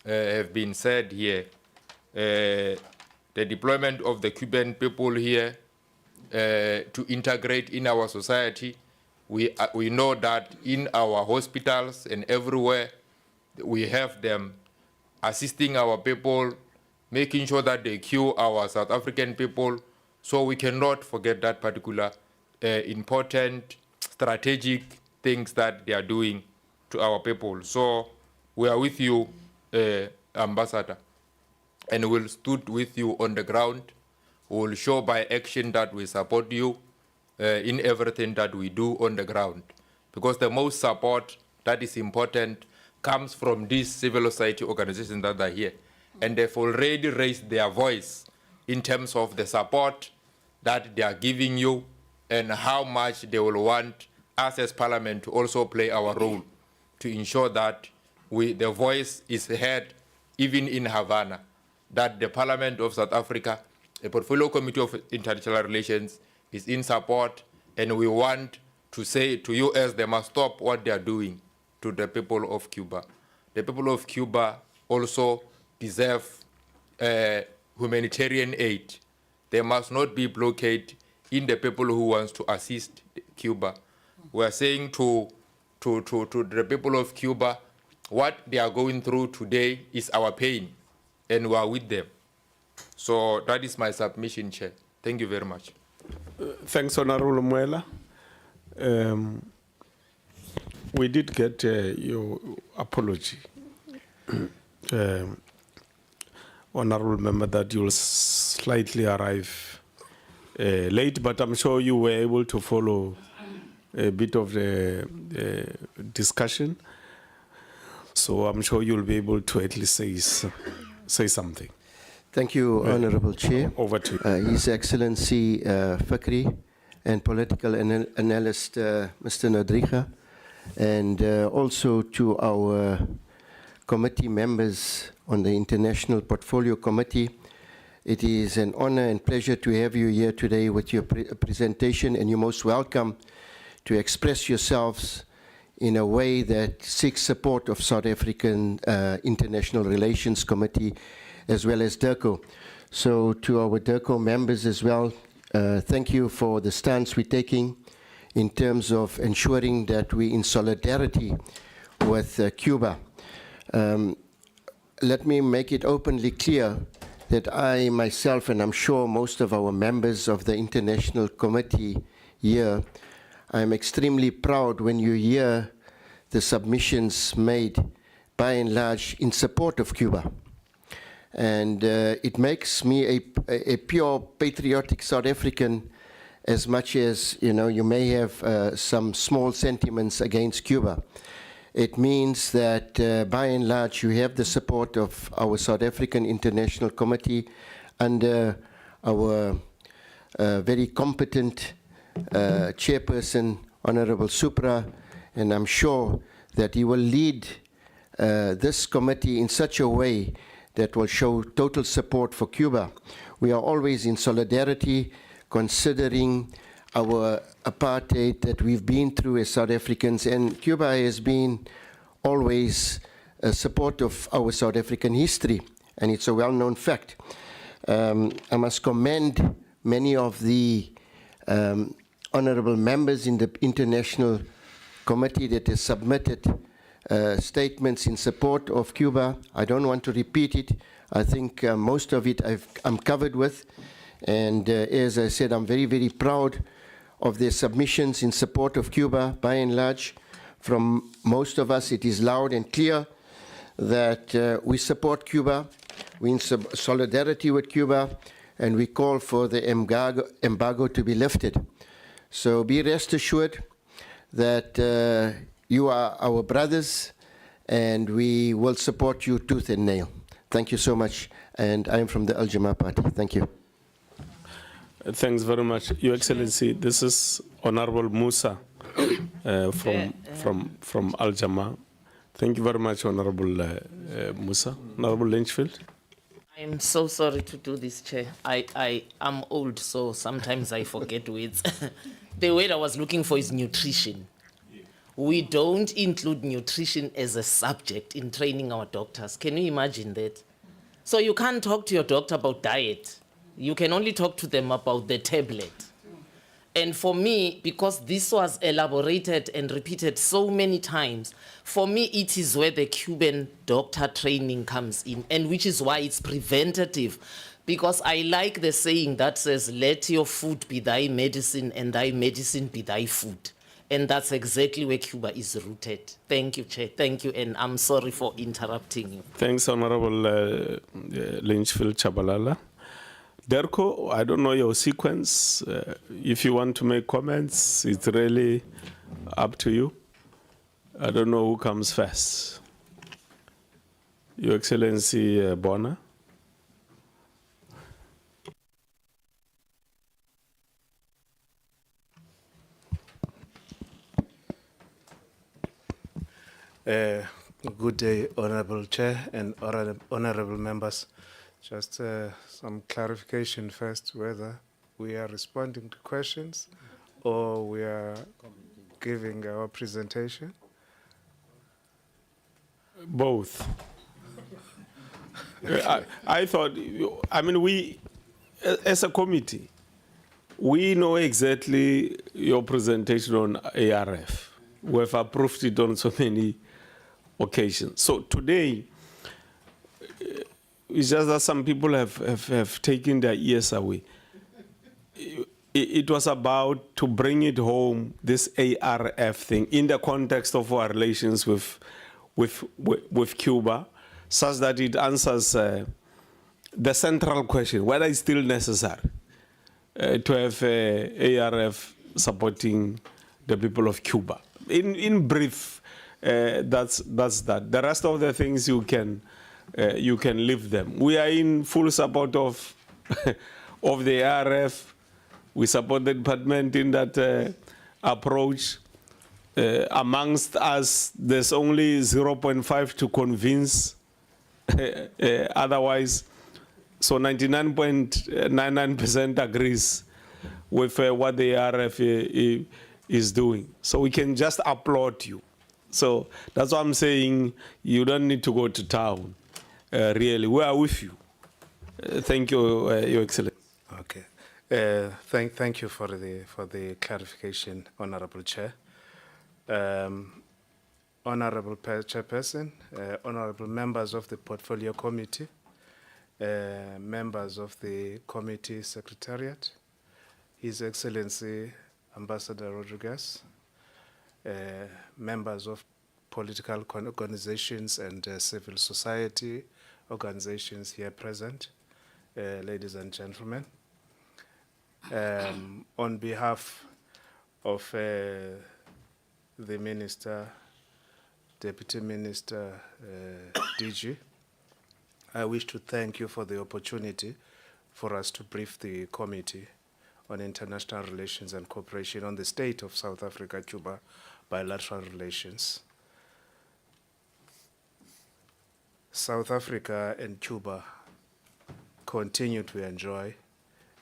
have been said here. The deployment of the Cuban people here to integrate in our society. We know that in our hospitals and everywhere, we have them assisting our people, making sure that they cure our South African people. So we cannot forget that particular important strategic things that they are doing to our people. So we are with you, Ambassador, and we'll stand with you on the ground. We'll show by action that we support you in everything that we do on the ground. because the most support that is important comes from these civil society organizations that are here. And they've already raised their voice in terms of the support that they are giving you and how much they will want us as Parliament to also play our role to ensure that the voice is heard even in Havana, that the Parliament of South Africa, the Portfolio Committee of International Relations is in support, and we want to say to US they must stop what they are doing to the people of Cuba. The people of Cuba also deserve humanitarian aid. There must not be blockade in the people who wants to assist Cuba. We are saying to the people of Cuba, what they are going through today is our pain, and we are with them. So that is my submission, Chair. Thank you very much. Thanks, Honorable Muela. We did get your apology, Honorable Member, that you'll slightly arrive late, but I'm sure you were able to follow a bit of the discussion. So I'm sure you'll be able to at least say something. Thank you, Honorable Chair. Over to you. His Excellency Fikri and political analyst Mr. Nadriga, and also to our committee members on the International Portfolio Committee. It is an honor and pleasure to have you here today with your presentation, and you're most welcome to express yourselves in a way that seeks support of South African International Relations Committee as well as DIRCO. So to our DIRCO members as well, thank you for the stance we're taking in terms of ensuring that we're in solidarity with Cuba. Let me make it openly clear that I myself, and I'm sure most of our members of the International Committee here, I'm extremely proud when you hear the submissions made by and large in support of Cuba. And it makes me a pure patriotic South African, as much as you may have some small sentiments against Cuba. It means that by and large you have the support of our South African International Committee under our very competent chairperson, Honorable Supra, and I'm sure that he will lead this committee in such a way that will show total support for Cuba. We are always in solidarity, considering our apartheid that we've been through as South Africans, and Cuba has been always a support of our South African history, and it's a well-known fact. I must commend many of the honorable members in the International Committee that has submitted statements in support of Cuba. I don't want to repeat it. I think most of it I'm covered with. And as I said, I'm very, very proud of their submissions in support of Cuba. By and large, from most of us, it is loud and clear that we support Cuba, we're in solidarity with Cuba, and we call for the embargo to be lifted. So be rest assured that you are our brothers, and we will support you tooth and nail. Thank you so much, and I am from the Al Jamaa Party. Thank you. Thanks very much, Your Excellency. This is Honorable Musa from Al Jamaa. Thank you very much, Honorable Musa. Honorable Lynchfield. I'm so sorry to do this, Chair. I am old, so sometimes I forget words. The word I was looking for is nutrition. We don't include nutrition as a subject in training our doctors. Can you imagine that? So you can't talk to your doctor about diet. You can only talk to them about the tablet. And for me, because this was elaborated and repeated so many times, for me it is where the Cuban doctor training comes in, and which is why it's preventative. Because I like the saying that says, let your food be thy medicine and thy medicine be thy food. And that's exactly where Cuba is rooted. Thank you, Chair. Thank you, and I'm sorry for interrupting you. Thanks, Honorable Lynchfield Chabalala. Derko, I don't know your sequence. If you want to make comments, it's really up to you. I don't know who comes first. Your Excellency Bona. Good day, Honorable Chair and honorable members. Just some clarification first, whether we are responding to questions or we are giving our presentation. Both. I thought, I mean, we, as a committee, we know exactly your presentation on ARF. We have approved it on so many occasions. So today, it's just that some people have taken their ears away. It was about to bring it home, this ARF thing, in the context of our relations with Cuba, such that it answers the central question, whether it's still necessary to have ARF supporting the people of Cuba. In brief, that's that. The rest of the things you can leave them. We are in full support of of the ARF. We support the department in that approach. Amongst us, there's only 0.5 to convince. Otherwise, so 99.99% agrees with what the ARF is doing. So we can just applaud you. So that's what I'm saying. You don't need to go to town. Really, we are with you. Thank you, Your Excellency. Okay. Thank you for the clarification, Honorable Chair. Honorable Chairperson, honorable members of the Portfolio Committee, members of the Committee Secretariat, His Excellency Ambassador Rodriguez, members of political organizations and civil society organizations here present, ladies and gentlemen. On behalf of the Minister, Deputy Minister DG, I wish to thank you for the opportunity for us to brief the Committee on International Relations and Cooperation on the state of South Africa-Cuba bilateral relations. South Africa and Cuba continue to enjoy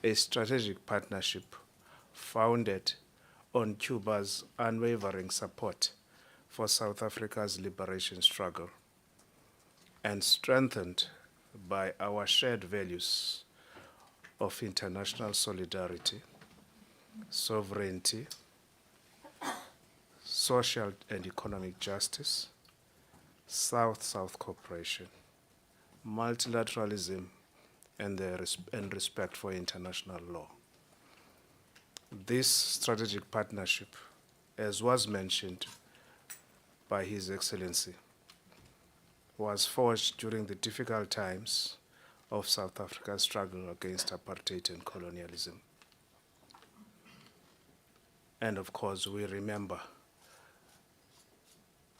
a strategic partnership founded on Cuba's unwavering support for South Africa's liberation struggle and strengthened by our shared values of international solidarity, sovereignty, social and economic justice, South-South cooperation, multilateralism, and respect for international law. This strategic partnership, as was mentioned by His Excellency, was forged during the difficult times of South Africa's struggle against apartheid and colonialism. And of course, we remember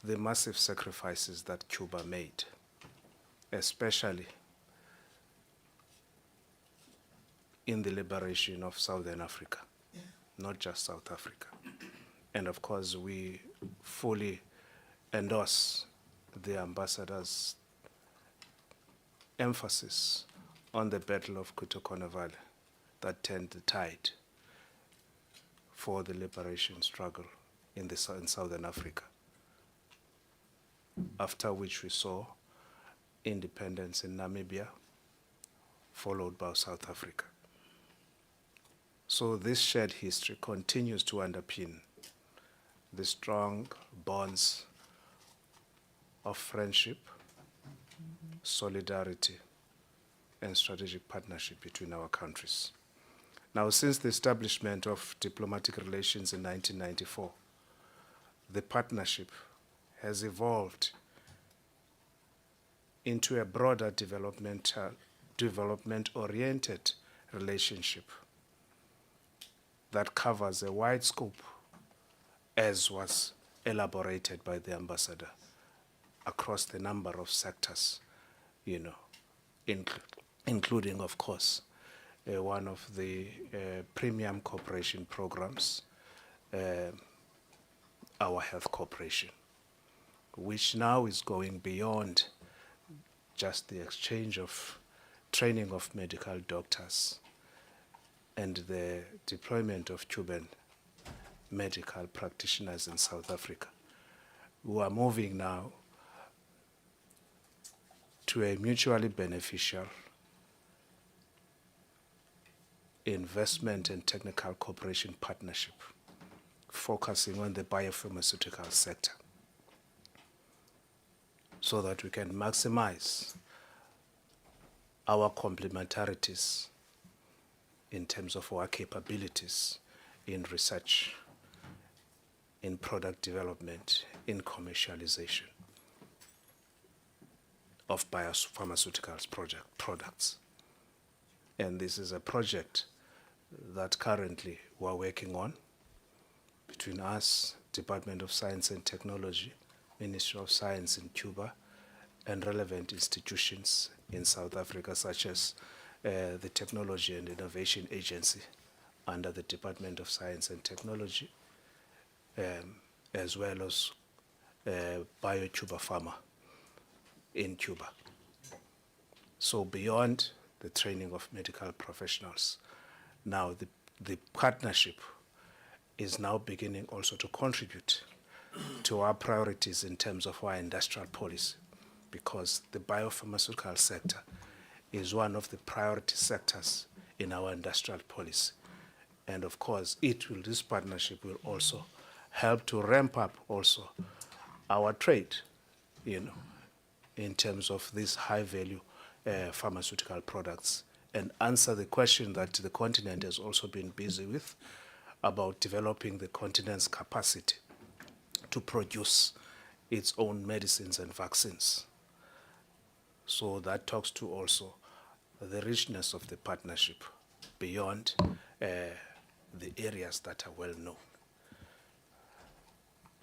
the massive sacrifices that Cuba made, especially in the liberation of Southern Africa, not just South Africa. And of course, we fully endorse the ambassador's emphasis on the Battle of Kutokona Valley that turned the tide for the liberation struggle in Southern Africa, after which we saw independence in Namibia, followed by South Africa. So this shared history continues to underpin the strong bonds of friendship, solidarity, and strategic partnership between our countries. Now, since the establishment of diplomatic relations in 1994, the partnership has evolved into a broader development-oriented relationship that covers a wide scope, as was elaborated by the ambassador across the number of sectors, you know, including, of course, one of the premium cooperation programs, our health cooperation, which now is going beyond just the exchange of training of medical doctors and the deployment of Cuban medical practitioners in South Africa. We are moving now to a mutually beneficial investment and technical cooperation partnership, focusing on the biopharmaceutical sector, so that we can maximize our complementarities in terms of our capabilities in research, in product development, in commercialization of biopharmaceuticals products. And this is a project that currently we're working on between us, Department of Science and Technology, Ministry of Science in Cuba, and relevant institutions in South Africa, such as the Technology and Innovation Agency under the Department of Science and Technology, as well as Bio-Cuba Pharma in Cuba. So beyond the training of medical professionals, now the partnership is now beginning also to contribute to our priorities in terms of our industrial policy, because the biopharmaceutical sector is one of the priority sectors in our industrial policy. And of course, this partnership will also help to ramp up also our trade, you know, in terms of these high value pharmaceutical products, and answer the question that the continent has also been busy with about developing the continent's capacity to produce its own medicines and vaccines. So that talks to also the richness of the partnership beyond the areas that are well known.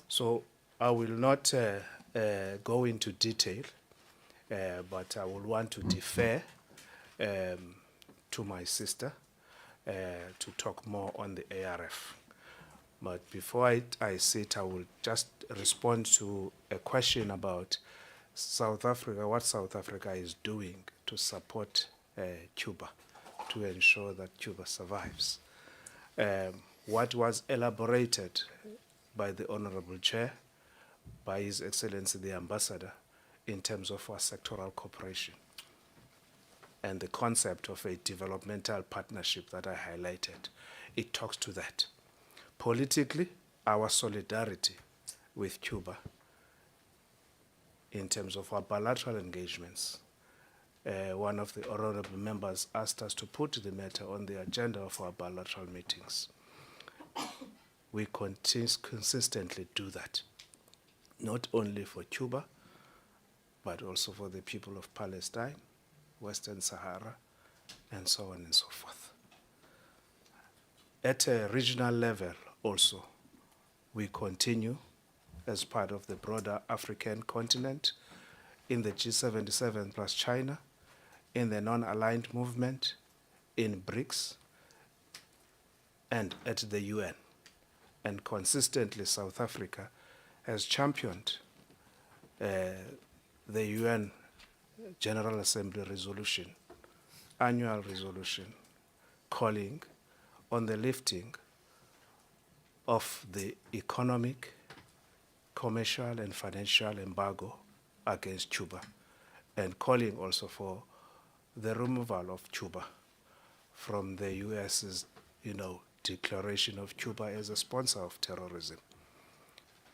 So I will not go into detail, but I will want to defer to my sister to talk more on the ARF. But before I sit, I will just respond to a question about South Africa, what South Africa is doing to support Cuba, to ensure that Cuba survives. What was elaborated by the Honorable Chair, by His Excellency the Ambassador, in terms of our sectoral cooperation and the concept of a developmental partnership that I highlighted, it talks to that. Politically, our solidarity with Cuba in terms of our bilateral engagements. One of the honorable members asked us to put the matter on the agenda of our bilateral meetings. We consistently do that, not only for Cuba, but also for the people of Palestine, Western Sahara, and so on and so forth. At a regional level also, we continue as part of the broader African continent, in the G77 plus China, in the non-aligned movement, in BRICS, and at the UN. And consistently, South Africa has championed the UN General Assembly resolution, annual resolution, calling on the lifting of the economic, commercial, and financial embargo against Cuba, and calling also for the removal of Cuba from the US's, declaration of Cuba as a sponsor of terrorism.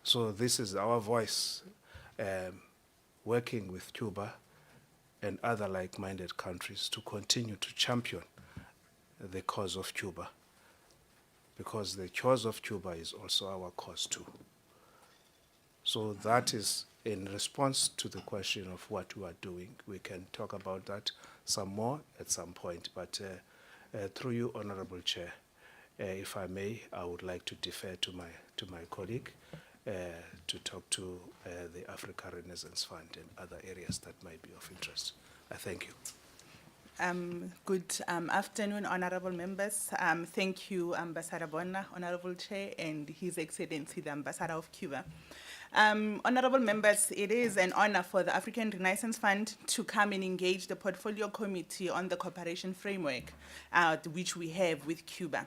So this is our voice, working with Cuba and other like-minded countries to continue to champion the cause of Cuba, because the cause of Cuba is also our cause too. So that is in response to the question of what we are doing. We can talk about that some more at some point, but through you, Honorable Chair, if I may, I would like to defer to my colleague to talk to the Africa Renaissance Fund and other areas that might be of interest. I thank you. Good afternoon, honorable members. Thank you, Ambassador Bona, Honorable Chair, and His Excellency, the Ambassador of Cuba. Honorable members, it is an honor for the African Renaissance Fund to come and engage the Portfolio Committee on the cooperation framework which we have with Cuba.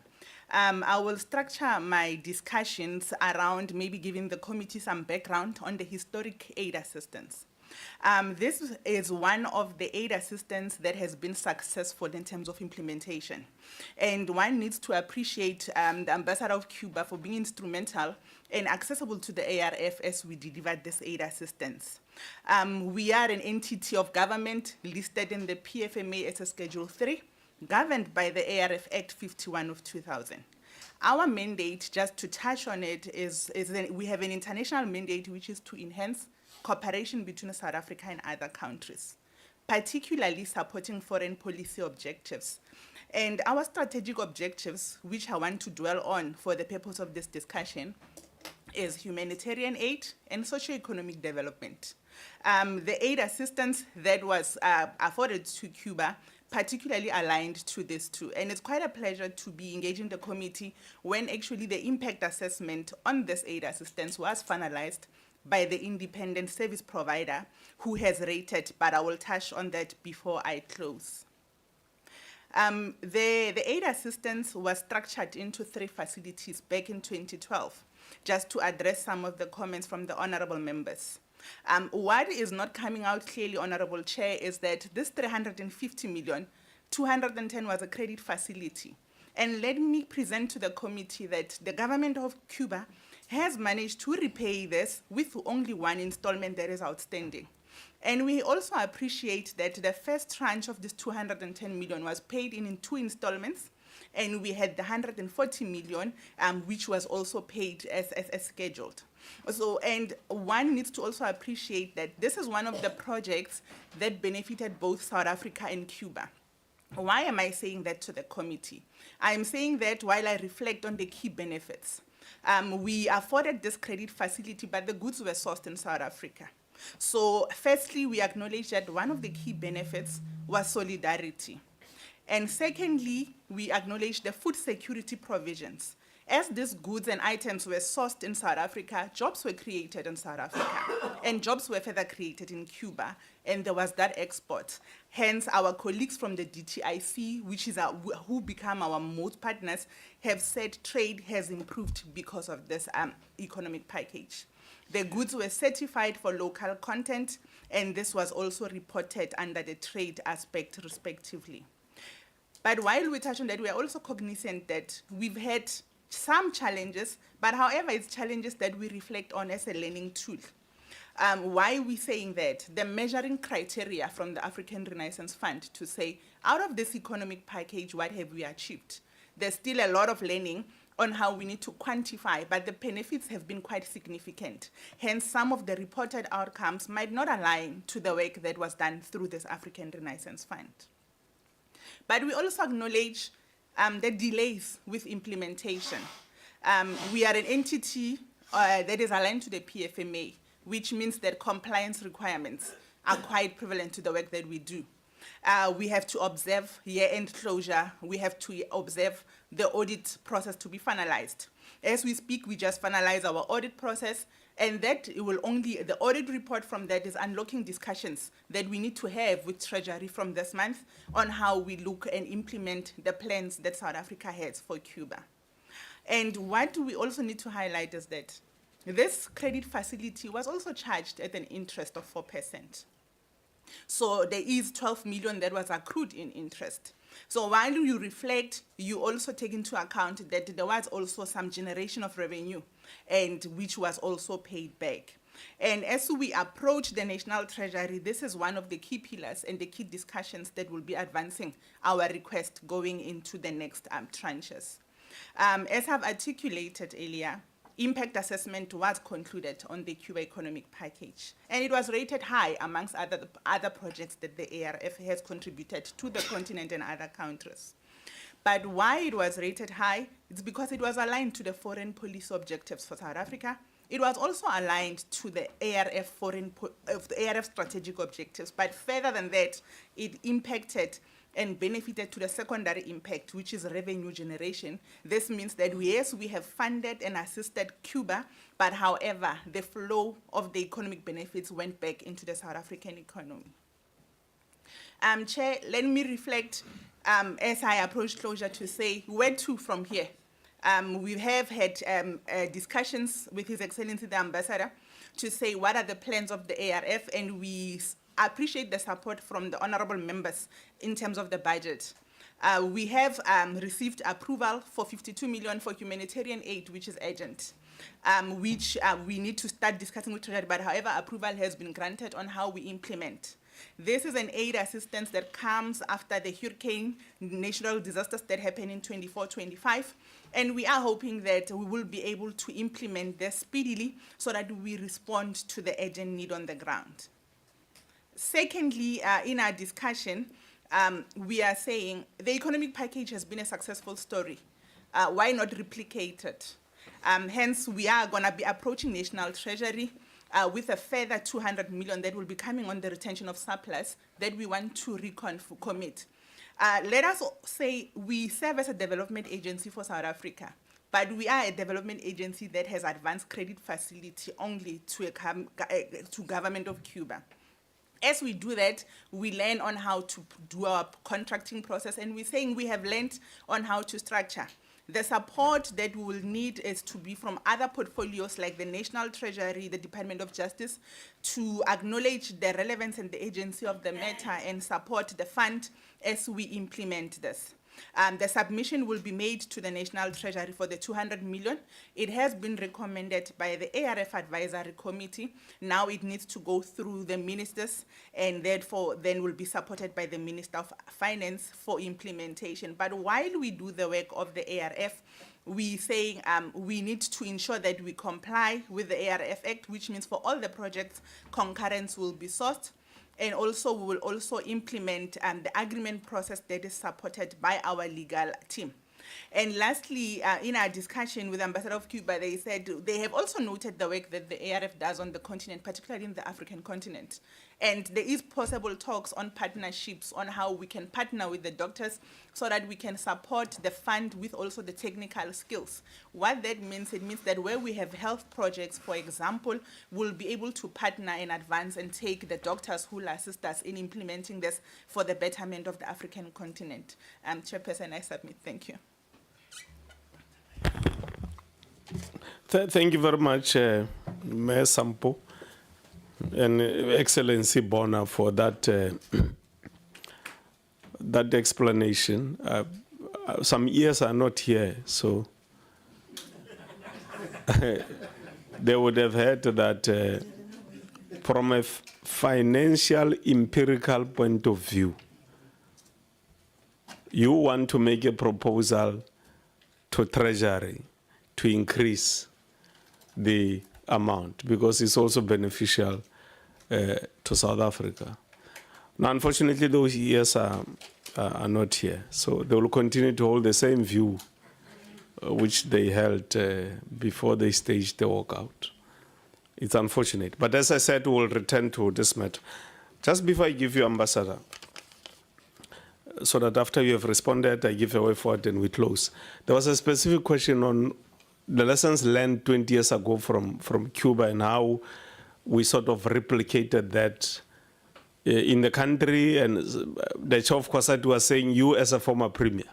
I will structure my discussions around maybe giving the committee some background on the historic aid assistance. This is one of the aid assistance that has been successful in terms of implementation. And one needs to appreciate the Ambassador of Cuba for being instrumental and accessible to the ARF as we delivered this aid assistance. We are an entity of government listed in the PFMA as a Schedule 3, governed by the ARF Act 51 of 2000. Our mandate, just to touch on it, is that we have an international mandate which is to enhance cooperation between South Africa and other countries, particularly supporting foreign policy objectives. And our strategic objectives, which I want to dwell on for the purpose of this discussion, is humanitarian aid and socio-economic development. The aid assistance that was afforded to Cuba particularly aligned to this too. And it's quite a pleasure to be engaging the committee when actually the impact assessment on this aid assistance was finalized by the independent service provider who has rated, but I will touch on that before I close. The aid assistance was structured into 3 facilities back in 2012, just to address some of the comments from the honorable members. What is not coming out clearly, Honorable Chair, is that this 350 million, 210 was a credit facility. And let me present to the committee that the government of Cuba has managed to repay this with only 1 installment that is outstanding. And we also appreciate that the first tranche of this 210 million was paid in 2 installments, and we had the 140 million, which was also paid as scheduled. So, and one needs to also appreciate that this is one of the projects that benefited both South Africa and Cuba. Why am I saying that to the committee? I'm saying that while I reflect on the key benefits. We afforded this credit facility, but the goods were sourced in South Africa. So firstly, we acknowledge that one of the key benefits was solidarity. And secondly, we acknowledge the food security provisions. As these goods and items were sourced in South Africa, jobs were created in South Africa, and jobs were further created in Cuba, and there was that export. Hence, our colleagues from the DTIC, which is who become our most partners, have said trade has improved because of this economic package. The goods were certified for local content, and this was also reported under the trade aspect, respectively. But while we touch on that, we are also cognizant that we've had some challenges, but however, it's challenges that we reflect on as a learning tool. Why are we saying that? The measuring criteria from the African Renaissance Fund to say, out of this economic package, what have we achieved? There's still a lot of learning on how we need to quantify, but the benefits have been quite significant. Hence, some of the reported outcomes might not align to the work that was done through this African Renaissance Fund. But we also acknowledge the delays with implementation. We are an entity that is aligned to the PFMA, which means that compliance requirements are quite prevalent to the work that we do. We have to observe year-end closure. We have to observe the audit process to be finalized. As we speak, we just finalize our audit process, and that it will only, the audit report from that is unlocking discussions that we need to have with Treasury from this month on how we look and implement the plans that South Africa has for Cuba. And what we also need to highlight is that this credit facility was also charged at an interest of 4%. So there is 12 million that was accrued in interest. So while you reflect, you also take into account that there was also some generation of revenue, and which was also paid back. And as we approach the National Treasury, this is one of the key pillars and the key discussions that will be advancing our request going into the next tranches. As I've articulated earlier, impact assessment was concluded on the Cuba economic package, and it was rated high amongst other projects that the ARF has contributed to the continent and other countries. But why it was rated high, it's because it was aligned to the foreign policy objectives for South Africa It was also aligned to the ARF the ARF strategic objectives, but further than that, it impacted and benefited to the secondary impact, which is revenue generation. This means that yes, we have funded and assisted Cuba, but however, the flow of the economic benefits went back into the South African economy. Chair, let me reflect as I approach closure to say, where to from here? We have had discussions with His Excellency the Ambassador to say what are the plans of the ARF, and we appreciate the support from the honorable members in terms of the budget. We have received approval for 52 million for humanitarian aid, which is urgent, which we need to start discussing with Treasury, but however, approval has been granted on how we implement. This is an aid assistance that comes after the hurricane natural disasters that happened in 24-25, and we are hoping that we will be able to implement this speedily so that we respond to the urgent need on the ground. Secondly, in our discussion, we are saying the economic package has been a successful story. Why not replicate it? Hence, we are going to be approaching National Treasury with a further 200 million that will be coming on the retention of surplus that we want to recommit. Let us say we serve as a development agency for South Africa, but we are a development agency that has advanced credit facility only to government of Cuba. As we do that, we learn on how to do our contracting process, and we're saying we have learned on how to structure. The support that we will need is to be from other portfolios like the National Treasury, the Department of Justice, to acknowledge the relevance and the agency of the matter and support the fund as we implement this. The submission will be made to the National Treasury for the 200 million. It has been recommended by the ARF Advisory Committee. Now it needs to go through the ministers and therefore then will be supported by the Minister of Finance for implementation. But while we do the work of the ARF, we saying we need to ensure that we comply with the ARF Act, which means for all the projects, concurrence will be sought. And also, we will also implement the agreement process that is supported by our legal team. And lastly, in our discussion with Ambassador of Cuba, they said they have also noted the work that the ARF does on the continent, particularly in the African continent. And there is possible talks on partnerships on how we can partner with the doctors so that we can support the fund with also the technical skills. What that means, it means that where we have health projects, for example, we'll be able to partner in advance and take the doctors who will assist us in implementing this for the betterment of the African continent. Chairperson, I submit. Thank you. Thank you very much, Mayor Sampo and Excellency Bona, for that that explanation. Some ears are not here, so they would have heard that from a financial empirical point of view, you want to make a proposal to Treasury to increase the amount because it's also beneficial to South Africa. Now, unfortunately, those years are not here, so they will continue to hold the same view which they held before they staged the walkout. It's unfortunate, but as I said, we will return to this matter. Just before I give you, Ambassador, so that after you have responded, I give a way forward and we close. There was a specific question on the lessons learned 20 years ago from Cuba and how we sort of replicated that in the country. And the Chair of Kwasati was saying, you as a former premier.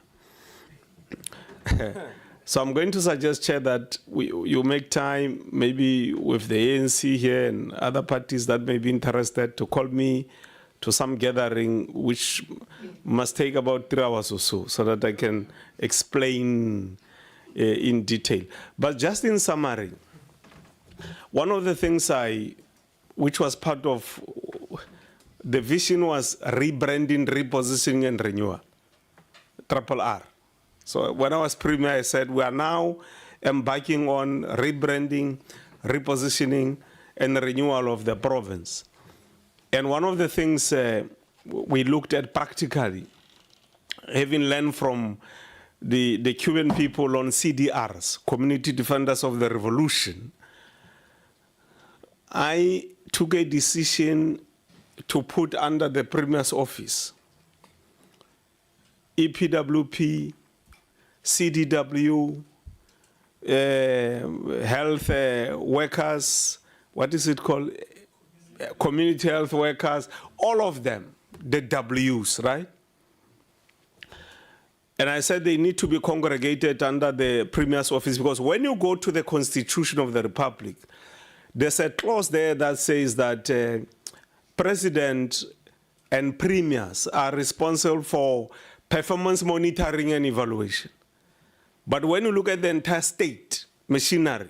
So I'm going to suggest, Chair, that you make time, maybe with the ANC here and other parties that may be interested, to call me to some gathering, which must take about 3 hours or so that I can explain in detail. But just in summary, one of the things which was part of the vision was rebranding, repositioning, and renewal, RRR. So when I was premier, I said we are now embarking on rebranding, repositioning, and renewal of the province. And one of the things we looked at practically, having learned from the Cuban people on CDRs, Community Defenders of the Revolution, I took a decision to put under the Premier's office EPWP, CDW, health workers, what is it called? Community health workers, all of them, the Ws, right? And I said they need to be congregated under the Premier's office, because when you go to the Constitution of the Republic, there's a clause there that says that President and Premiers are responsible for performance monitoring and evaluation. But when you look at the entire state machinery,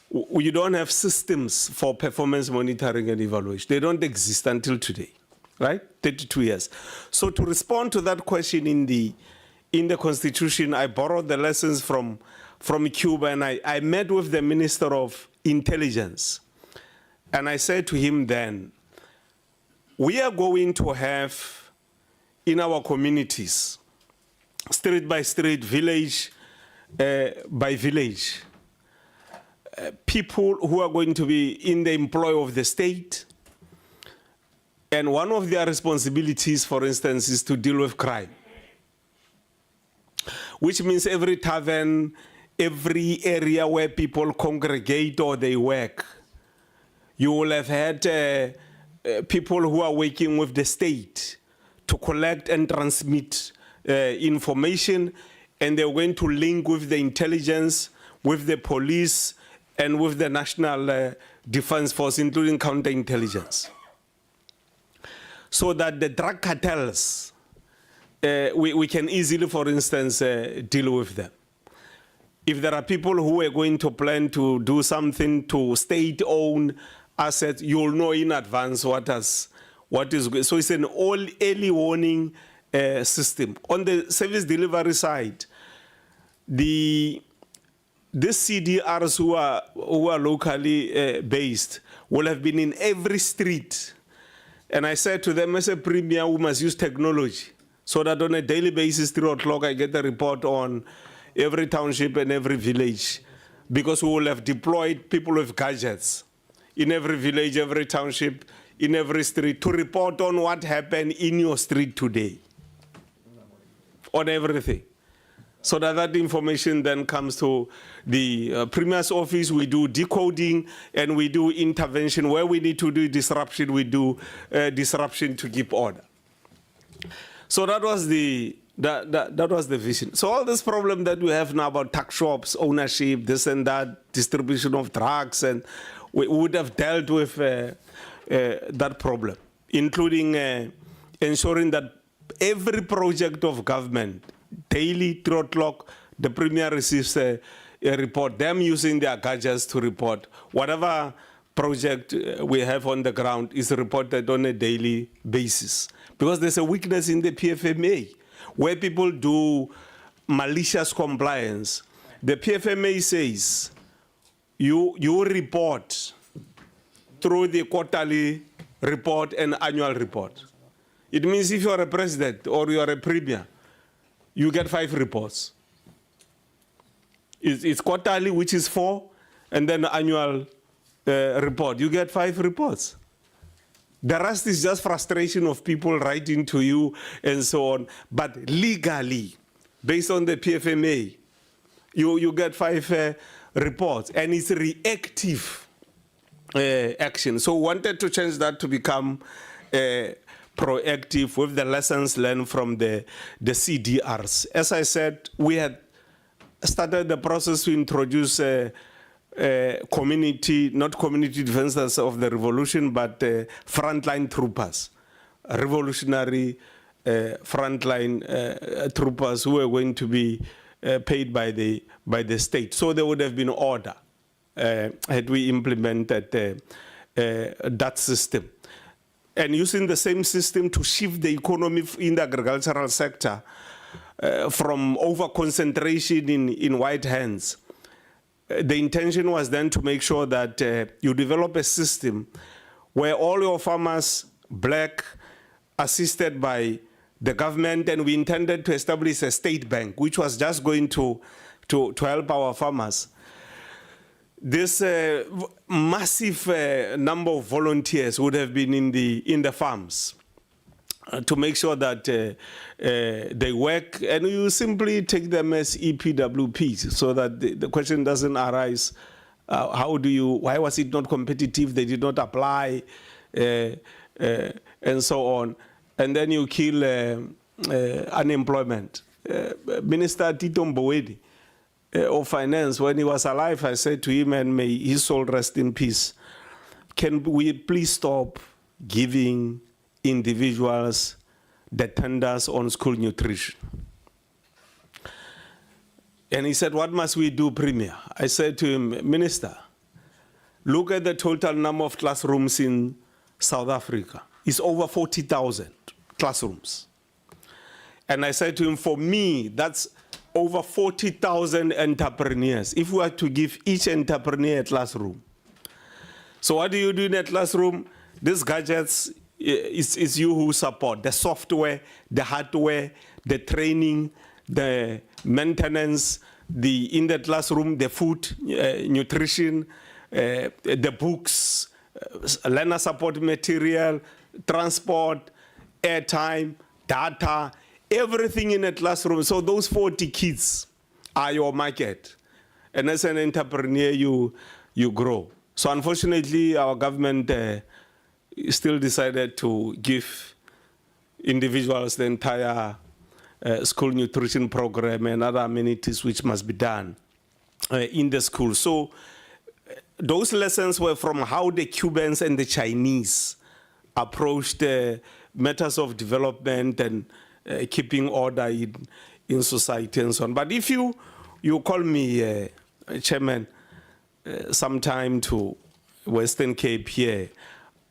you don't have systems for performance monitoring and evaluation. They don't exist until today, right? 32 years. So to respond to that question in the Constitution, I borrowed the lessons from Cuba, and I met with the Minister of Intelligence. And I said to him then, we are going to have in our communities, street by street, village by village, people who are going to be in the employ of the state. And one of their responsibilities, for instance, is to deal with crime, which means every tavern, every area where people congregate or they work, you will have had people who are working with the state to collect and transmit information, and they're going to link with the intelligence, with the police, and with the National Defense Force, including counterintelligence. So that the drug cartels, we can easily, for instance, deal with them. If there are people who are going to plan to do something to state-owned assets, you'll know in advance what is going. So it's an early warning system. On the service delivery side, the CDRs who are locally based will have been in every street. And I said to them, as a premier, we must use technology so that on a daily basis, 3 o'clock, I get a report on every township and every village, because we will have deployed people with gadgets in every village, every township, in every street, to report on what happened in your street today, on everything. So that information then comes to the Premier's office. We do decoding and we do intervention. Where we need to do disruption, we do disruption to keep order. So that was the vision. So all this problem that we have now about tax shops, ownership, this and that, distribution of drugs, and we would have dealt with that problem, including ensuring that every project of government, daily, 3 o'clock, the Premier receives a report, them using their gadgets to report. Whatever project we have on the ground is reported on a daily basis. Because there's a weakness in the PFMA, where people do malicious compliance. The PFMA says, you report through the quarterly report and annual report. It means if you're a president or you're a premier, you get 5 reports. It's quarterly, which is 4, and then annual report. You get 5 reports. The rest is just frustration of people writing to you and so on. But legally, based on the PFMA, you get 5 reports, and it's reactive action. So we wanted to change that to become proactive with the lessons learned from the CDRs. As I said, we had started the process to introduce community, not community defenders of the revolution, but frontline troopers, revolutionary frontline troopers who were going to be paid by the state. So there would have been order had we implemented that system. And using the same system to shift the economy in the agricultural sector from over-concentration in white hands. The intention was then to make sure that you develop a system where all your farmers, black, assisted by the government, and we intended to establish a state bank, which was just going to help our farmers. this massive number of volunteers would have been in the farms to make sure that they work, and you simply take them as EPWPs so that the question doesn't arise, why was it not competitive, they did not apply, and so on. And then you kill unemployment. Minister Tito Mboweni of Finance, when he was alive, I said to him, and may his soul rest in peace, can we please stop giving individuals the tenders on school nutrition? And he said, what must we do, Premier? I said to him, Minister, look at the total number of classrooms in South Africa. It's over 40,000 classrooms. And I said to him, for me, that's over 40,000 entrepreneurs. If we were to give each entrepreneur a classroom. So what do you do in a classroom? These gadgets, is you who support the software, the hardware, the training, the maintenance, in the classroom, the food, nutrition, the books, learner support material, transport, airtime, data, everything in a classroom. So those 40 kids are your market. And as an entrepreneur, you grow. So unfortunately, our government still decided to give individuals the entire school nutrition program and other amenities which must be done in the school. So those lessons were from how the Cubans and the Chinese approached matters of development and keeping order in society and so on. But if you call me, Chairman, sometime to Western Cape here,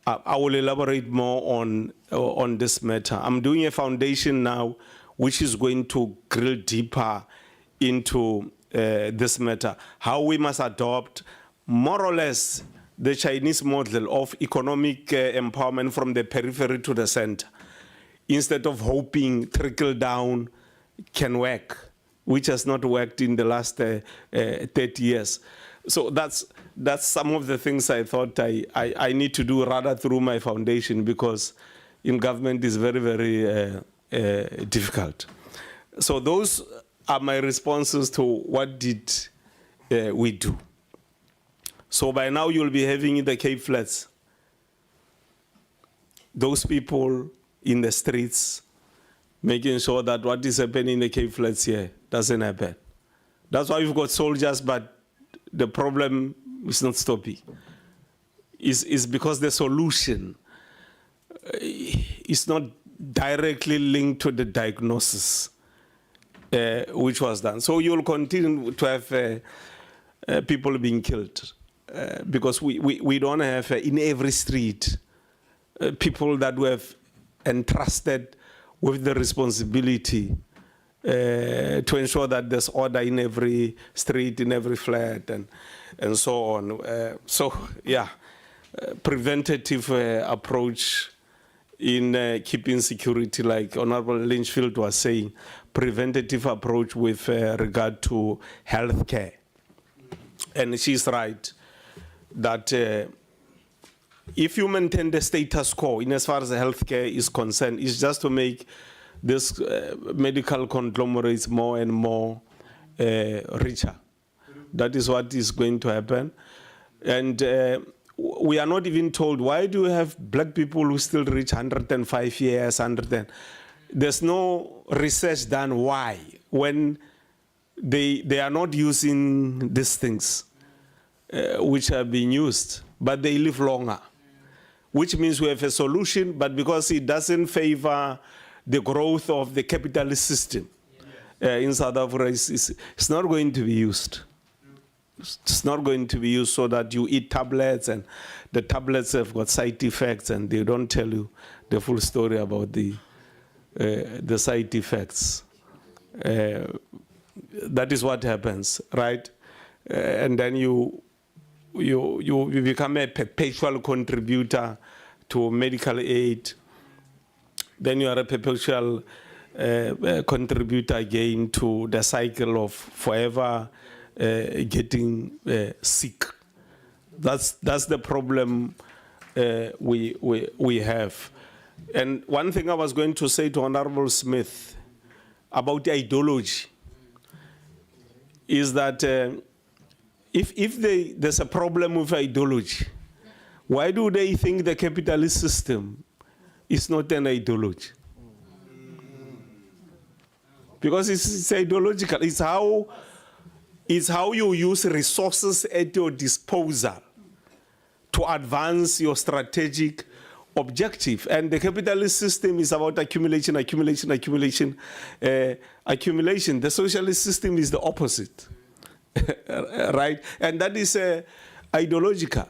I will elaborate more on this matter. I'm doing a foundation now which is going to drill deeper into this matter, how we must adopt more or less the Chinese model of economic empowerment from the periphery to the center, instead of hoping trickle down can work, which has not worked in the last 30 years. So that's some of the things I thought I need to do rather through my foundation, because in government is very, very difficult. So those are my responses to what did we do. So by now you'll be having in the Cape Flats those people in the streets making sure that what is happening in the Cape Flats here doesn't happen. That's why we've got soldiers, but the problem is not stopping. It's because the solution is not directly linked to the diagnosis which was done. So you'll continue to have people being killed because we don't have in every street people that we have entrusted with the responsibility to ensure that there's order in every street, in every flat, and so on. So yeah, preventative approach in keeping security, like Honorable Lynchfield was saying, preventative approach with regard to healthcare. And she's right that if you maintain the status quo in as far as the healthcare is concerned, it's just to make this medical conglomerates more and more richer. That is what is going to happen. And we are not even told, why do we have black people who still reach 105 years, 110? There's no research done why, when they are not using these things which are being used, but they live longer, which means we have a solution, but because it doesn't favor the growth of the capitalist system in South Africa, it's not going to be used. It's not going to be used so that you eat tablets and the tablets have got side effects and they don't tell you the full story about the side effects. That is what happens, right? And then you become a perpetual contributor to medical aid. Then you are a perpetual contributor again to the cycle of forever getting sick. That's the problem we have. And one thing I was going to say to Honorable Smith about the ideology is that if there's a problem with ideology, why do they think the capitalist system is not an ideology? Because it's ideological. It's how you use resources at your disposal to advance your strategic objective. And the capitalist system is about accumulation, accumulation, accumulation, accumulation. The socialist system is the opposite, right? And that is ideological.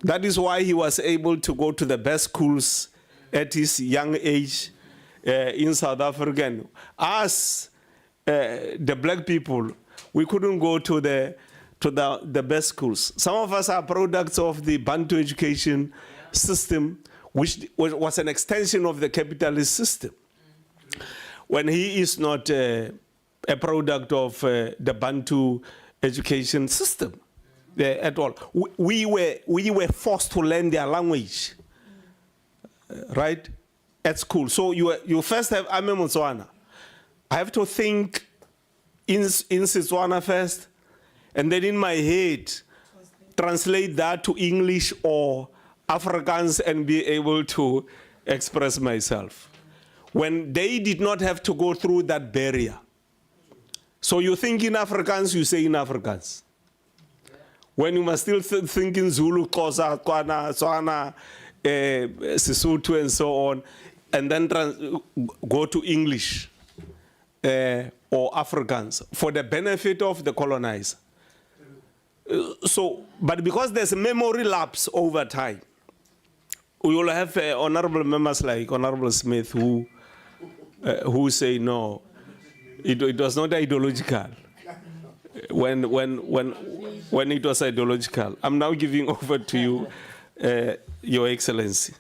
That is why he was able to go to the best schools at his young age in South Africa. And us, the black people, we couldn't go to the best schools. Some of us are products of the Bantu education system, which was an extension of the capitalist system. When he is not a product of the Bantu education system at all. We were forced to learn their language, right, at school. So you first have Ame Motswana. I have to think in Setswana first, and then in my head, translate that to English or Afrikaans and be able to express myself. When they did not have to go through that barrier. So you think in Afrikaans, you say in Afrikaans. When you must still think in Zulu, Xhosa, Tswana, Tswana, Sesotho, and so on, and then go to English or Afrikaans for the benefit of the colonizer. But because there's memory lapse over time, we will have honorable members like Honorable Smith who say no, it was not ideological. When it was ideological. I'm now giving over to you, Your Excellency.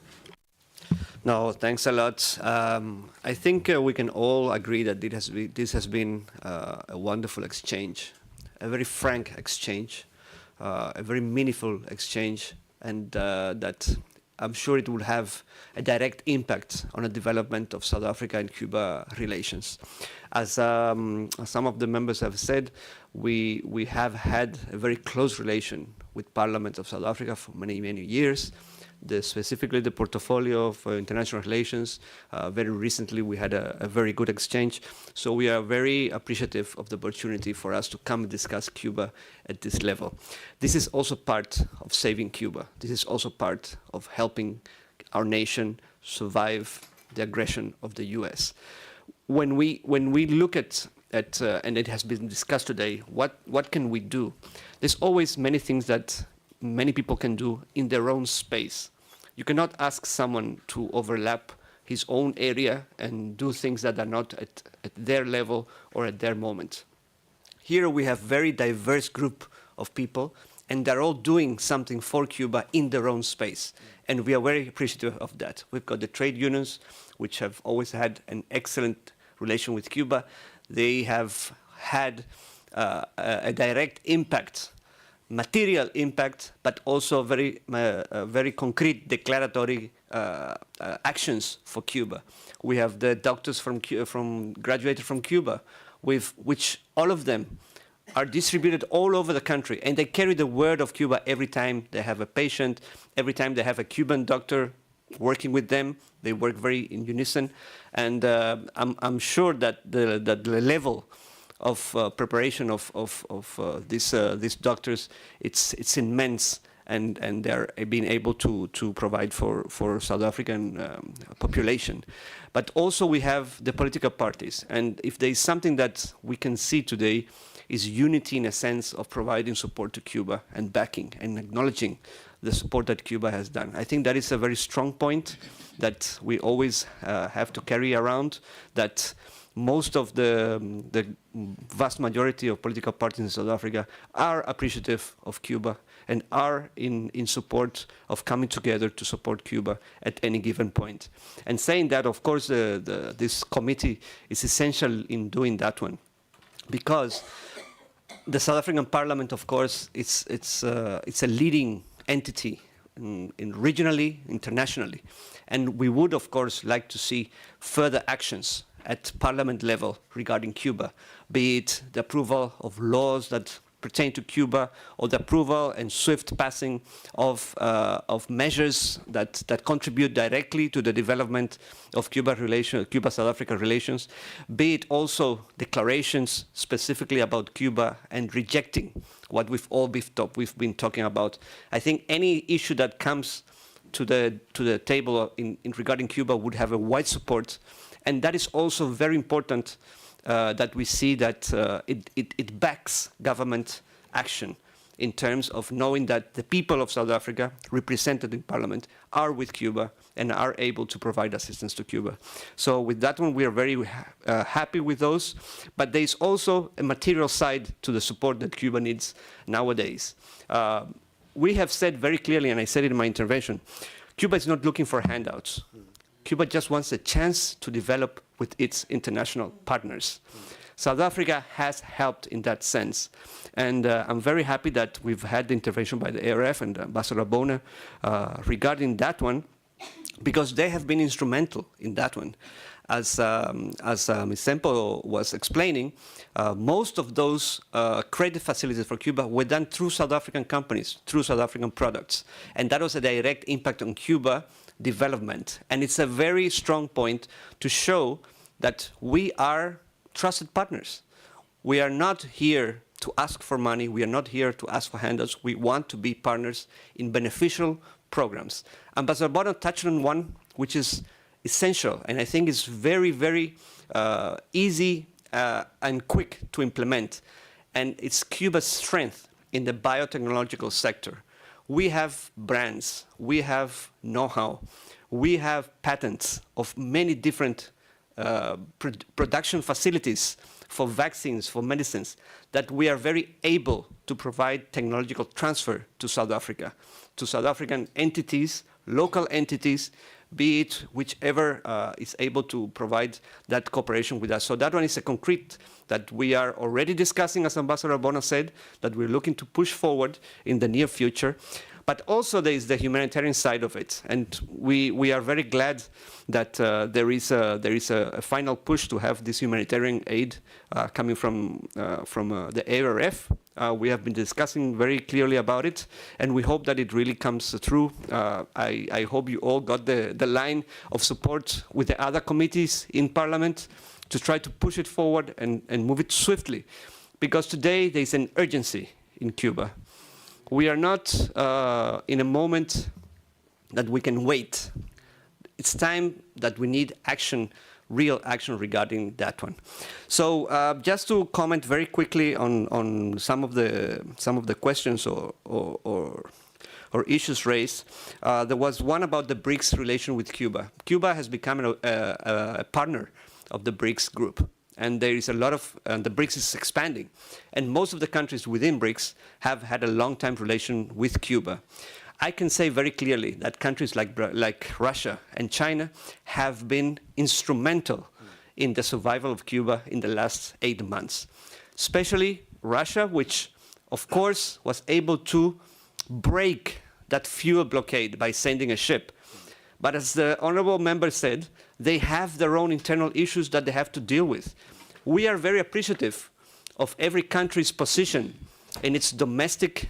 No, thanks a lot. I think we can all agree that this has been a wonderful exchange, a very frank exchange, a very meaningful exchange, and that I'm sure it will have a direct impact on the development of South Africa and Cuba relations. As some of the members have said, we have had a very close relation with Parliament of South Africa for many, many years. Specifically the portfolio of international relations. Very recently we had a very good exchange. So we are very appreciative of the opportunity for us to come and discuss Cuba at this level. This is also part of saving Cuba. This is also part of helping our nation survive the aggression of the US. When we look at and it has been discussed today, what can we do? There's always many things that many people can do in their own space. You cannot ask someone to overlap his own area and do things that are not at their level or at their moment. Here we have very diverse group of people, and they're all doing something for Cuba in their own space. And we are very appreciative of that. We've got the trade unions, which have always had an excellent relation with Cuba. They have had a direct impact, material impact, but also very concrete declaratory actions for Cuba. We have the doctors graduated from Cuba, with which all of them are distributed all over the country, and they carry the word of Cuba every time they have a patient, every time they have a Cuban doctor working with them. They work very in unison, and I'm sure that the level of preparation of these doctors, it's immense, and they're being able to provide for South African population. But also we have the political parties, and if there is something that we can see today is unity in a sense of providing support to Cuba and backing and acknowledging the support that Cuba has done. I think that is a very strong point that we always have to carry around, that most of the vast majority of political parties in South Africa are appreciative of Cuba and are in support of coming together to support Cuba at any given point. And saying that, of course, this committee is essential in doing that one, because the South African Parliament, of course, it's a leading entity regionally, internationally. And we would, of course, like to see further actions at parliament level regarding Cuba, be it the approval of laws that pertain to Cuba, or the approval and swift passing of measures that contribute directly to the development of Cuba-South Africa relations, be it also declarations specifically about Cuba and rejecting what we've been talking about. I think any issue that comes to the table in regarding Cuba would have a wide support, and that is also very important. That we see that it backs government action in terms of knowing that the people of South Africa, represented in Parliament, are with Cuba and are able to provide assistance to Cuba. So with that one, we are very happy with those. But there is also a material side to the support that Cuba needs nowadays. We have said very clearly, and I said it in my intervention, Cuba is not looking for handouts. Cuba just wants a chance to develop with its international partners. South Africa has helped in that sense. And I'm very happy that we've had the intervention by the ARF and Ambassador Bona regarding that one, because they have been instrumental in that one. As Ms. Sempo was explaining, most of those credit facilities for Cuba were done through South African companies, through South African products. And that was a direct impact on Cuba development. And it's a very strong point to show that we are trusted partners. We are not here to ask for money. We are not here to ask for handouts. We want to be partners in beneficial programs. Ambassador Bono touched on one which is essential, and I think is very, very easy and quick to implement. And it's Cuba's strength in the biotechnological sector. We have brands, we have know-how, we have patents of many different production facilities for vaccines, for medicines, that we are very able to provide technological transfer to South Africa, to South African entities, local entities, be it whichever is able to provide that cooperation with us. So that one is a concrete that we are already discussing, as Ambassador Bona said, that we're looking to push forward in the near future. But also there is the humanitarian side of it, and we are very glad that there is a final push to have this humanitarian aid coming from the ARF. We have been discussing very clearly about it, and we hope that it really comes through. I hope you all got the line of support with the other committees in Parliament to try to push it forward and move it swiftly, because today there is an urgency in Cuba. We are not in a moment that we can wait. It's time that we need action, real action regarding that one. So just to comment very quickly on some of the questions or issues raised, there was one about the BRICS relation with Cuba. Cuba has become a partner of the BRICS group. And there is a lot of, the BRICS is expanding. And most of the countries within BRICS have had a long-time relation with Cuba. I can say very clearly that countries like Russia and China have been instrumental in the survival of Cuba in the last 8 months. Especially Russia, which of course was able to break that fuel blockade by sending a ship. But as the honorable member said, they have their own internal issues that they have to deal with. We are very appreciative of every country's position in its domestic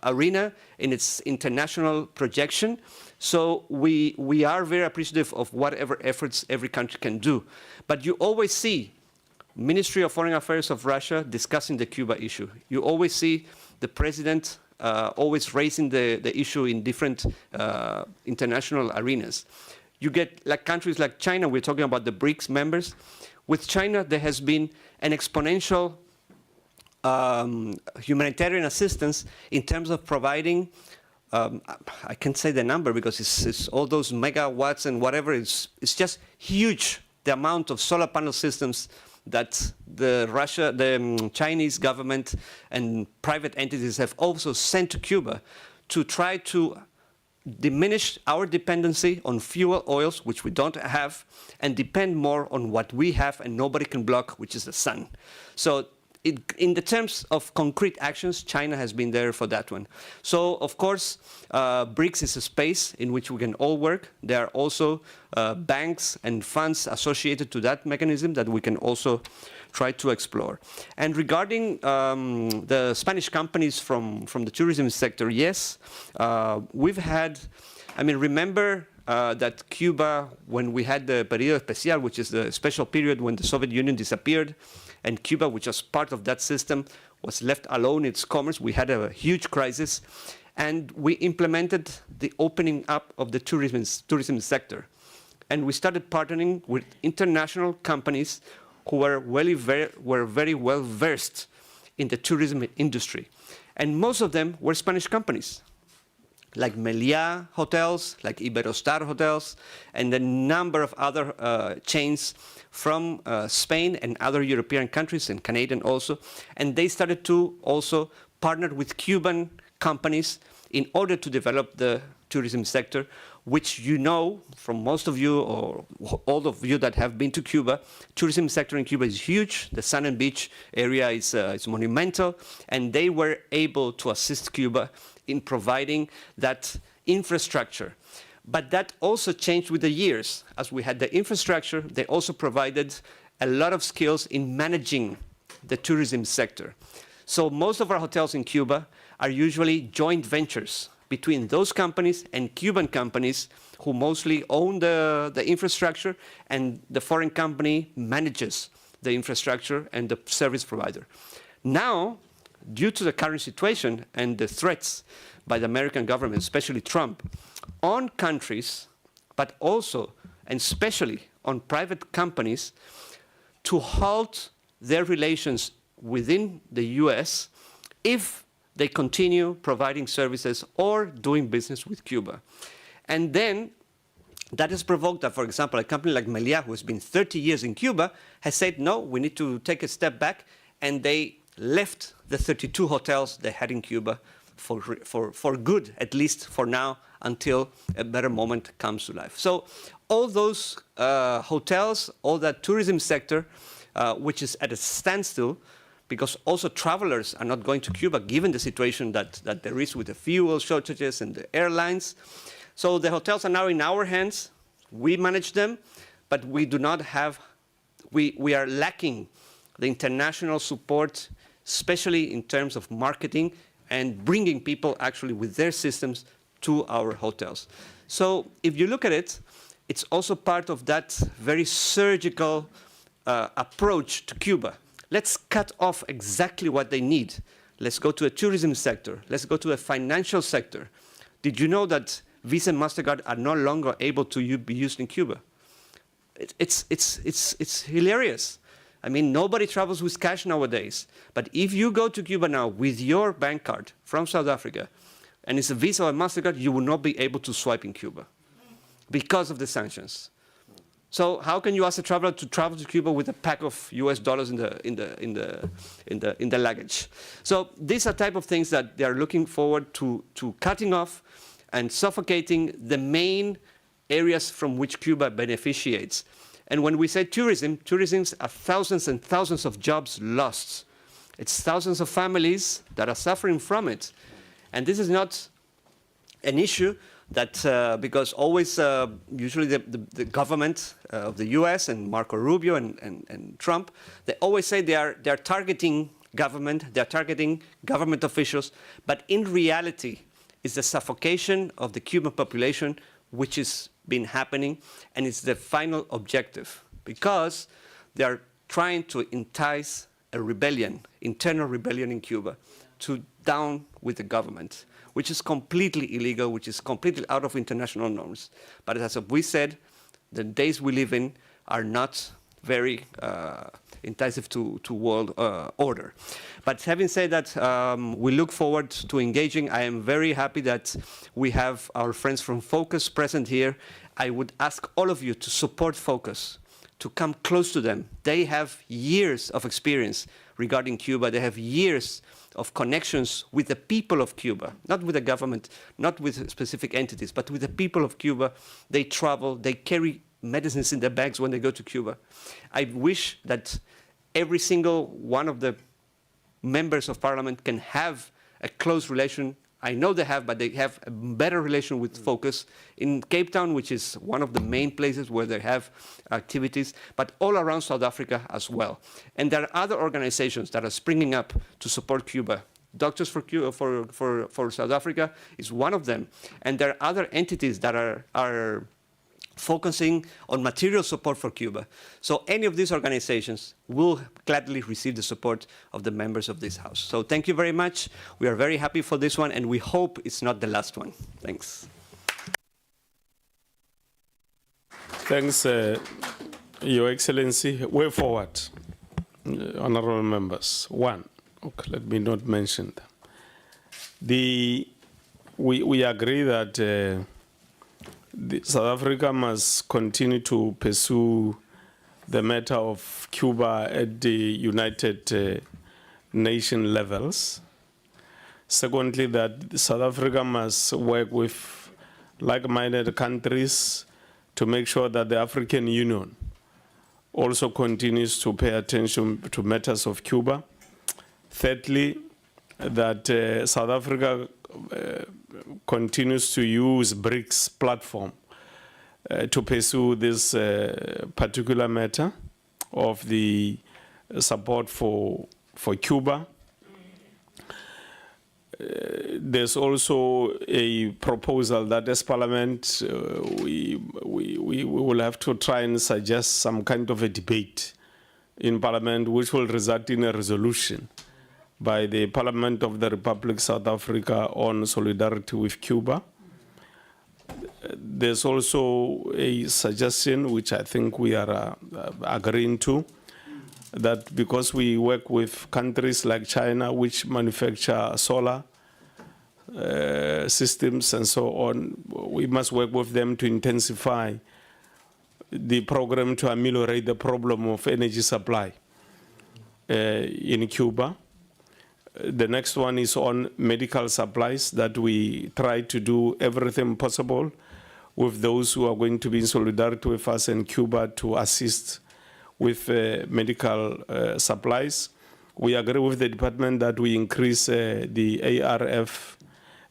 arena, in its international projection. So we are very appreciative of whatever efforts every country can do. But you always see Ministry of Foreign Affairs of Russia discussing the Cuba issue. You always see the president always raising the issue in different international arenas. You get like countries like China, we're talking about the BRICS members. With China, there has been an exponential humanitarian assistance in terms of providing, I can't say the number because it's all those megawatts and whatever, it's just huge, the amount of solar panel systems that the Chinese government and private entities have also sent to Cuba to try to diminish our dependency on fuel oils, which we don't have, and depend more on what we have and nobody can block, which is the sun. So in the terms of concrete actions, China has been there for that one. So, of course, BRICS is a space in which we can all work. There are also banks and funds associated to that mechanism that we can also try to explore. And regarding the Spanish companies from the tourism sector, yes, we've had, I mean, remember that Cuba, when we had the Periodo Especial, which is the special period when the Soviet Union disappeared, and Cuba, which was part of that system, was left alone in its commerce. We had a huge crisis, and we implemented the opening up of the tourism sector. And we started partnering with international companies who were very well versed in the tourism industry. And most of them were Spanish companies, like Meliá hotels, like Iberostar hotels, and a number of other chains from Spain and other European countries, and Canadian also. And they started to also partner with Cuban companies in order to develop the tourism sector, which you know from most of you or all of you that have been to Cuba, tourism sector in Cuba is huge. The Sun and Beach area is monumental, and they were able to assist Cuba in providing that infrastructure. But that also changed with the years. As we had the infrastructure, they also provided a lot of skills in managing the tourism sector. So most of our hotels in Cuba are usually joint ventures between those companies and Cuban companies who mostly own the infrastructure, and the foreign company manages the infrastructure and the service provider. Now, due to the current situation and the threats by the American government, especially Trump, on countries, but also and especially on private companies, to halt their relations within the US if they continue providing services or doing business with Cuba. And then that has provoked that, for example, a company like Meliá, who has been 30 years in Cuba, has said, no, we need to take a step back, and they left the 32 hotels they had in Cuba for good, at least for now, until a better moment comes to life. So all those hotels, all that tourism sector, which is at a standstill, because also travelers are not going to Cuba, given the situation that there is with the fuel shortages and the airlines. So the hotels are now in our hands. We manage them, but we do not have, we are lacking the international support, especially in terms of marketing and bringing people actually with their systems to our hotels. So if you look at it, it's also part of that very surgical approach to Cuba. Let's cut off exactly what they need. Let's go to a tourism sector. Let's go to a financial sector. Did you know that Visa and MasterCard are no longer able to be used in Cuba? It's hilarious. I mean, nobody travels with cash nowadays. But if you go to Cuba now with your bank card from South Africa, and it's a Visa or MasterCard, you will not be able to swipe in Cuba because of the sanctions. So how can you ask a traveler to travel to Cuba with a pack of US dollars in the luggage? So these are type of things that they are looking forward to cutting off and suffocating the main areas from which Cuba beneficiates. And when we say tourism are thousands and thousands of jobs lost. It's thousands of families that are suffering from it. And this is not an issue that, because always, usually the government of the US and Marco Rubio and Trump, they always say they are targeting government, they're targeting government officials, but in reality, it's the suffocation of the Cuban population which has been happening, and it's the final objective, because they are trying to entice a rebellion, internal rebellion in Cuba, to down with the government, which is completely illegal, which is completely out of international norms. But as we said, the days we live in are not very enticing to world order. But having said that, we look forward to engaging. I am very happy that we have our friends from Focus present here. I would ask all of you to support Focus, to come close to them. They have years of experience regarding Cuba. They have years of connections with the people of Cuba, not with the government, not with specific entities, but with the people of Cuba. They travel, they carry medicines in their bags when they go to Cuba. I wish that every single one of the members of parliament can have a close relation. I know they have, but they have a better relation with Focus in Cape Town, which is one of the main places where they have activities, but all around South Africa as well. And there are other organizations that are springing up to support Cuba. Doctors for Cuba, for South Africa is one of them. And there are other entities that are focusing on material support for Cuba. So any of these organizations will gladly receive the support of the members of this House. So thank you very much. We are very happy for this one, and we hope it's not the last one. Thanks. Thanks, Your Excellency. Way forward, honorable members. One, okay, let me not mention them. We agree that South Africa must continue to pursue the matter of Cuba at the United Nations levels. Secondly, that South Africa must work with like-minded countries to make sure that the African Union also continues to pay attention to matters of Cuba. Thirdly, that South Africa continues to use BRICS platform to pursue this particular matter of the support for Cuba. There's also a proposal that as Parliament we will have to try and suggest some kind of a debate in Parliament which will result in a resolution by the Parliament of the Republic of South Africa on solidarity with Cuba. There's also a suggestion, which I think we are agreeing to, that because we work with countries like China, which manufacture solar systems and so on, we must work with them to intensify the program to ameliorate the problem of energy supply in Cuba. The next one is on medical supplies, that we try to do everything possible with those who are going to be in solidarity with us in Cuba to assist with medical supplies. We agree with the department that we increase the ARF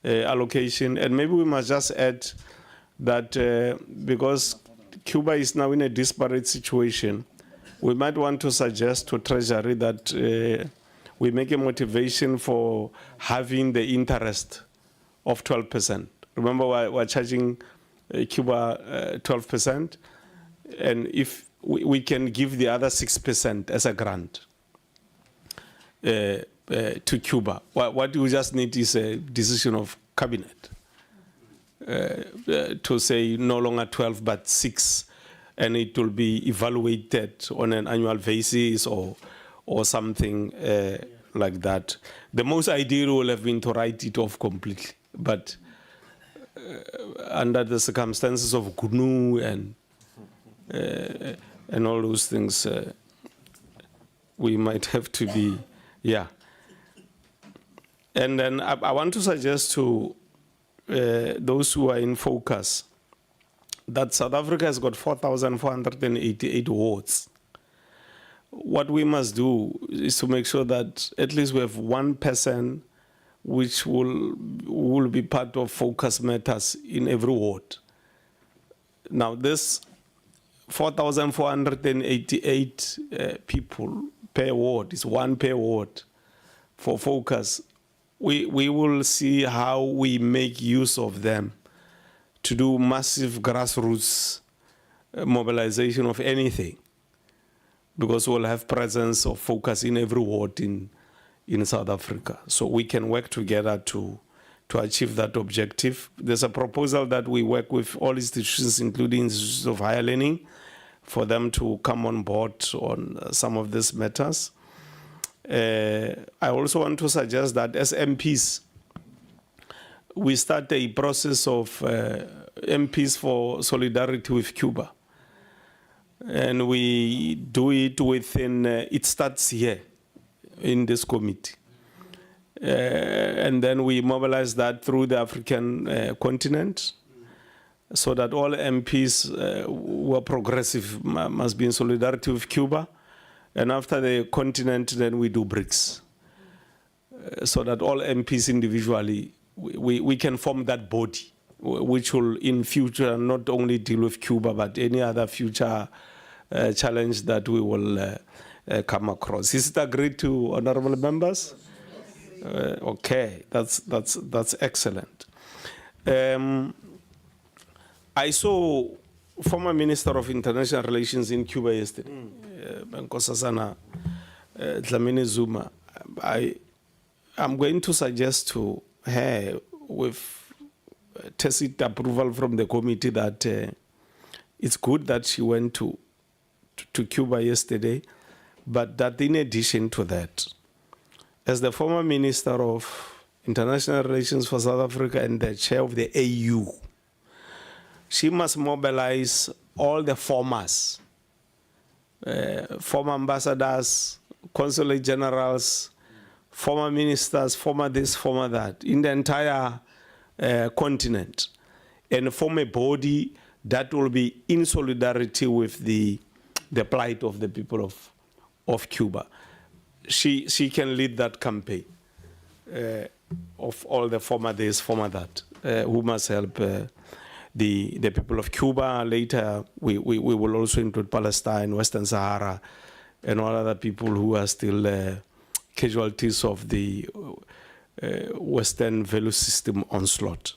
allocation. And maybe we must just add that because Cuba is now in a disparate situation, we might want to suggest to Treasury that we make a motivation for having the interest of 12%. Remember, we're charging Cuba 12%, and if we can give the other 6% as a grant to Cuba. What we just need is a decision of cabinet to say no longer 12 but 6, and it will be evaluated on an annual basis or something like that. The most ideal would have been to write it off completely, but under the circumstances of GNU and all those things, we might have to be, yeah. And then I want to suggest to those who are in focus that South Africa has got 4,488 wards. What we must do is to make sure that at least we have one person which will be part of focus matters in every ward. Now this 4,488 people per ward is one per ward for focus. We will see how we make use of them to do massive grassroots mobilization of anything, because we'll have presence of focus in every ward in South Africa. So we can work together to achieve that objective. There's a proposal that we work with all institutions, including institutions of higher learning, for them to come on board on some of these matters. I also want to suggest that as MPs, we start a process of MPs for solidarity with Cuba. And we do it within, it starts here in this committee. And then we mobilize that through the African continent, so that all MPs who are progressive must be in solidarity with Cuba. And after the continent, then we do BRICS. so that all MPs individually, we can form that body, which will in future not only deal with Cuba, but any other future challenge that we will come across. Is it agreed to, honorable members? Okay, that's excellent. I saw former Minister of International Relations in Cuba yesterday, Nkosazana Dlamini Zuma. I'm going to suggest to her, with tacit approval from the committee, that it's good that she went to Cuba yesterday, but that in addition to that, as the former Minister of International Relations for South Africa and the chair of the AU, she must mobilize all the formers, former ambassadors, consulate generals, former ministers, former this, former that, in the entire continent, and form a body that will be in solidarity with the plight of the people of Cuba. She can lead that campaign of all the former this, former that, who must help the people of Cuba. Later, we will also include Palestine, Western Sahara, and all other people who are still casualties of the Western value system onslaught.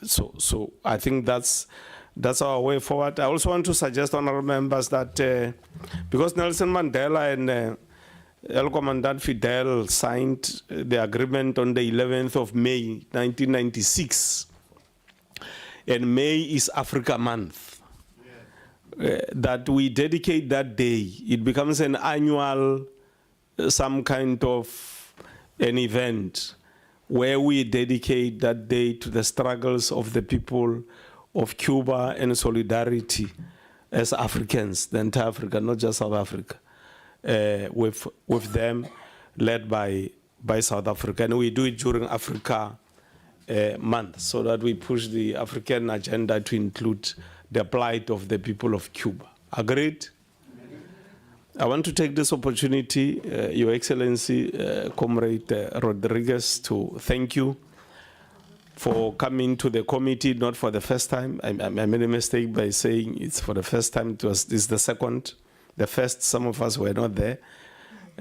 So I think that's our way forward. I also want to suggest, honorable members, that because Nelson Mandela and El Commandant Fidel signed the agreement on the 11th of May, 1996, and May is Africa Month, that we dedicate that day. It becomes an annual, some kind of an event where we dedicate that day to the struggles of the people of Cuba and solidarity as Africans, the entire Africa, not just South Africa, with them, led by South Africa. And we do it during Africa Month, so that we push the African agenda to include the plight of the people of Cuba. Agreed? I want to take this opportunity, Your Excellency, Comrade Rodriguez, to thank you for coming to the committee, not for the first time. I made a mistake by saying it's for the first time. This is the second. The first, some of us were not there.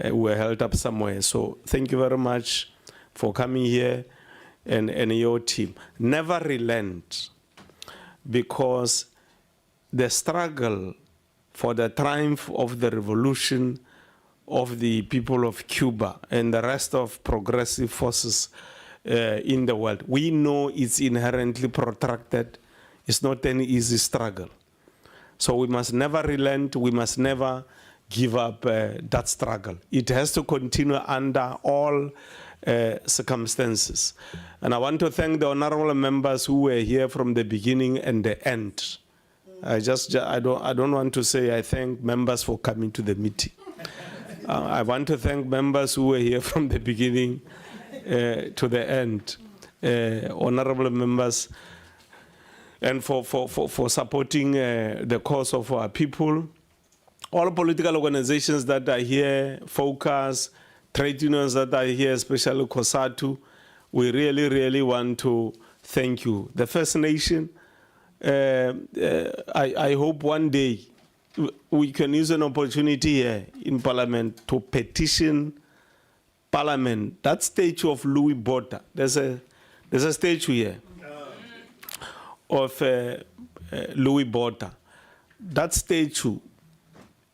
We were held up somewhere. So thank you very much for coming here, and your team. Never relent, because the struggle for the triumph of the revolution of the people of Cuba and the rest of progressive forces in the world, we know it's inherently protracted. It's not an easy struggle. So we must never relent. We must never give up that struggle. It has to continue under all circumstances. And I want to thank the honorable members who were here from the beginning and the end. I don't want to say I thank members for coming to the meeting. I want to thank members who were here from the beginning to the end, honorable members, and for supporting the cause of our people. All political organizations that are here, Focus, trade unions that are here, especially COSATU, we really, really want to thank you. The First Nation, I hope one day we can use an opportunity here in Parliament to petition Parliament. That statue of Louis Botha, there's a statue here of Louis Botha. That statue,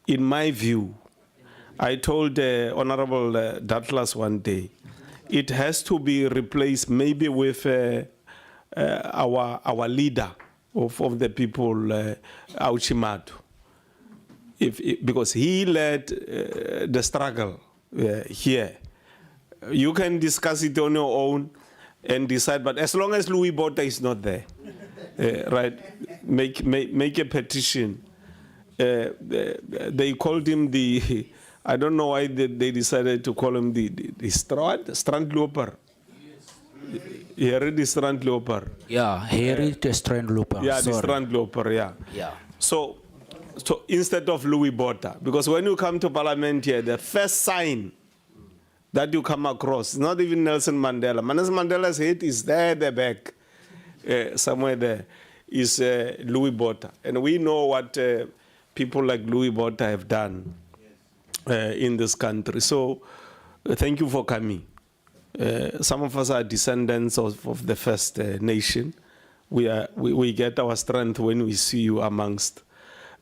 in my view, I told Honorable Douglas one day, it has to be replaced maybe with our leader of the people, Auchimadu, because he led the struggle here. You can discuss it on your own and decide, but as long as Louis Botha is not there, right, make a petition. They called him the, I don't know why they decided to call him the strandloper. He read the strandloper. Yeah, he read the strandloper. Yeah, the strandloper, yeah. Yeah. So instead of Louis Botha, because when you come to Parliament here, the first sign that you come across. Not even Nelson Mandela. Nelson Mandela's head is there at the back, somewhere there, is Louis Botha. And we know what people like Louis Botha have done in this country. So thank you for coming. Some of us are descendants of the first nation. We get our strength when we see you amongst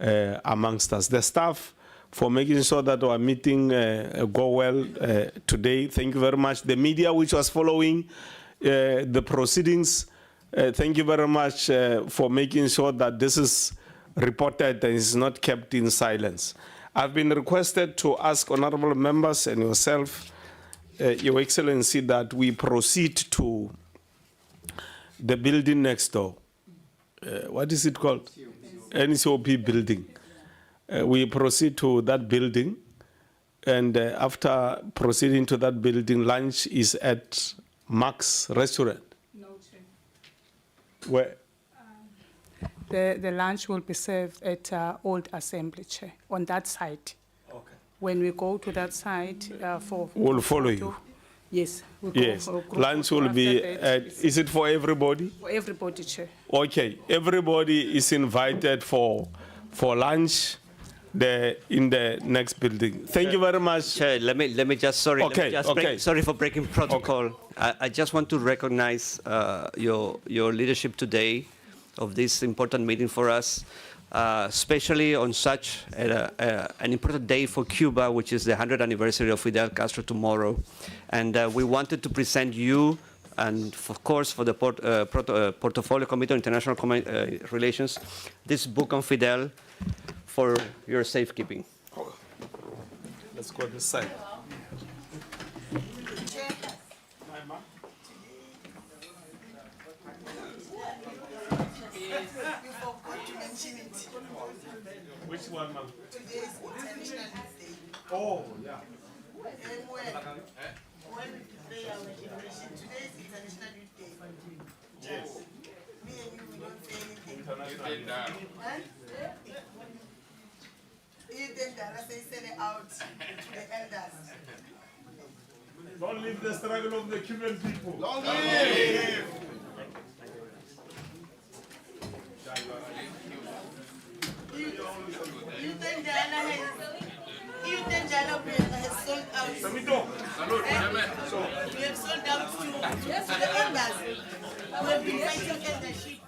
us. The staff, for making sure that our meeting go well today. Thank you very much. The media which was following the proceedings, thank you very much for making sure that this is reported and is not kept in silence. I've been requested to ask honorable members and yourself, Your Excellency, that we proceed to the building next door. What is it called? NCOP building. We proceed to that building, and after proceeding to that building, lunch is at Max Restaurant. No, Chair. Where? The lunch will be served at Old Assembly, Chair, on that side. Okay. When we go to that side We'll follow you. Yes. We'll Yes. Go for a group Lunch photo will be after that. at, is it for everybody? For everybody, Chair. Okay, everybody is invited for lunch in the next building. Thank you very much. Chair, let me just, sorry, Okay, okay. sorry for breaking protocol. I just want to recognize your leadership today of this important meeting for us, especially on such an important day for Cuba, which is the 100th anniversary of Fidel Castro tomorrow. And we wanted to present you, and of course for the Portfolio Committee on International Relations, this book on Fidel for your safekeeping. Let's go this side. Which one, ma'am? Today is International Day. Oh, yeah. When today is International Youth Day. Yes. Me and you, we don't say anything. International. Then Dara say send it out to the elders. Don't leave the struggle of the Cuban people. Long live! You think Diana has sold out? We have sold out to the elders. We have been fighting eldership.